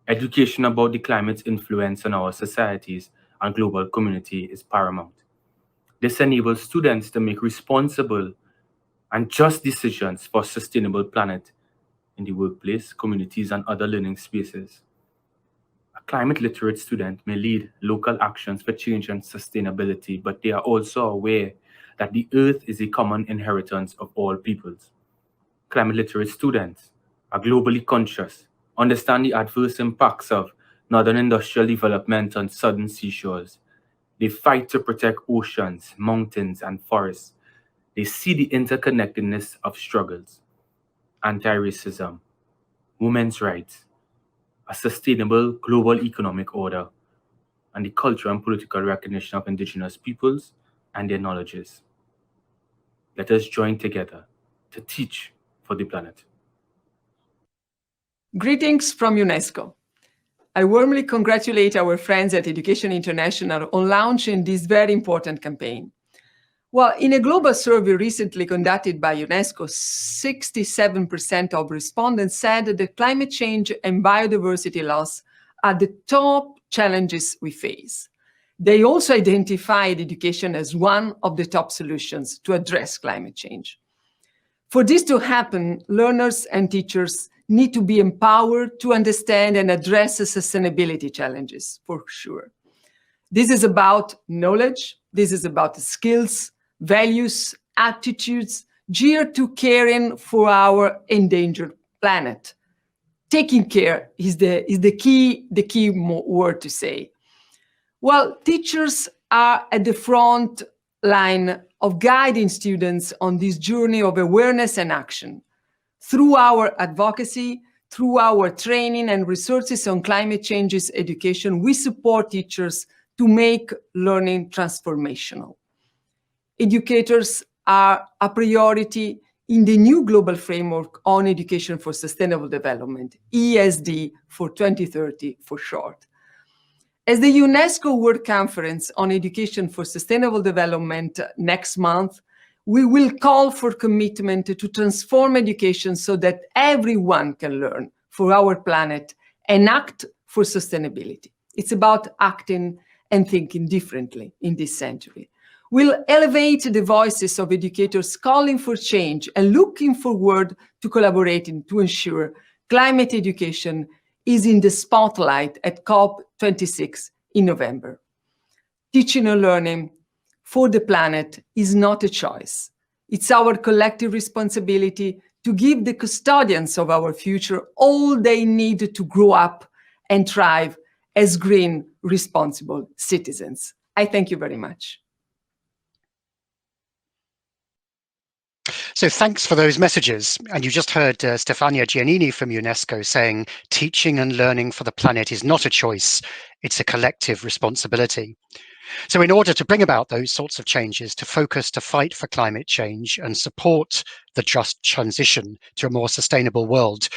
education about the climate's influence on our societies and global community is paramount. This enables students to make responsible and just decisions for a sustainable planet in the workplace, communities, and other learning spaces. A climate literate student may lead local actions for change and sustainability, but they are also aware that the Earth is a common inheritance of all peoples. Climate literate students are globally conscious, understand the adverse impacts of northern industrial development on southern seashores. They fight to protect oceans, mountains, and forests. They see the interconnectedness of struggles, anti-racism, women's rights, a sustainable global economic order, and the cultural and political recognition of indigenous peoples and their knowledges. Let us join together to teach for the planet. Greetings from UNESCO. I warmly congratulate our friends at Education International on launching this very important campaign. Well, in a global survey recently conducted by UNESCO, 67% of respondents said that climate change and biodiversity loss are the top challenges we face. They also identified education as one of the top solutions to address climate change. For this to happen, learners and teachers need to be empowered to understand and address the sustainability challenges, for sure. This is about knowledge, this is about skills, values, attitudes, geared to caring for our endangered planet. Taking care is the key word to say. Well, teachers are at the front line of guiding students on this journey of awareness and action. Through our advocacy, through our training and resources on climate changes education, we support teachers to make learning transformational. Educators are a priority in the new global framework on education for sustainable development, ESD for 2030 for short. As the UNESCO World Conference on Education for Sustainable Development next month, we will call for commitment to transform education so that everyone can learn for our planet and act for sustainability. It's about acting and thinking differently in this century. We'll elevate the voices of educators calling for change and looking forward to collaborating to ensure climate education is in the spotlight at COP26 in November. Teaching and learning for the planet is not a choice. It's our collective responsibility to give the custodians of our future all they need to grow up and thrive as green, responsible citizens. I thank you very much. So thanks for those messages. And you just heard Stefania Giannini from UNESCO saying, teaching and learning for the planet is not a choice, it's a collective responsibility. So in order to bring about those sorts of changes, to focus to fight for climate change and support the just transition to a more sustainable world,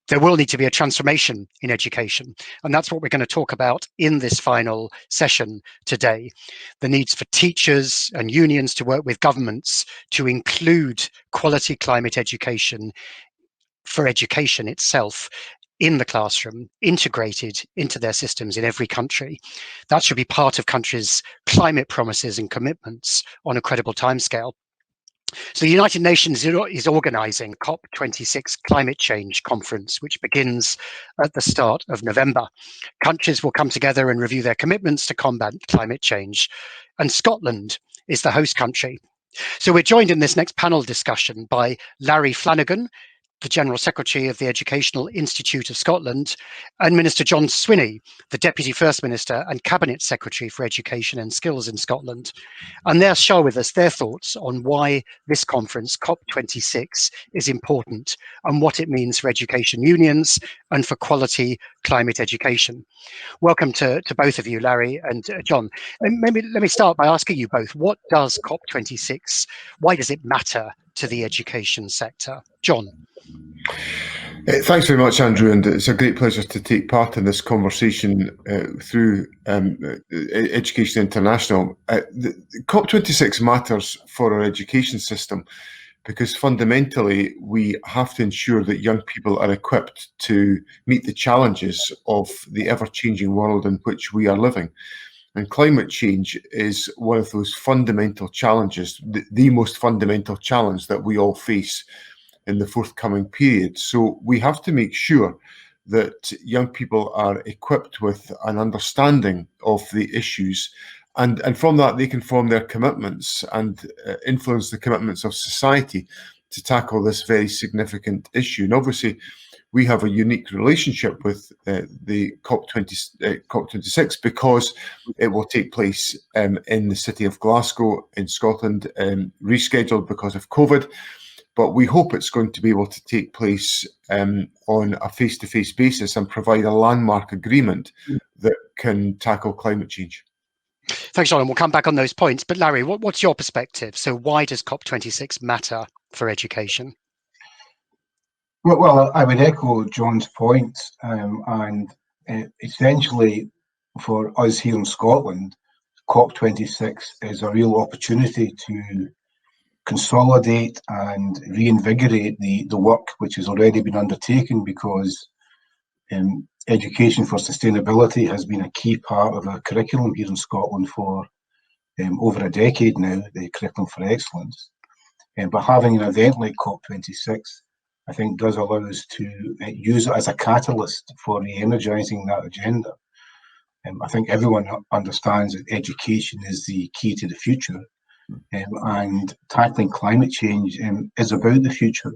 there will need to be a transformation in education. And that's what we're going to talk about in this final session today. The needs for teachers and unions to work with governments to include quality climate education for education itself in the classroom, integrated into their systems in every country. That should be part of countries' climate promises and commitments on a credible timescale. So the United Nations is organizing COP26 Climate Change Conference, which begins at the start of November. Countries will come together and review their commitments to combat climate change. And Scotland is the host country. So we're joined in this next panel discussion by Larry Flanagan, the General Secretary of the Educational Institute of Scotland, and Minister John Swinney, the Deputy First Minister and Cabinet Secretary for Education and Skills in Scotland. And they'll share with us their thoughts on why this conference, COP26, is important and what it means for education unions and for quality climate education. Welcome to both of you, Larry and John. And maybe let me start by asking you both, what does COP26, why does it matter to the education sector? John. Thanks very much, Andrew, and it's a great pleasure to take part in this conversation through Education International. COP26 matters for our education system because fundamentally we have to ensure that young people are equipped to meet the challenges of the ever-changing world in which we are living. And climate change is one of those fundamental challenges, the most fundamental challenge that we all face in the forthcoming period. So we have to make sure that young people are equipped with an understanding of the issues, and from that they can form their commitments and influence the commitments of society to tackle this very significant issue. And obviously we have a unique relationship with the COP26 because it will take place in the city of Glasgow in Scotland, rescheduled because of COVID. But we hope it's going to be able to take place on a face-to-face basis and provide a landmark agreement that can tackle climate change. Thanks, John, and we'll come back on those points. But Larry, what's your perspective? So why does COP26 matter for education? Well, I would echo John's points, and essentially for us here in Scotland, COP26 is a real opportunity to consolidate and reinvigorate the work which has already been undertaken, because education for sustainability has been a key part of our curriculum here in Scotland for over a decade now, the curriculum for excellence. But having an event like COP26, I think, does allow us to use it as a catalyst for re-energising that agenda. I think everyone understands that education is the key to the future. And tackling climate change is about the future.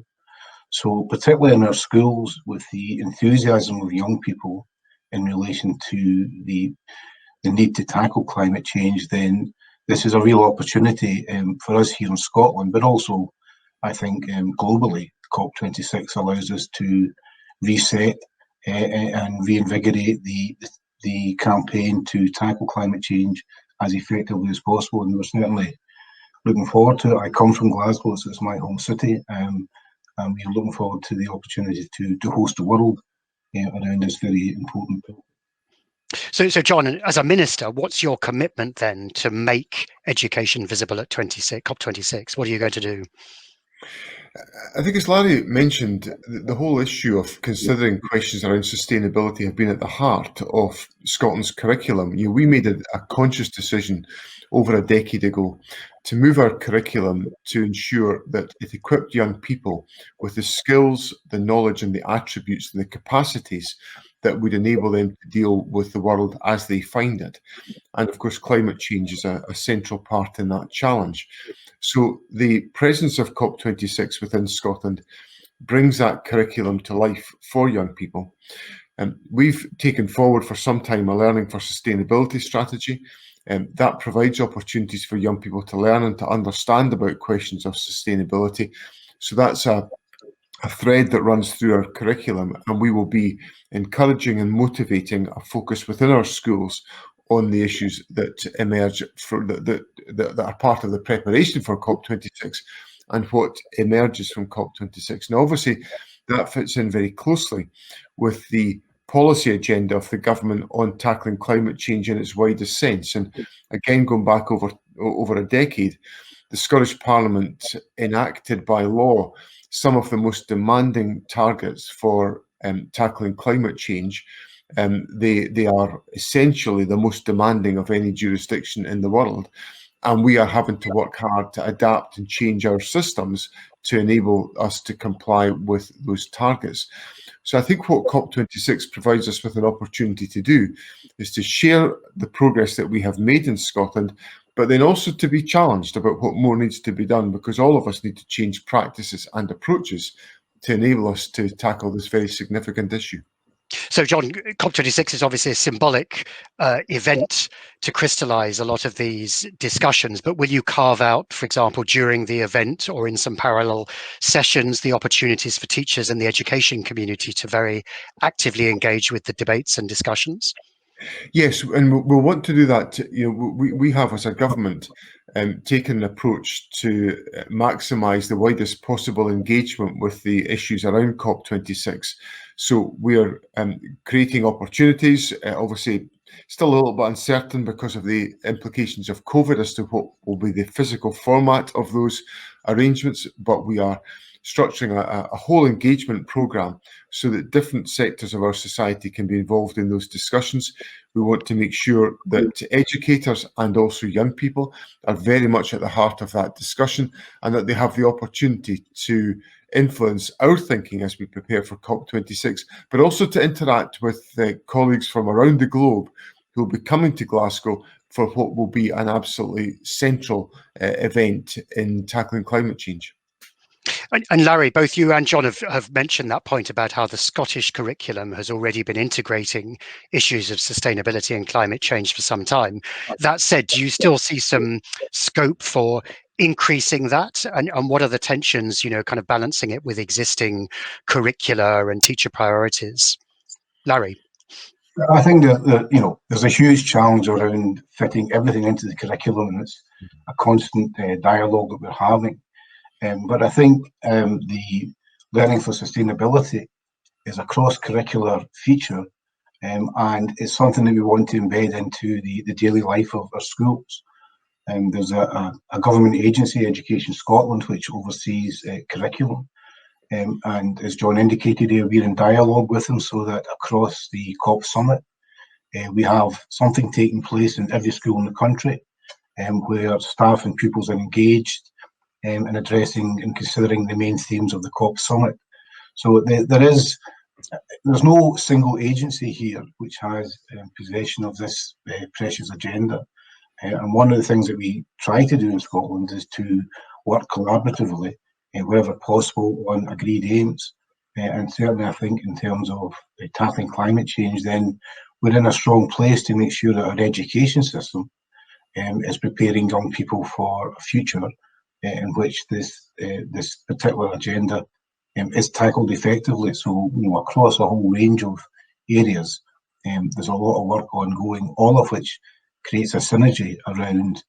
So particularly in our schools, with the enthusiasm of young people in relation to the need to tackle climate change, then this is a real opportunity for us here in Scotland, but also I think globally. COP26 allows us to reset and reinvigorate the campaign to tackle climate change as effectively as possible, and we're certainly looking forward to it. I come from Glasgow, so it's my home city, and we're looking forward to the opportunity to host the world around this very important topic. So John, as a minister, what's your commitment then to make education visible at COP26? What are you going to do? I think, as Larry mentioned, the whole issue of considering questions around sustainability have been at the heart of Scotland's curriculum. We made a conscious decision over a decade ago to move our curriculum to ensure that it equipped young people with the skills, the knowledge and the attributes and the capacities that would enable them to deal with the world as they find it. And of course, climate change is a central part in that challenge. So the presence of COP26 within Scotland brings that curriculum to life for young people. We've taken forward for some time a Learning for Sustainability strategy. That provides opportunities for young people to learn and to understand about questions of sustainability. So that's a thread that runs through our curriculum, and we will be encouraging and motivating a focus within our schools on the issues that emerge that are part of the preparation for COP26 and what emerges from COP26. Now, obviously, that fits in very closely with the policy agenda of the government on tackling climate change in its widest sense. And again, going back over a decade, the Scottish Parliament enacted by law some of the most demanding targets for tackling climate change. They are essentially the most demanding of any jurisdiction in the world. And we are having to work hard to adapt and change our systems to enable us to comply with those targets. So I think what COP26 provides us with an opportunity to do is to share the progress that we have made in Scotland, but then also to be challenged about what more needs to be done, because all of us need to change practices and approaches to enable us to tackle this very significant issue. So, John, COP26 is obviously a symbolic event to crystallize a lot of these discussions, but will you carve out, for example, during the event or in some parallel sessions, the opportunities for teachers and the education community to very actively engage with the debates and discussions? Yes, and we'll want to do that. We have, as a government, taken an approach to maximise the widest possible engagement with the issues around COP26. So we are creating opportunities. Obviously, still a little bit uncertain because of the implications of COVID as to what will be the physical format of those arrangements, but we are structuring a whole engagement programme so that different sectors of our society can be involved in those discussions. We want to make sure that educators and also young people are very much at the heart of that discussion, and that they have the opportunity to influence our thinking as we prepare for COP26, but also to interact with colleagues from around the globe who will be coming to Glasgow for what will be an absolutely central event in tackling climate change. And Larry, both you and John have mentioned that point about how the Scottish curriculum has already been integrating issues of sustainability and climate change for some time. That said, do you still see some scope for increasing that? And what are the tensions, kind of balancing it with existing curricula and teacher priorities? Larry? I think that there's a huge challenge around fitting everything into the curriculum, and it's a constant dialogue that we're having. But I think the Learning for Sustainability is a cross-curricular feature, and it's something that we want to embed into the daily life of our schools. There's a government agency, Education Scotland, which oversees curriculum. And as John indicated here, we're in dialogue with them so that across the COP summit, we have something taking place in every school in the country, where staff and pupils are engaged in addressing and considering the main themes of the COP summit. So there's no single agency here which has possession of this precious agenda. And one of the things that we try to do in Scotland is to work collaboratively, wherever possible, on agreed aims. And certainly I think in terms of tackling climate change, then we're in a strong place to make sure that our education system is preparing young people for a future in which this particular agenda is tackled effectively. So, across a whole range of areas, there's a lot of work ongoing, all of which creates a synergy around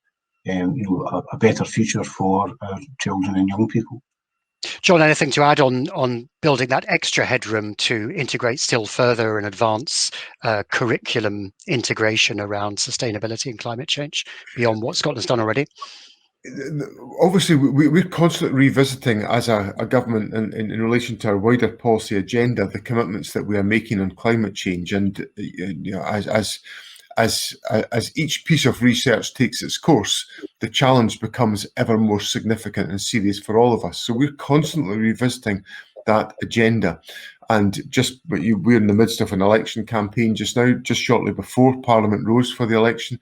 a better future for our children and young people. John, anything to add on building that extra headroom to integrate still further and advance curriculum integration around sustainability and climate change beyond what Scotland's done already? obviously, we're constantly revisiting as a government in relation to our wider policy agenda the commitments that we are making on climate change, and as each piece of research takes its course, the challenge becomes ever more significant and serious for all of us. So we're constantly revisiting that agenda. And we're in the midst of an election campaign just now, just shortly before Parliament rose for the election.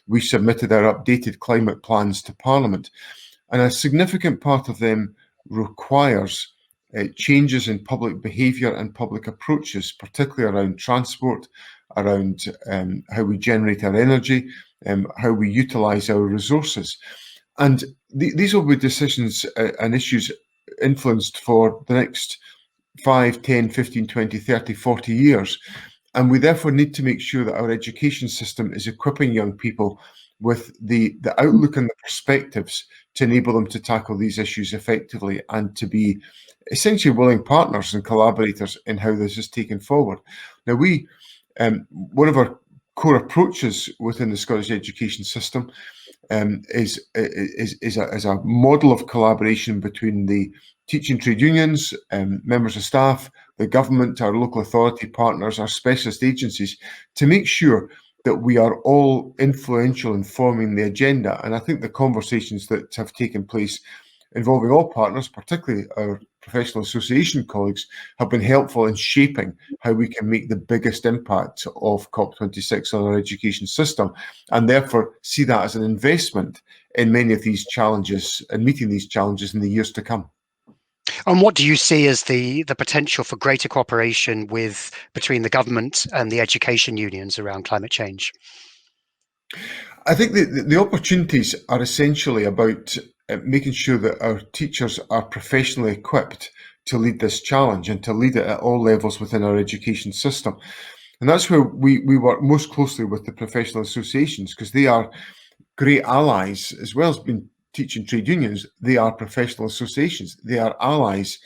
We submitted our updated climate plans to Parliament, and a significant part of them requires changes in public behaviour and public approaches, particularly around transport, around how we generate our energy, how we utilise our resources. And these will be decisions and issues influenced for the next 5, 10, 15, 20, 30, 40 years. And we therefore need to make sure that our education system is equipping young people with the outlook and the perspectives to enable them to tackle these issues effectively and to be essentially willing partners and collaborators in how this is taken forward. Now, one of our core approaches within the Scottish education system is a model of collaboration between the teaching trade unions, members of staff, the government, our local authority partners, our specialist agencies, to make sure that we are all influential in forming the agenda. And I think the conversations that have taken place involving all partners, particularly our professional association colleagues, have been helpful in shaping how we can make the biggest impact of COP26 on our education system, and therefore see that as an investment in many of these challenges and meeting these challenges in the years to come. And what do you see as the potential for greater cooperation between the government and the education unions around climate change? I think the opportunities are essentially about making sure that our teachers are professionally equipped to lead this challenge and to lead it at all levels within our education system. And that's where we work most closely with the professional associations, because they are great allies, as well as being teaching trade unions. They are professional associations. They are allies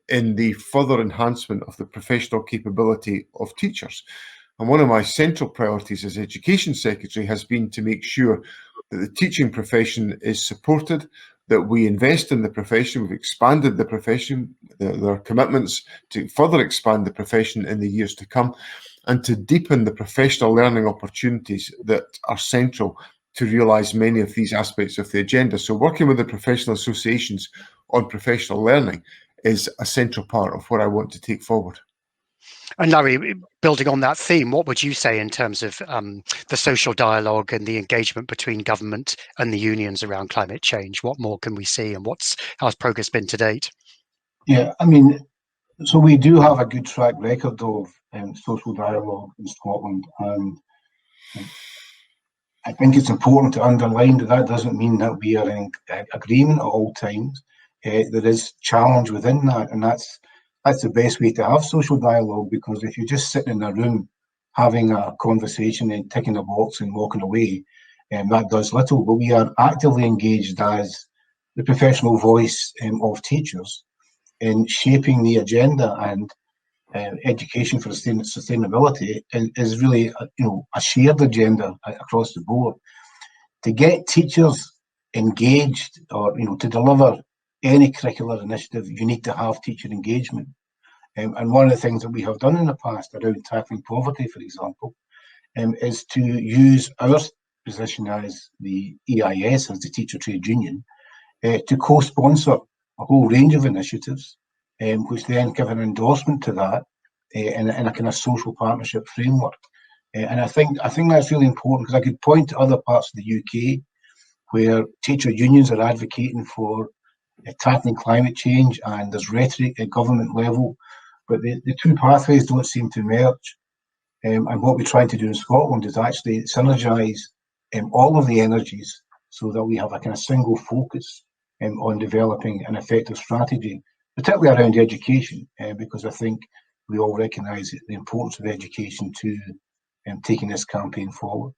in the further enhancement of the professional capability of teachers. And one of my central priorities as Education Secretary has been to make sure that the teaching profession is supported, that we invest in the profession. We've expanded the profession. There are commitments to further expand the profession in the years to come, and to deepen the professional learning opportunities that are central to realise many of these aspects of the agenda. So working with the professional associations on professional learning is a central part of what I want to take forward. And Larry, building on that theme, what would you say in terms of the social dialogue and the engagement between government and the unions around climate change? What more can we see, and how's progress been to date? Yeah, I mean, so we do have a good track record of social dialogue in Scotland, and I think it's important to underline that doesn't mean that we are in agreement at all times. There is challenge within that, and that's the best way to have social dialogue, because if you're just sitting in a room having a conversation and ticking a box and walking away, that does little. But we are actively engaged as the professional voice of teachers in shaping the agenda, and education for sustainability is really a shared agenda across the board. To get teachers engaged, or to deliver any curricular initiative, you need to have teacher engagement. And one of the things that we have done in the past around tackling poverty, for example, is to use our position as the EIS, as the teacher trade union, to co-sponsor a whole range of initiatives, which then give an endorsement to that in a kind of social partnership framework. And I think that's really important, because I could point to other parts of the UK where teacher unions are advocating for tackling climate change, and there's rhetoric at government level, but the two pathways don't seem to merge. And what we're trying to do in Scotland is actually synergise all of the energies, so that we have a kind of single focus on developing an effective strategy, particularly around education, because I think we all recognise the importance of education to taking this campaign forward.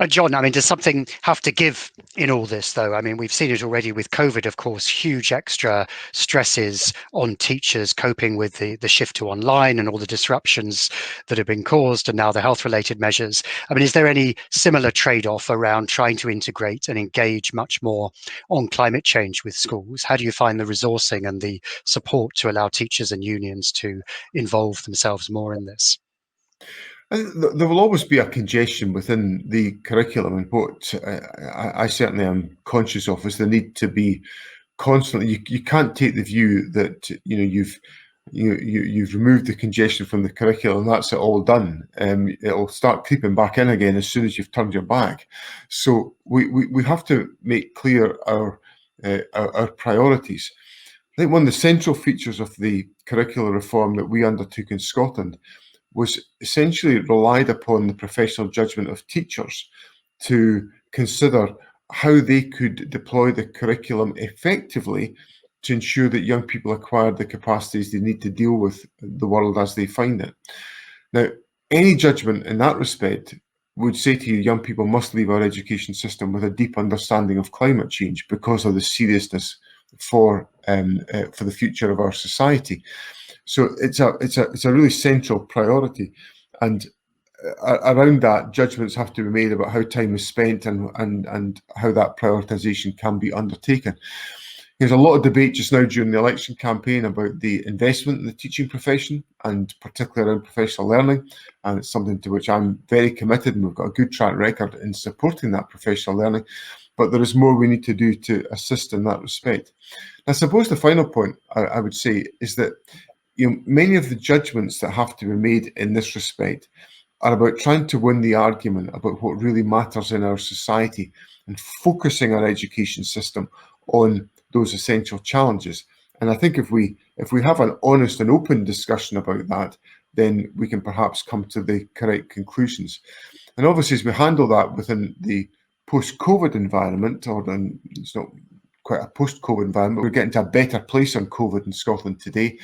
John, I mean, does something have to give in all this, though? I mean, we've seen it already with COVID, of course, huge extra stresses on teachers coping with the shift to online and all the disruptions that have been caused, and now the health-related measures. I mean, is there any similar trade-off around trying to integrate and engage much more on climate change with schools? How do you find the resourcing and the support to allow teachers and unions to involve themselves more in this? There will always be a congestion within the curriculum, and what I certainly am conscious of is the need to be constantly. You can't take the view that you've removed the congestion from the curriculum, that's it all done. It'll start creeping back in again as soon as you've turned your back. So we have to make clear our priorities. I think one of the central features of the curricular reform that we undertook in Scotland was essentially relied upon the professional judgment of teachers to consider how they could deploy the curriculum effectively to ensure that young people acquired the capacities they need to deal with the world as they find it. Now, any judgment in that respect would say to you, young people must leave our education system with a deep understanding of climate change because of the seriousness for the future of our society. So it's a really central priority, and around that, judgments have to be made about how time is spent and how that prioritisation can be undertaken. There's a lot of debate just now during the election campaign about the investment in the teaching profession, and particularly around professional learning, and it's something to which I'm very committed, and we've got a good track record in supporting that professional learning, but there is more we need to do to assist in that respect. I suppose the final point I would say is that many of the judgments that have to be made in this respect are about trying to win the argument about what really matters in our society and focusing our education system on those essential challenges. And I think if we have an honest and open discussion about that, then we can perhaps come to the correct conclusions. And obviously, as we handle that within the post-COVID environment, or then it's not quite a post-COVID environment, we're getting to a better place on COVID in Scotland today.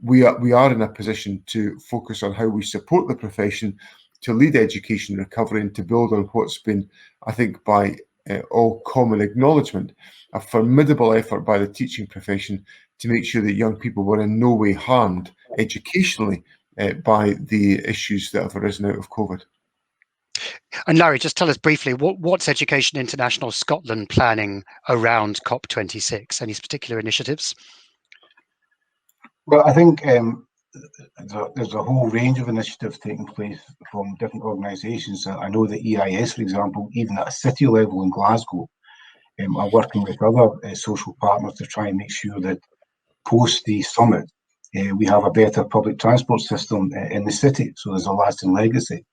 We are in a position to focus on how we support the profession to lead education recovery and to build on what's been, I think, by all common acknowledgement, a formidable effort by the teaching profession to make sure that young people were in no way harmed educationally by the issues that have arisen out of COVID. And Larry, just tell us briefly, what's Education International Scotland planning around COP26? Any particular initiatives? Well, I think there's a whole range of initiatives taking place from different organisations. I know the EIS, for example, even at a city level in Glasgow, are working with other social partners to try and make sure that post the summit, we have a better public transport system in the city. So there's a lasting legacy.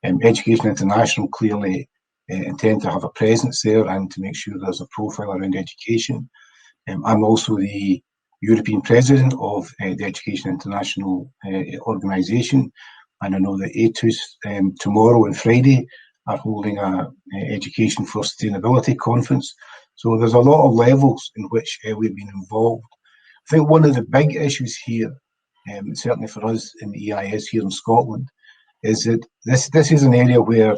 Education International clearly intend to have a presence there and to make sure there's a profile around education. I'm also the European president of the Education International organisation, and I know that ETUS tomorrow and Friday are holding a Education for Sustainability conference. So there's a lot of levels in which we've been involved. I think one of the big issues here, certainly for us in the EIS here in Scotland, is that this is an area where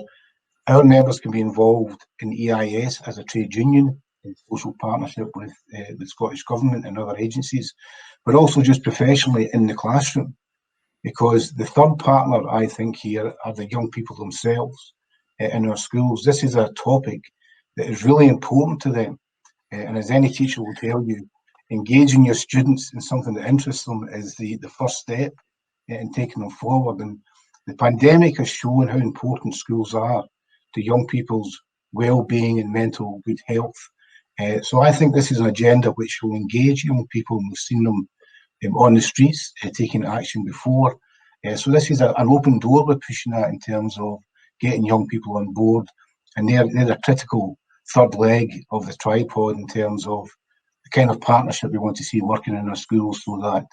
our members can be involved in EIS as a trade union, in social partnership with the Scottish Government and other agencies, but also just professionally in the classroom. Because the third partner, I think, here are the young people themselves in our schools. This is a topic that is really important to them. And as any teacher will tell you, engaging your students in something that interests them is the first step in taking them forward. And the pandemic has shown how important schools are to young people's well-being and mental good health. So I think this is an agenda which will engage young people, and we've seen them on the streets taking action before. So this is an open door we're pushing at in terms of getting young people on board, and they're the critical third leg of the tripod in terms of the kind of partnership we want to see working in our schools, so that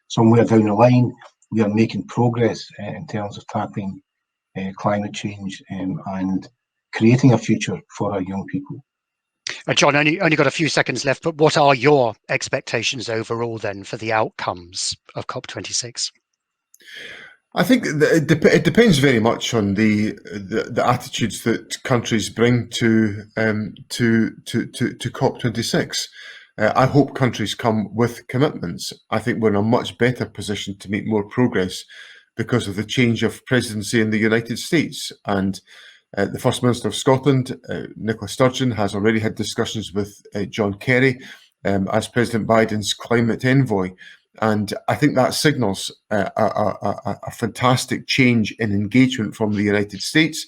somewhere down the line we are making progress in terms of tackling climate change and creating a future for our young people. John, only got a few seconds left, but what are your expectations overall then for the outcomes of COP26? I think it depends very much on the attitudes that countries bring to COP26. I hope countries come with commitments. I think we're in a much better position to make more progress because of the change of presidency in the United States. And the First Minister of Scotland, Nicola Sturgeon, has already had discussions with John Kerry as President Biden's climate envoy. And I think that signals a fantastic change in engagement from the United States.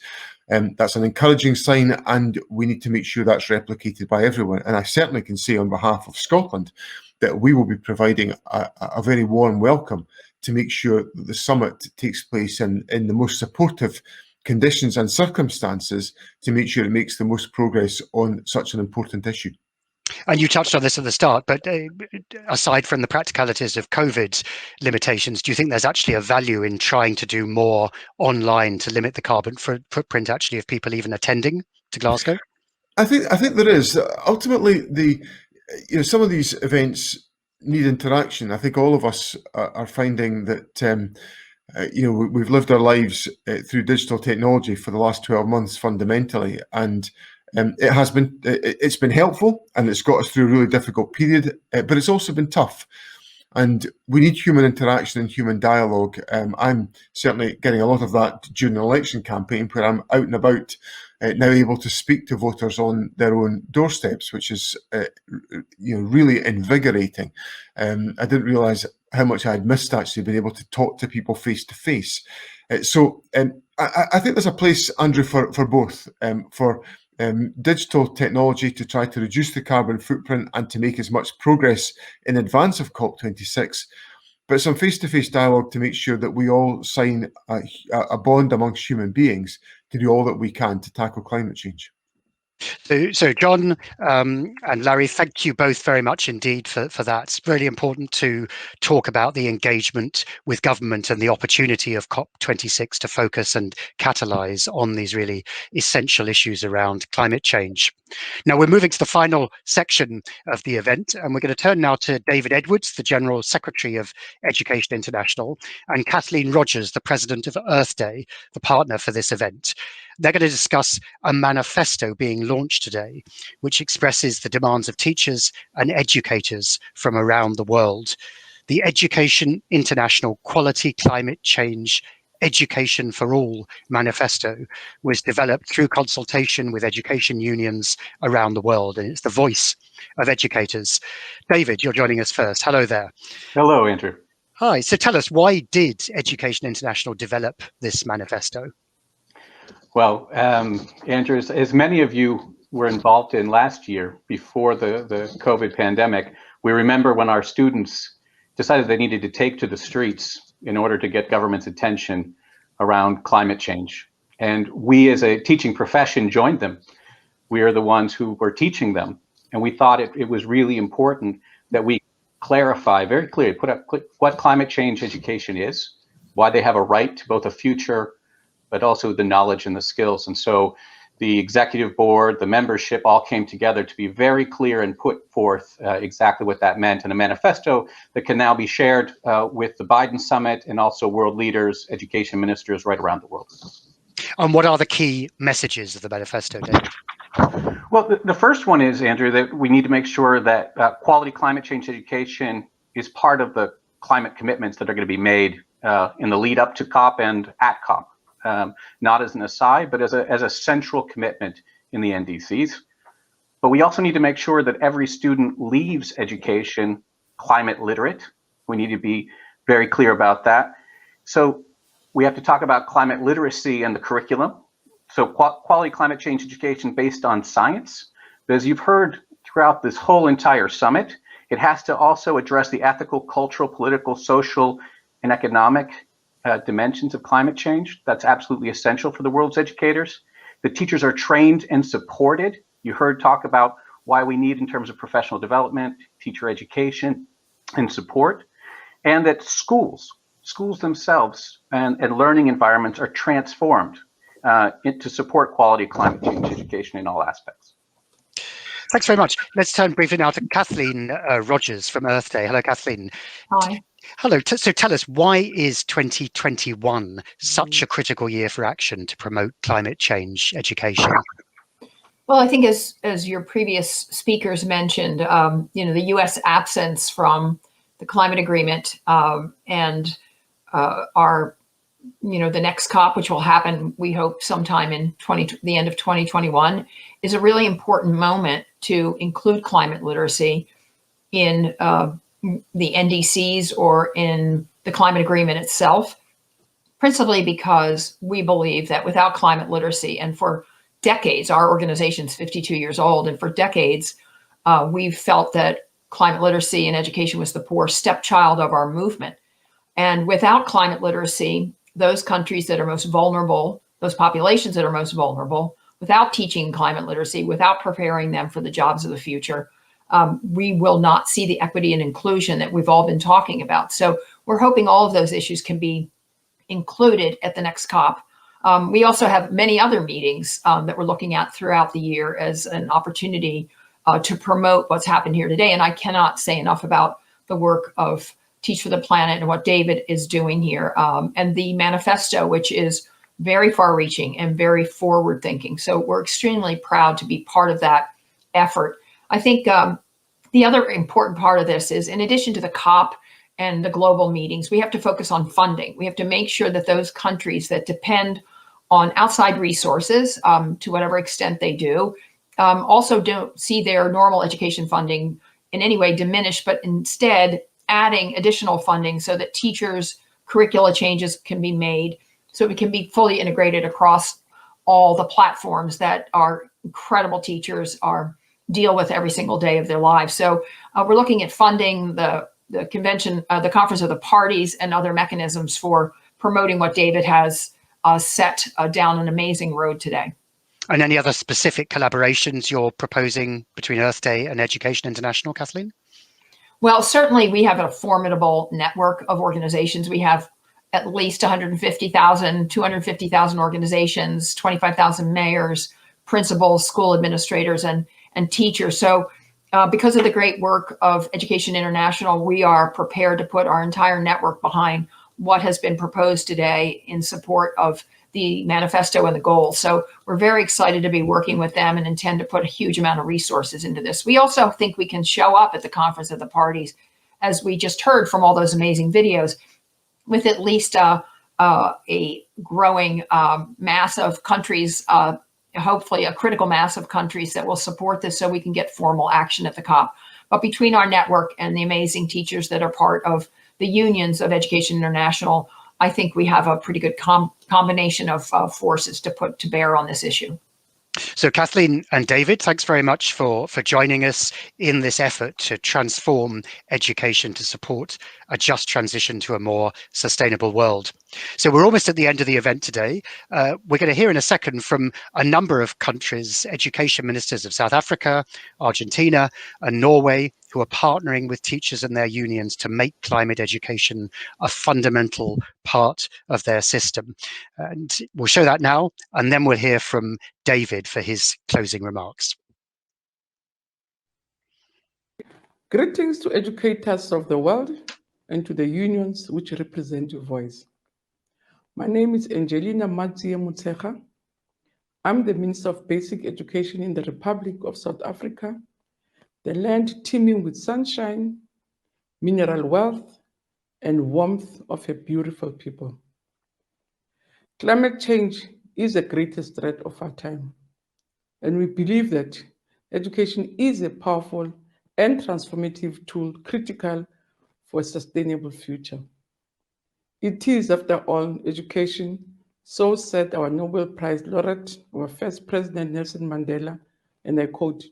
That's an encouraging sign, and we need to make sure that's replicated by everyone. And I certainly can say on behalf of Scotland that we will be providing a very warm welcome to make sure that the summit takes place in the most supportive conditions and circumstances to make sure it makes the most progress on such an important issue. And you touched on this at the start, but aside from the practicalities of COVID limitations, do you think there's actually a value in trying to do more online to limit the carbon footprint actually of people even attending to Glasgow? I think there is. Ultimately, some of these events need interaction. I think all of us are finding that we've lived our lives through digital technology for the last 12 months fundamentally, and it's been helpful, and it's got us through a really difficult period, but it's also been tough. And we need human interaction and human dialogue. I'm certainly getting a lot of that during the election campaign, where I'm out and about, now able to speak to voters on their own doorsteps, which is really invigorating. I didn't realise how much I had missed actually being able to talk to people face to face. So I think there's a place, Andrew, for both, for digital technology to try to reduce the carbon footprint and to make as much progress in advance of COP26, but some face-to-face dialogue to make sure that we all sign a bond amongst human beings to do all that we can to tackle climate change. So John and Larry, thank you both very much indeed for that. It's really important to talk about the engagement with government and the opportunity of COP26 to focus and catalyse on these really essential issues around climate change. Now we're moving to the final section of the event, and we're going to turn now to David Edwards, the General Secretary of Education International, and Kathleen Rogers, the President of Earth Day, the partner for this event. They're going to discuss a manifesto being launched today, which expresses the demands of teachers and educators from around the world. The Education International Quality Climate Change Education for All manifesto was developed through consultation with education unions around the world, and it's the voice of educators. David, you're joining us first. Hello there. Hello, Andrew. Hi. So tell us, why did Education International develop this manifesto? Well, Andrew, as many of you were involved in last year before the COVID pandemic, we remember when our students decided they needed to take to the streets in order to get government's attention around climate change. And we as a teaching profession joined them. We are the ones who were teaching them. And we thought it was really important that we clarify very clearly, put up what climate change education is, why they have a right to both a future but also the knowledge and the skills. And so the executive board, the membership all came together to be very clear and put forth exactly what that meant in a manifesto that can now be shared with the Biden summit and also world leaders, education ministers right around the world. And what are the key messages of the manifesto, David? Well, the first one is, Andrew, that we need to make sure that quality climate change education is part of the climate commitments that are going to be made in the lead up to COP and at COP. Not as an aside, but as a central commitment in the NDCs. But we also need to make sure that every student leaves education climate literate. We need to be very clear about that. So we have to talk about climate literacy and the curriculum. So quality climate change education based on science. But as you've heard throughout this whole entire summit, it has to also address the ethical, cultural, political, social, and economic dimensions of climate change. That's absolutely essential for the world's educators. The teachers are trained and supported. You heard talk about why we need in terms of professional development, teacher education, and support. And that schools themselves and learning environments are transformed to support quality climate change education in all aspects. Thanks very much. Let's turn briefly now to Kathleen Rogers from Earth Day. Hello, Kathleen. Hi. Hello. So tell us, why is 2021 such a critical year for action to promote climate change education? Well, I think as your previous speakers mentioned, the U.S. absence from the climate agreement and the next COP, which will happen, we hope, sometime in the end of 2021, is a really important moment to include climate literacy in the NDCs or in the climate agreement itself, principally because we believe that without climate literacy, and for decades, our organization's 52 years old, and for decades, we've felt that climate literacy and education was the poor stepchild of our movement. And without climate literacy, those countries that are most vulnerable, those populations that are most vulnerable, without teaching climate literacy, without preparing them for the jobs of the future, we will not see the equity and inclusion that we've all been talking about. So we're hoping all of those issues can be included at the next COP. We also have many other meetings that we're looking at throughout the year as an opportunity to promote what's happened here today. And I cannot say enough about the work of Teach4ThePlanet and what David is doing here, and the manifesto, which is very far-reaching and very forward-thinking. So we're extremely proud to be part of that effort. I think the other important part of this is, in addition to the COP and the global meetings, we have to focus on funding. We have to make sure that those countries that depend on outside resources, to whatever extent they do, also don't see their normal education funding in any way diminished, but instead adding additional funding so that teachers' curricula changes can be made, so it can be fully integrated across all the platforms that our incredible teachers deal with every single day of their lives. So we're looking at funding the convention, the Conference of the Parties, and other mechanisms for promoting what David has set down an amazing road today. And any other specific collaborations you're proposing between Earth Day and Education International, Kathleen? Well, certainly we have a formidable network of organizations. We have at least 150,000, 250,000 organizations, 25,000 mayors, principals, school administrators, and teachers. So because of the great work of Education International, we are prepared to put our entire network behind what has been proposed today in support of the manifesto and the goals. So we're very excited to be working with them and intend to put a huge amount of resources into this. We also think we can show up at the Conference of the Parties, as we just heard from all those amazing videos, with at least a growing mass of countries, hopefully a critical mass of countries that will support this, so we can get formal action at the COP. But between our network and the amazing teachers that are part of the unions of Education International, I think we have a pretty good combination of forces to put to bear on this issue. So Kathleen and David, thanks very much for joining us in this effort to transform education to support a just transition to a more sustainable world. So we're almost at the end of the event today. We're going to hear in a second from a number of countries, education ministers of South Africa, Argentina, and Norway, who are partnering with teachers and their unions to make climate education a fundamental part of their system. And we'll show that now, and then we'll hear from David for his closing remarks. Greetings to educators of the world and to the unions which represent your voice. My name is Angelina Matsie Mutsecha. I'm the Minister of Basic Education in the Republic of South Africa, the land teeming with sunshine, mineral wealth, and warmth of a beautiful people. Climate change is the greatest threat of our time, and we believe that education is a powerful and transformative tool critical for a sustainable future. It is, after all, education, so said our Nobel Prize laureate, our first President Nelson Mandela, and I quote,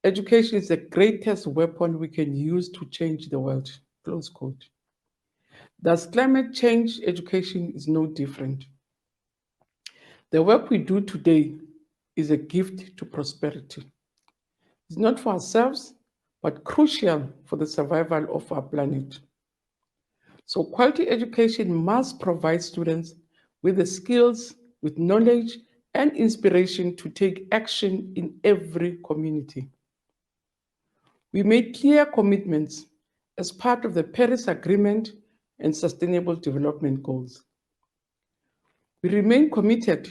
"Education is the greatest weapon we can use to change the world," close quote. Thus, climate change education is no different. The work we do today is a gift to prosperity. It's not for ourselves, but crucial for the survival of our planet. So quality education must provide students with the skills, with knowledge, and inspiration to take action in every community. We made clear commitments as part of the Paris Agreement and Sustainable Development Goals. We remain committed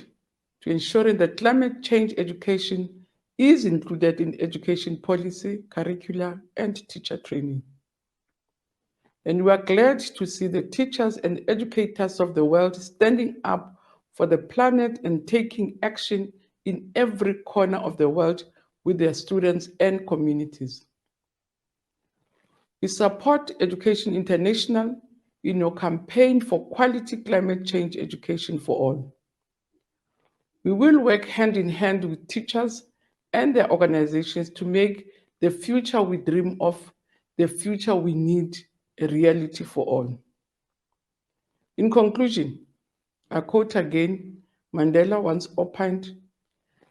to ensuring that climate change education is included in education policy, curricula, and teacher training. And we are glad to see the teachers and educators of the world standing up for the planet and taking action in every corner of the world with their students and communities. We support Education International in your campaign for quality climate change education for all. We will work hand in hand with teachers and their organizations to make the future we dream of, the future we need, a reality for all. In conclusion, I quote again, Mandela once opined,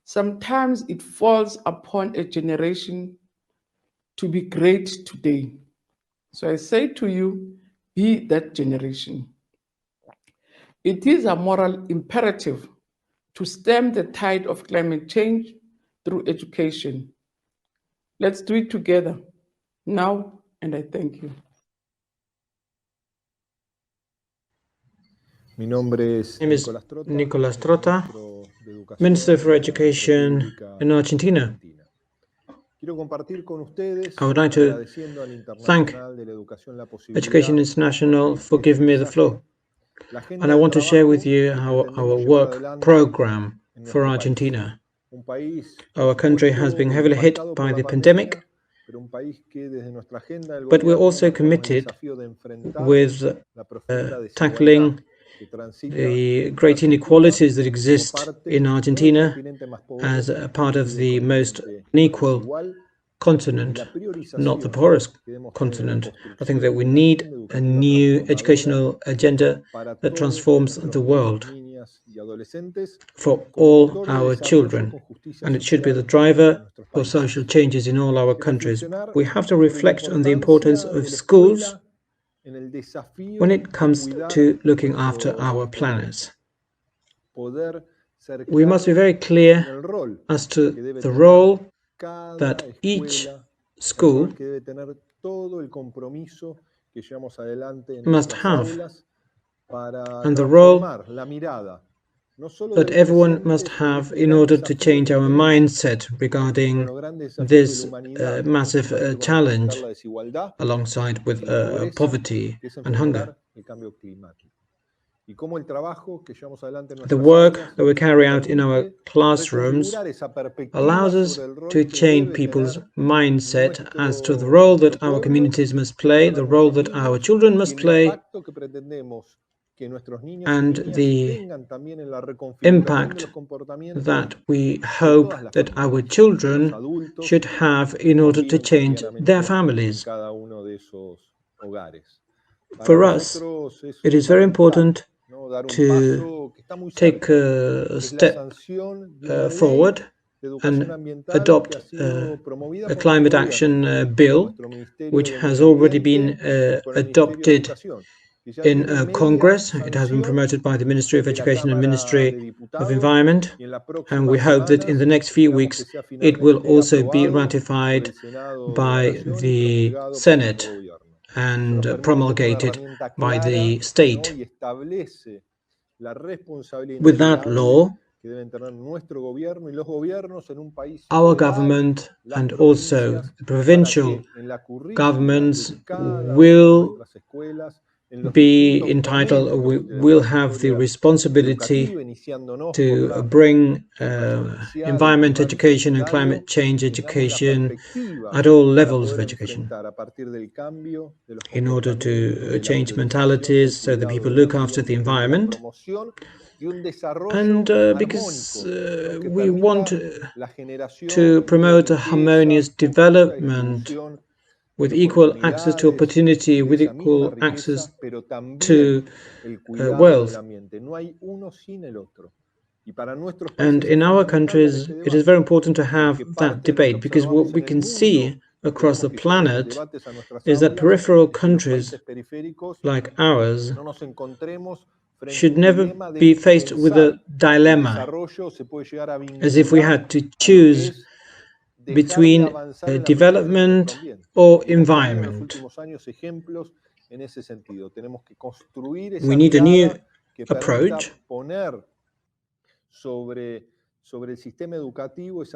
"Sometimes it falls upon a generation to be great today." So I say to you, be that generation. It is a moral imperative to stem the tide of climate change through education. Let's do it together now, and I thank you. My name is Nicolas Trota, Minister for Education in Argentina. I would like to thank Education International for giving me the floor. And I want to share with you our work program for Argentina. Our country has been heavily hit by the pandemic, but we're also committed with tackling the great inequalities that exist in Argentina as a part of the most unequal continent, not the poorest continent. I think that we need a new educational agenda that transforms the world for all our children, and it should be the driver for social changes in all our countries. We have to reflect on the importance of schools when it comes to looking after our planet. We must be very clear as to the role that each school must have, and the role that everyone must have in order to change our mindset regarding this massive challenge, alongside with poverty and hunger. The work that we carry out in our classrooms allows us to change people's mindset as to the role that our communities must play, the role that our children must play, and the impact that we hope that our children should have in order to change their families. For us, it is very important to take a step forward and adopt a climate action bill, which has already been adopted in Congress. It has been promoted by the Ministry of Education and Ministry of Environment, and we hope that in the next few weeks it will also be ratified by the Senate and promulgated by the state. With that law, our government and also the provincial governments will be entitled, will have the responsibility to bring environment education and climate change education at all levels of education in order to change mentalities so that people look after the environment, and because we want to promote a harmonious development with equal access to opportunity, with equal access to wealth. And in our countries, it is very important to have that debate, because what we can see across the planet is that peripheral countries like ours should never be faced with a dilemma, as if we had to choose between development or environment. We need a new approach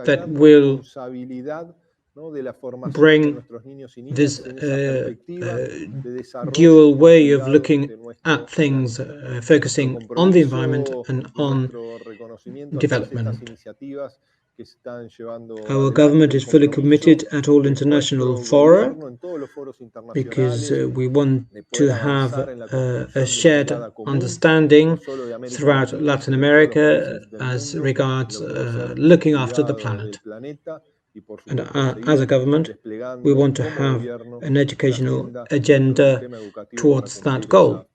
that will bring this dual way of looking at things, focusing on the environment and on development. Our government is fully committed at all international fora because we want to have a shared understanding throughout Latin America as regards looking after the planet. And as a government, we want to have an educational agenda towards that goal.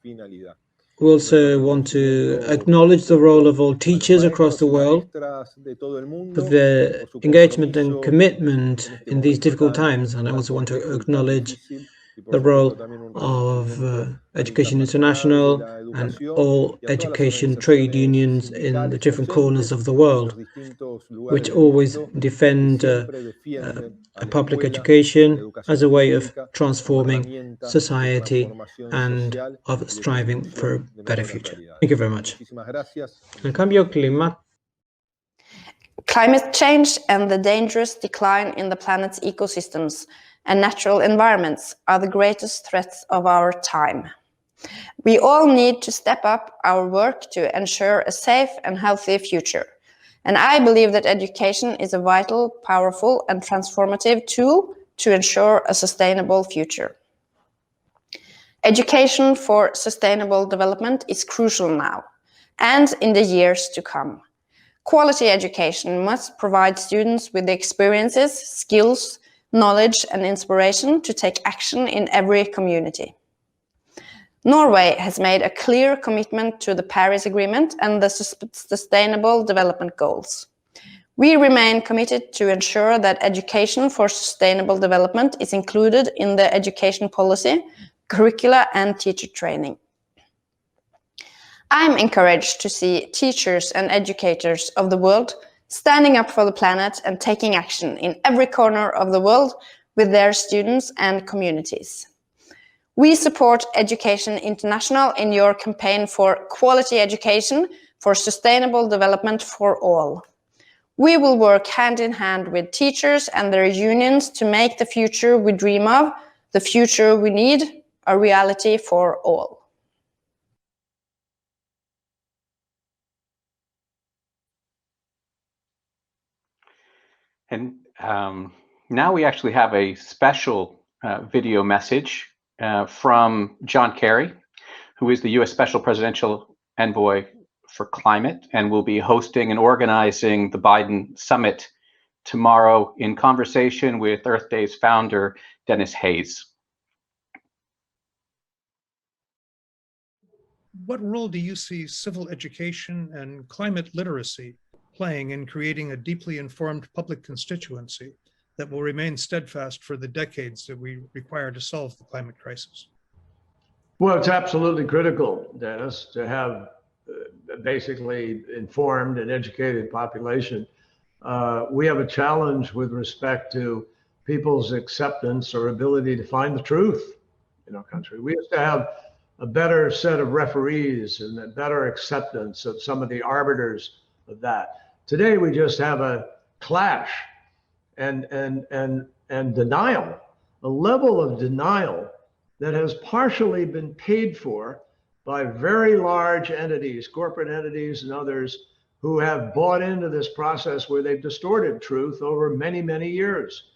We also want to acknowledge the role of all teachers across the world for their engagement and commitment in these difficult times. And I also want to acknowledge the role of Education International and all education trade unions in the different corners of the world, which always defend a public education as a way of transforming society and of striving for a better future. Thank you very much. El cambio climático. Climate change and the dangerous decline in the planet's ecosystems and natural environments are the greatest threats of our time. We all need to step up our work to ensure a safe and healthy future. And I believe that education is a vital, powerful, and transformative tool to ensure a sustainable future. Education for sustainable development is crucial now and in the years to come. Quality education must provide students with the experiences, skills, knowledge, and inspiration to take action in every community. Norway has made a clear commitment to the Paris Agreement and the Sustainable Development Goals. We remain committed to ensure that education for sustainable development is included in the education policy, curricula, and teacher training. I'm encouraged to see teachers and educators of the world standing up for the planet and taking action in every corner of the world with their students and communities. We support Education International in your campaign for quality education for sustainable development for all. We will work hand in hand with teachers and their unions to make the future we dream of, the future we need, a reality for all. And now we actually have a special video message from John Kerry, who is the U.S. Special Presidential Envoy for Climate and will be hosting and organizing the Biden Summit tomorrow in conversation with Earth Day's founder, Dennis Hayes. What role do you see civil education and climate literacy playing in creating a deeply informed public constituency that will remain steadfast for the decades that we require to solve the climate crisis? Well, it's absolutely critical, Dennis, to have basically informed and educated population. We have a challenge with respect to people's acceptance or ability to find the truth in our country. We used to have a better set of referees and a better acceptance of some of the arbiters of that. Today, we just have a clash and denial, a level of denial that has partially been paid for by very large entities, corporate entities and others who have bought into this process where they've distorted truth over many, many years.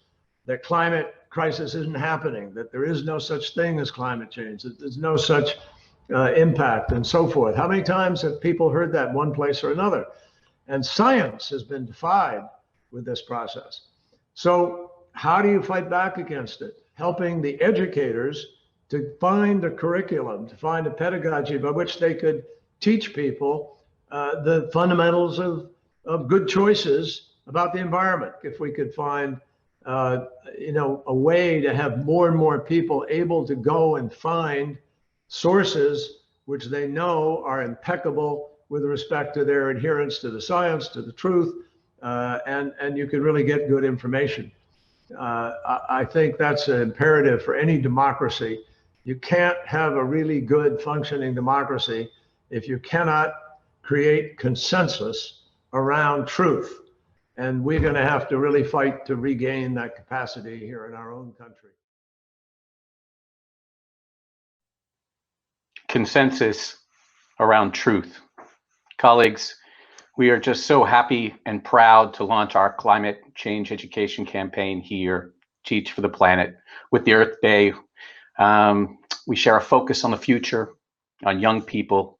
That climate crisis isn't happening, that there is no such thing as climate change, that there's no such impact and so forth. How many times have people heard that one place or another? And science has been defied with this process. So how do you fight back against it? Helping the educators to find a curriculum, to find a pedagogy by which they could teach people the fundamentals of good choices about the environment. If we could find a way to have more and more people able to go and find sources which they know are impeccable with respect to their adherence to the science, to the truth, and you can really get good information. I think that's an imperative for any democracy. You can't have a really good functioning democracy if you cannot create consensus around truth. And we're going to have to really fight to regain that capacity here in our own country. Consensus around truth. Colleagues, we are just so happy and proud to launch our climate change education campaign here, Teach for the Planet, with the Earth Day. We share a focus on the future, on young people,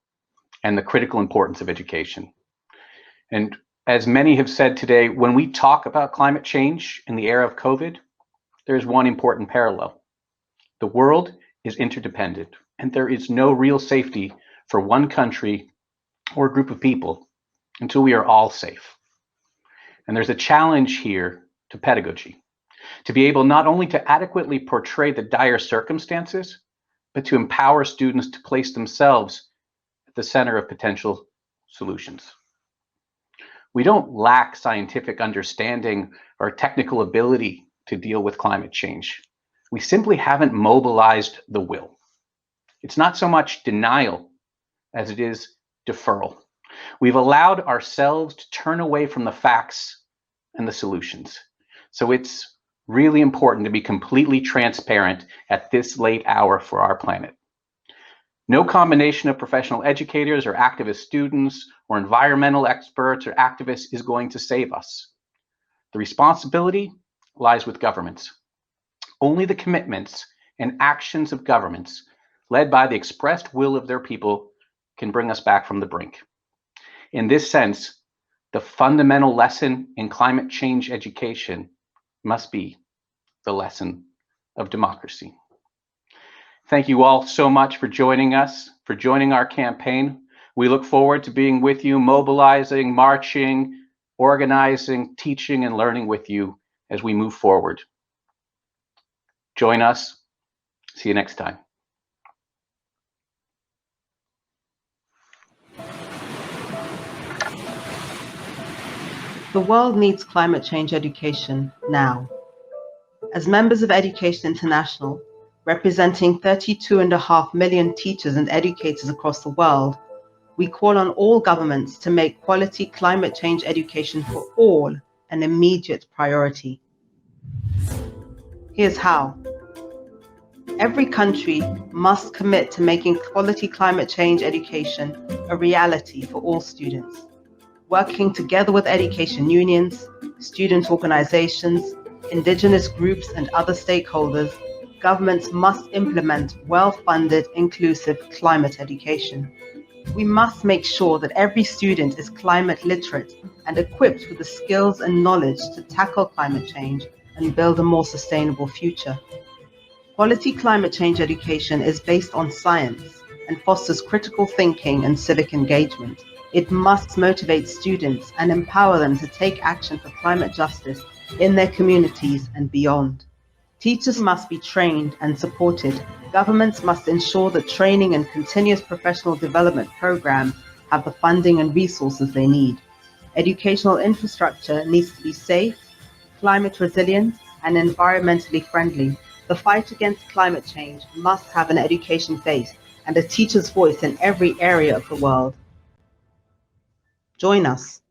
and the critical importance of education. And as many have said today, when we talk about climate change in the era of COVID, there's one important parallel. The world is interdependent, and there is no real safety for one country or group of people until we are all safe. And there's a challenge here to pedagogy, to be able not only to adequately portray the dire circumstances, but to empower students to place themselves at the center of potential solutions. We don't lack scientific understanding or technical ability to deal with climate change. We simply haven't mobilized the will. It's not so much denial as it is deferral. We've allowed ourselves to turn away from the facts and the solutions. So it's really important to be completely transparent at this late hour for our planet. No combination of professional educators or activist students or environmental experts or activists is going to save us. The responsibility lies with governments. Only the commitments and actions of governments, led by the expressed will of their people, can bring us back from the brink. In this sense, the fundamental lesson in climate change education must be the lesson of democracy. Thank you all so much for joining us, for joining our campaign. We look forward to being with you, mobilizing, marching, organizing, teaching, and learning with you as we move forward. Join us. See you next time. The world needs climate change education now. As members of Education International, representing 32.5 million teachers and educators across the world, we call on all governments to make quality climate change education for all an immediate priority. Here's how. Every country must commit to making quality climate change education a reality for all students. Working together with education unions, student organizations, indigenous groups, and other stakeholders, governments must implement well-funded, inclusive climate education. We must make sure that every student is climate literate and equipped with the skills and knowledge to tackle climate change and build a more sustainable future. Quality climate change education is based on science and fosters critical thinking and civic engagement. It must motivate students and empower them to take action for climate justice in their communities and beyond. Teachers must be trained and supported. Governments must ensure that training and continuous professional development programs have the funding and resources they need. Educational infrastructure needs to be safe, climate resilient, and environmentally friendly. The fight against climate change must have an education base and a teacher's voice in every area of the world. Join us.